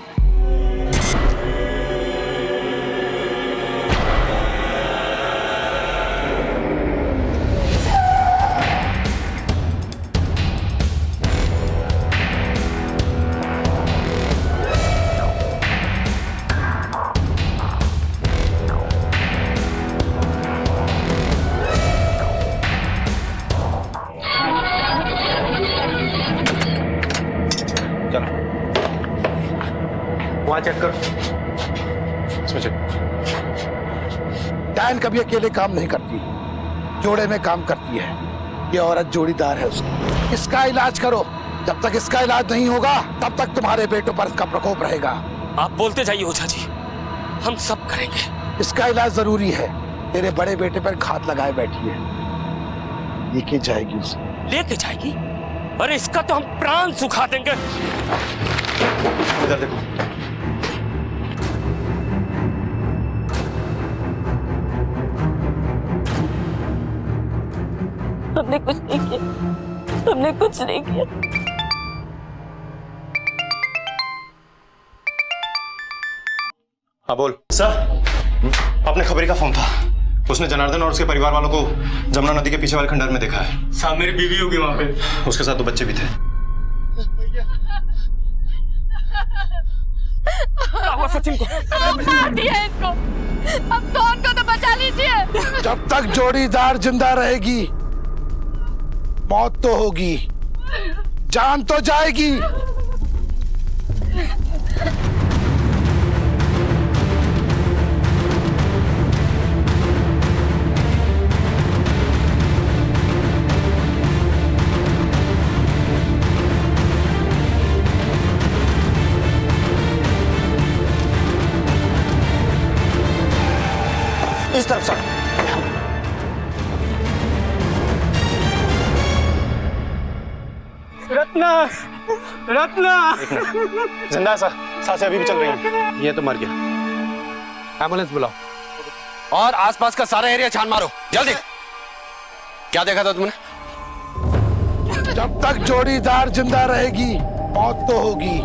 वहां चेक करो, इसमें चेक। डायन कभी अकेले काम नहीं करती, जोड़े में काम करती है। ये औरत जोड़ीदार है उसकी। इसका इलाज करो। जब तक इसका इलाज नहीं होगा तब तक तुम्हारे बेटों पर इसका प्रकोप रहेगा। आप बोलते जाइए ओझा जी, हम सब करेंगे। इसका इलाज जरूरी है। तेरे बड़े बेटे पर घात लगाए बैठी है, लेके जाएगी उसे। लेके जाएगी? अरे इसका तो हम प्राण सुखा देंगे। इधर देखो। हमने कुछ नहीं किया, हमने कुछ नहीं किया। हाँ बोल। सर अपने खबरी का फोन था, उसने जनार्दन और उसके परिवार वालों को जमुना नदी के पीछे वाले खंडर में देखा है। साहब मेरी बीवी होगी वहां पे, उसके साथ 2 बच्चे भी थे। सचिन को मार दिया इनको, अब सोन को तो बचा लीजिए। जब तक जोड़ीदार जिंदा रहेगी मौत तो होगी, जान तो जाएगी। इस तरफ सर। रत्ना रत्ना जिंदा है सर, सांसें अभी भी चल रही हैं। ये तो मर गया। एम्बुलेंस बुलाओ और आसपास का सारा एरिया छान मारो जल्दी। क्या देखा था तुमने? जब तक जोड़ीदार जिंदा रहेगी मौत तो होगी।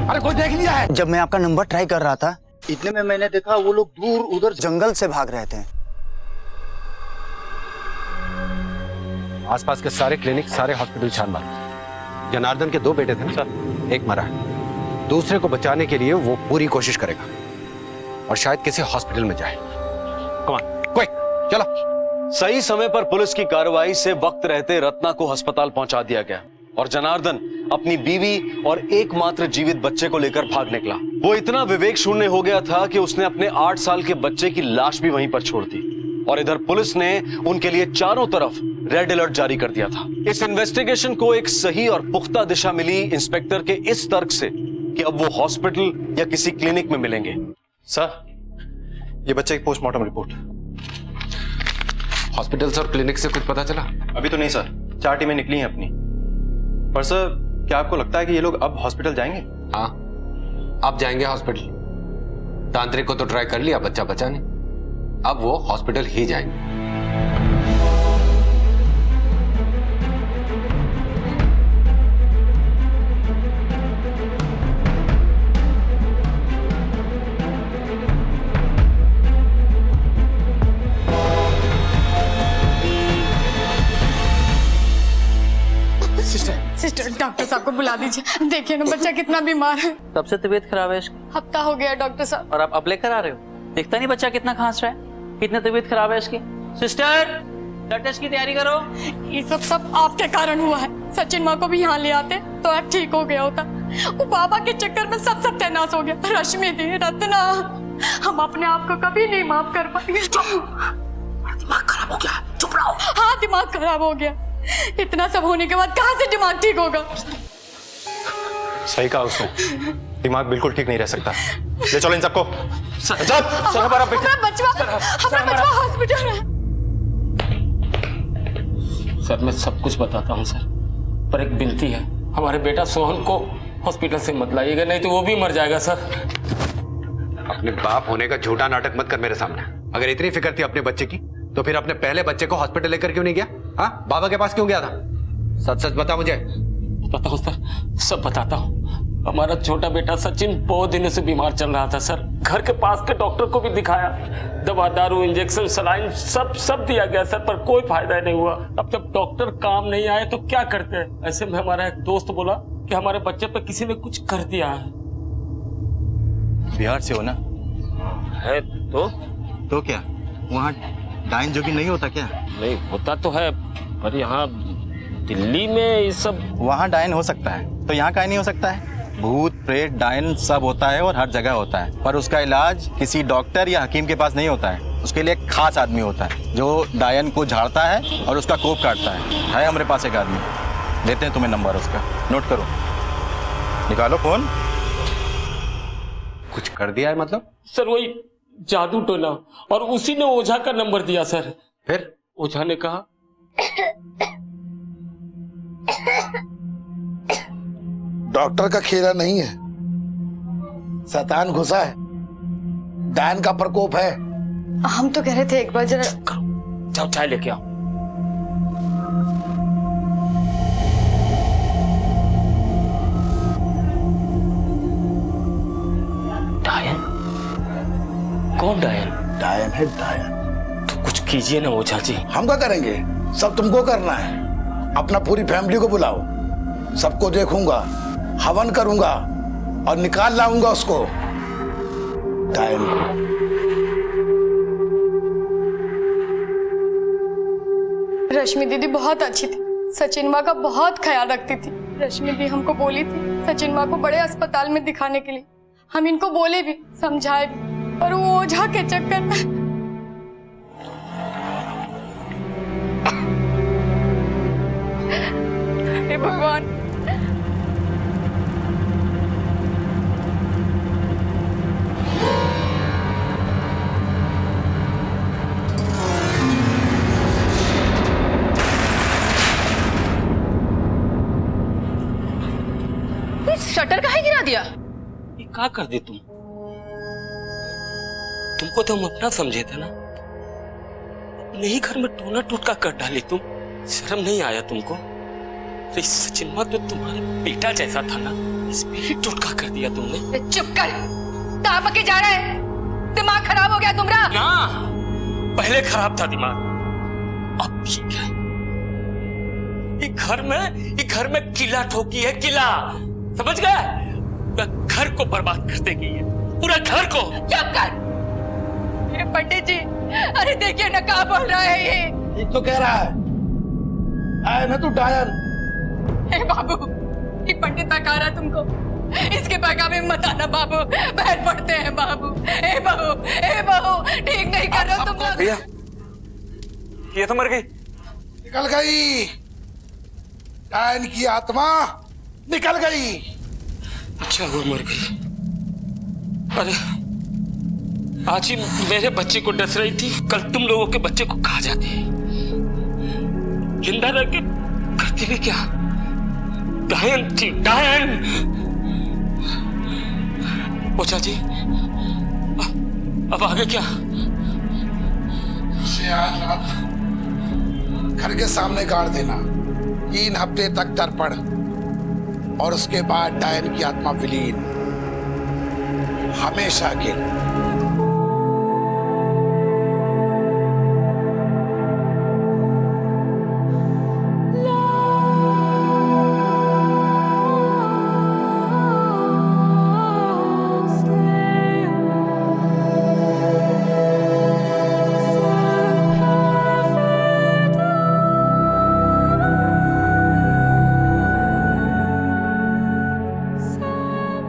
अरे कोई देख लिया है? जब मैं आपका नंबर ट्राई कर रहा था इतने में मैंने देखा वो लोग दूर उधर जंगल से भाग रहे थे। आसपास के सारे क्लिनिक, सारे हॉस्पिटल छान मारो। जनार्दन के 2 बेटे थे ना सर, एक मरा है, दूसरे को बचाने के लिए वो पूरी कोशिश करेगा और शायद किसी हॉस्पिटल में जाए। कम ऑन क्विक चलो। सही समय पर पुलिस की कार्रवाई से वक्त रहते रत्ना को अस्पताल पहुंचा दिया गया और जनार्दन अपनी बीवी और एकमात्र जीवित बच्चे को लेकर भाग निकला। वो इतना विवेक शून्य हो गया था कि उसने अपने 8 साल के बच्चे की लाश भी वहीं पर छोड़ दी और इधर पुलिस ने उनके लिए चारों तरफ रेड अलर्ट जारी कर दिया था। इस इन्वेस्टिगेशन को एक सही और पुख्ता दिशा मिली इंस्पेक्टर के इस तर्क से कि अब वो हॉस्पिटल या किसी क्लिनिक में मिलेंगे। सर, ये बच्चे की पोस्टमार्टम रिपोर्ट। हॉस्पिटल्स और क्लिनिक से कुछ पता चला? अभी तो नहीं सर, 4 टीमें निकली हैं अपनी। पर सर, क्या आपको लगता है कि ये लोग अब हॉस्पिटल जाएंगे? हाँ, अब जाएंगे हॉस्पिटल। तांत्रिक को तो ट्राई कर लिया, बच्चा बचा नहीं। अब वो हॉस्पिटल ही जाएंगे। सिस्टर, डॉक्टर साहब को बुला दीजिए। देखिए ना बच्चा कितना बीमार है। तब से तबीयत खराब है इसकी। हफ्ता हो गया डॉक्टर साहब। और आप अब लेकर आ रहे हो? दिखता नहीं बच्चा कितना खांस रहा है, कितनी तबीयत खराब है इसकी। सिस्टर, ब्लड टेस्ट की तैयारी करो। ये सब आपके कारण हुआ है। सचिन माँ को भी यहाँ ले आते तो आज ठीक हो गया होता। वो बाबा के चक्कर में सब सत्यानाश हो गया। रश्मि दी, रत्ना, हम अपने आप को कभी नहीं माफ कर पाएंगे। दिमाग खराब हो गया, चुप रहो। हाँ, दिमाग खराब हो गया। इतना सब होने के बाद कहाँ से दिमाग ठीक होगा? सही कहा उसने, दिमाग बिल्कुल ठीक नहीं रह सकता। ले चलो इन सबको। हमारा बचवा हॉस्पिटल है। सर, मैं सब कुछ बताता हूँ सर, पर एक विनती है, हमारे बेटा सोहन को हॉस्पिटल से मत लाइएगा, नहीं तो वो भी मर जाएगा सर। अपने बाप होने का झूठा नाटक मत कर मेरे सामने। अगर इतनी फिक्र थी अपने बच्चे की तो फिर अपने पहले बच्चे को हॉस्पिटल लेकर क्यों नहीं गया? हाँ, बाबा के पास क्यों गया था? सच सच बता मुझे। बताता हूँ सर, सब बताता हूँ। हमारा छोटा बेटा सचिन बहुत दिनों से बीमार चल रहा था सर। घर के पास के डॉक्टर को भी दिखाया, दवा दारू इंजेक्शन सलाइन सब दिया गया सर, पर कोई फायदा नहीं हुआ। अब जब डॉक्टर काम नहीं आए तो क्या करते हैं? ऐसे में हमारा एक दोस्त बोला कि हमारे बच्चे पे किसी ने कुछ कर दिया है। बिहार से हो ना? है तो क्या वहाँ डाइन जोगी नहीं होता क्या? नहीं होता तो है, पर यहाँ दिल्ली में ये सब। वहाँ डाइन हो सकता है तो यहाँ काहे नहीं हो सकता है? भूत प्रेत डाइन सब होता है और हर जगह होता है, पर उसका इलाज किसी डॉक्टर या हकीम के पास नहीं होता है। उसके लिए एक खास आदमी होता है जो डायन को झाड़ता है और उसका कोप काटता है हमारे पास एक आदमी, देते हैं तुम्हें नंबर उसका, नोट करो, निकालो फोन। कुछ कर दिया है मतलब? सर वही जादू टोना, और उसी ने ओझा का नंबर दिया सर। फिर ओझा ने कहा डॉक्टर का खेला नहीं है, शैतान घुसा है, डायन का प्रकोप है। हम तो कह रहे थे एक बार जरा जाओ चाय लेके आओ। डायन? कौन डायन? डायन है डायन। तो कुछ कीजिए ना ओझा जी। हम क्या करेंगे? सब तुमको करना है। अपना पूरी फैमिली को बुलाओ, सबको देखूंगा, हवन करूंगा और निकाल लाऊंगा उसको, डायन को। रश्मि दीदी बहुत अच्छी थी, सचिन माँ का बहुत ख्याल रखती थी। रश्मि दी हमको बोली थी सचिन माँ को बड़े अस्पताल में दिखाने के लिए। हम इनको बोले भी, समझाए भी, पर वो ओझा के चक्कर में। हे भगवान। गटर काहे गिरा दिया? ये क्या कर दी तुमको तो हम अपना समझे थे ना, अपने ही घर में टोना टोटका कर डाली तुम। शर्म नहीं आया तुमको? अरे सचिन तो तुम्हारे बेटा जैसा था ना, इस पे ही टोटका कर दिया तुमने। चुप कर, ताप के जा रहा है, दिमाग खराब हो गया तुम्हारा। ना, पहले खराब था दिमाग, अब ठीक है। ये घर में किला ठोकी है, किला, समझ गए? घर को बर्बाद कर देगी ये, पूरा घर को। चुप कर पंडित जी, अरे देखिए ना क्या बोल रहा है ये तो कह रहा है आए ना तू डायन। हे बाबू, ये पंडित बता रहा तुमको, इसके बहकावे में मत आना बाबू, बैठ पड़ते हैं बाबू। ए बहू, ठीक नहीं कर रहे हो तुम लोग। भैया ये तो मर गई। निकल गई, डायन की आत्मा निकल गई। अच्छा हुआ मर गई। अरे आज ही मेरे बच्चे को डस रही थी, कल तुम लोगों के बच्चे को खा जाती। जिंदा रह के करती भी क्या? डायन थी, डायन। ओझा जी, अब आगे क्या? उसे आज रात घर के सामने गाड़ देना, 3 हफ्ते तक तर्पण, और उसके बाद डायन की आत्मा विलीन हमेशा के लिए।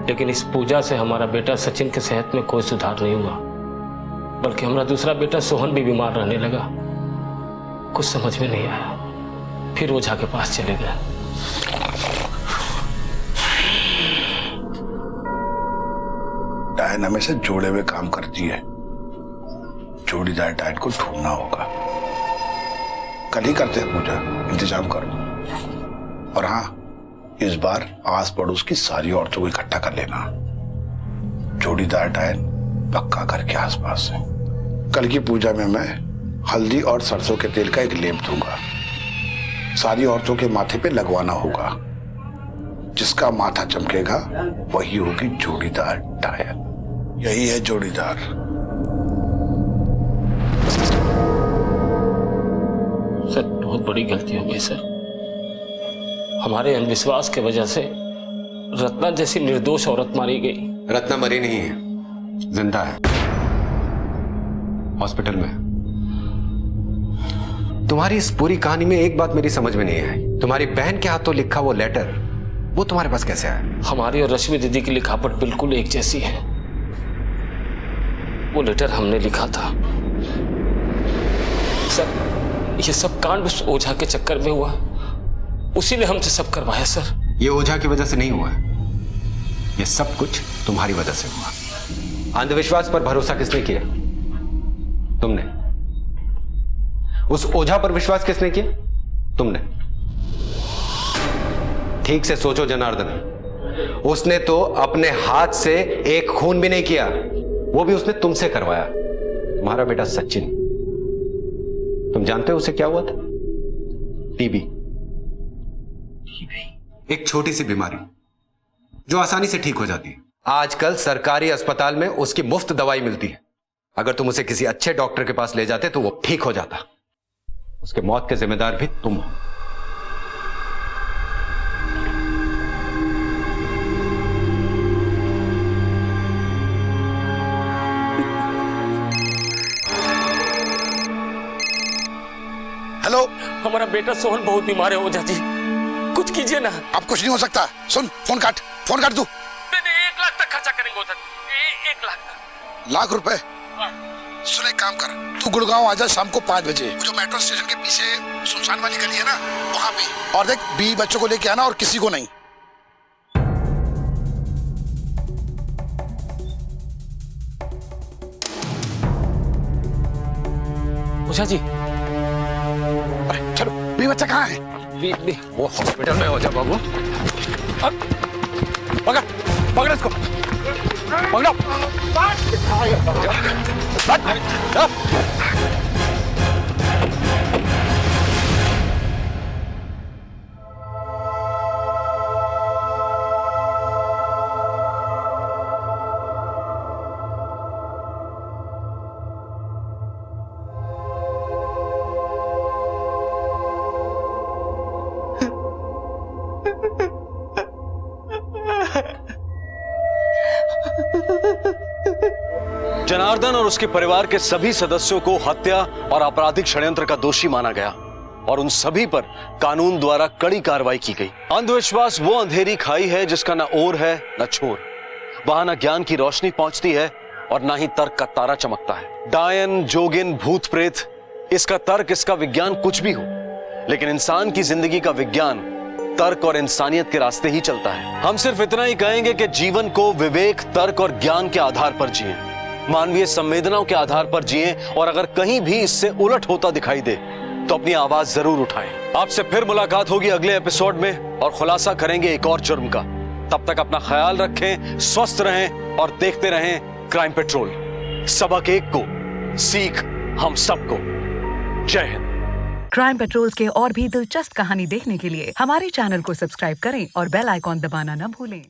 लेकिन इस पूजा से हमारा बेटा सचिन के सेहत में कोई सुधार नहीं हुआ, बल्कि हमारा दूसरा बेटा सोहन भी बीमार रहने लगा। कुछ समझ में नहीं आया, फिर ओझा के पास चले गए। डायन हमेशा जोड़े हुए काम करती है, जोड़ीदार डायन को ढूंढना होगा। कल ही करते हैं पूजा, इंतजाम करो। और हाँ, इस बार आस पड़ोस की सारी औरतों को इकट्ठा कर लेना। जोड़ीदार डायन पक्का घर के आसपास है। कल की पूजा में मैं हल्दी और सरसों के तेल का एक लेप दूंगा, सारी औरतों के माथे पे लगवाना होगा। जिसका माथा चमकेगा वही होगी जोड़ीदार डायन। यही है जोड़ीदार। सर, बहुत बड़ी गलती हो गई सर। हमारे अंधविश्वास के वजह से रत्ना जैसी निर्दोष औरत मारी गई। रत्ना मरी नहीं है, जिंदा है, हॉस्पिटल में। तुम्हारी इस पूरी कहानी में एक बात मेरी समझ में नहीं आई। तुम्हारी बहन के हाथों लिखा वो लेटर, वो तुम्हारे पास कैसे आया? हमारी और रश्मि दीदी की लिखावट बिल्कुल एक जैसी है। वो लेटर हमने लिखा था। सर, ये सब कांड उस ओझा के चक्कर में हुआ, उसी ने हमसे सब करवाया सर। ये ओझा की वजह से नहीं हुआ है, ये सब कुछ तुम्हारी वजह से हुआ। अंधविश्वास पर भरोसा किसने किया? तुमने। उस ओझा पर विश्वास किसने किया? तुमने। ठीक से सोचो जनार्दन, उसने तो अपने हाथ से एक खून भी नहीं किया, वो भी उसने तुमसे करवाया। तुम्हारा बेटा सचिन, तुम जानते हो उसे क्या हुआ था? टीबी। एक छोटी सी बीमारी जो आसानी से ठीक हो जाती है। आजकल सरकारी अस्पताल में उसकी मुफ्त दवाई मिलती है। अगर तुम उसे किसी अच्छे डॉक्टर के पास ले जाते तो वो ठीक हो जाता। उसके मौत के जिम्मेदार भी तुम हो। हेलो, हमारा बेटा सोहन बहुत बीमार है ओझा जी, कुछ कीजिए ना। अब कुछ नहीं हो सकता। सुन, फोन काट तू। नहीं, 1 लाख तक खर्चा करेंगे ओझा जी, 1 लाख तक। लाख रुपए? सुन, एक काम कर, तू गुड़गांव आजा शाम को 5 बजे। जो मेट्रो स्टेशन के पीछे सुनसान वाली गली है ना, वहां पे। और देख, 20 बच्चों को लेके आना और किसी को नहीं। ओझा जी, चलो, 20 बच्चा कहाँ है? वो हॉस्पिटल में हो जा बाबू। पकड़ पकड़ इसको, पकड़ो। जनार्दन और उसके परिवार के सभी सदस्यों को हत्या और आपराधिक षड्यंत्र का दोषी माना गया और उन सभी पर कानून द्वारा कड़ी कार्रवाई की गई। अंधविश्वास वो अंधेरी खाई है जिसका न ओर है न छोर, वहां न ज्ञान की रोशनी पहुंचती है और न ही तर्क का तारा चमकता है। डायन, जोगिन, भूत प्रेत, इसका तर्क, इसका विज्ञान कुछ भी हो, लेकिन इंसान की जिंदगी का विज्ञान तर्क और इंसानियत के रास्ते ही चलता है। हम सिर्फ इतना ही कहेंगे कि जीवन को विवेक, तर्क और ज्ञान के आधार पर जिए, मानवीय संवेदनाओं के आधार पर जिए, और अगर कहीं भी इससे उलट होता दिखाई दे तो अपनी आवाज जरूर उठाएं। आपसे फिर मुलाकात होगी अगले एपिसोड में और खुलासा करेंगे एक और जुर्म का। तब तक अपना ख्याल रखें, स्वस्थ रहें और देखते रहें क्राइम पेट्रोल। सबक एक को, सीख हम सबको। जय हिंद। क्राइम पेट्रोल के और भी दिलचस्प कहानी देखने के लिए हमारे चैनल को सब्सक्राइब करें और बेल आइकॉन दबाना न भूलें।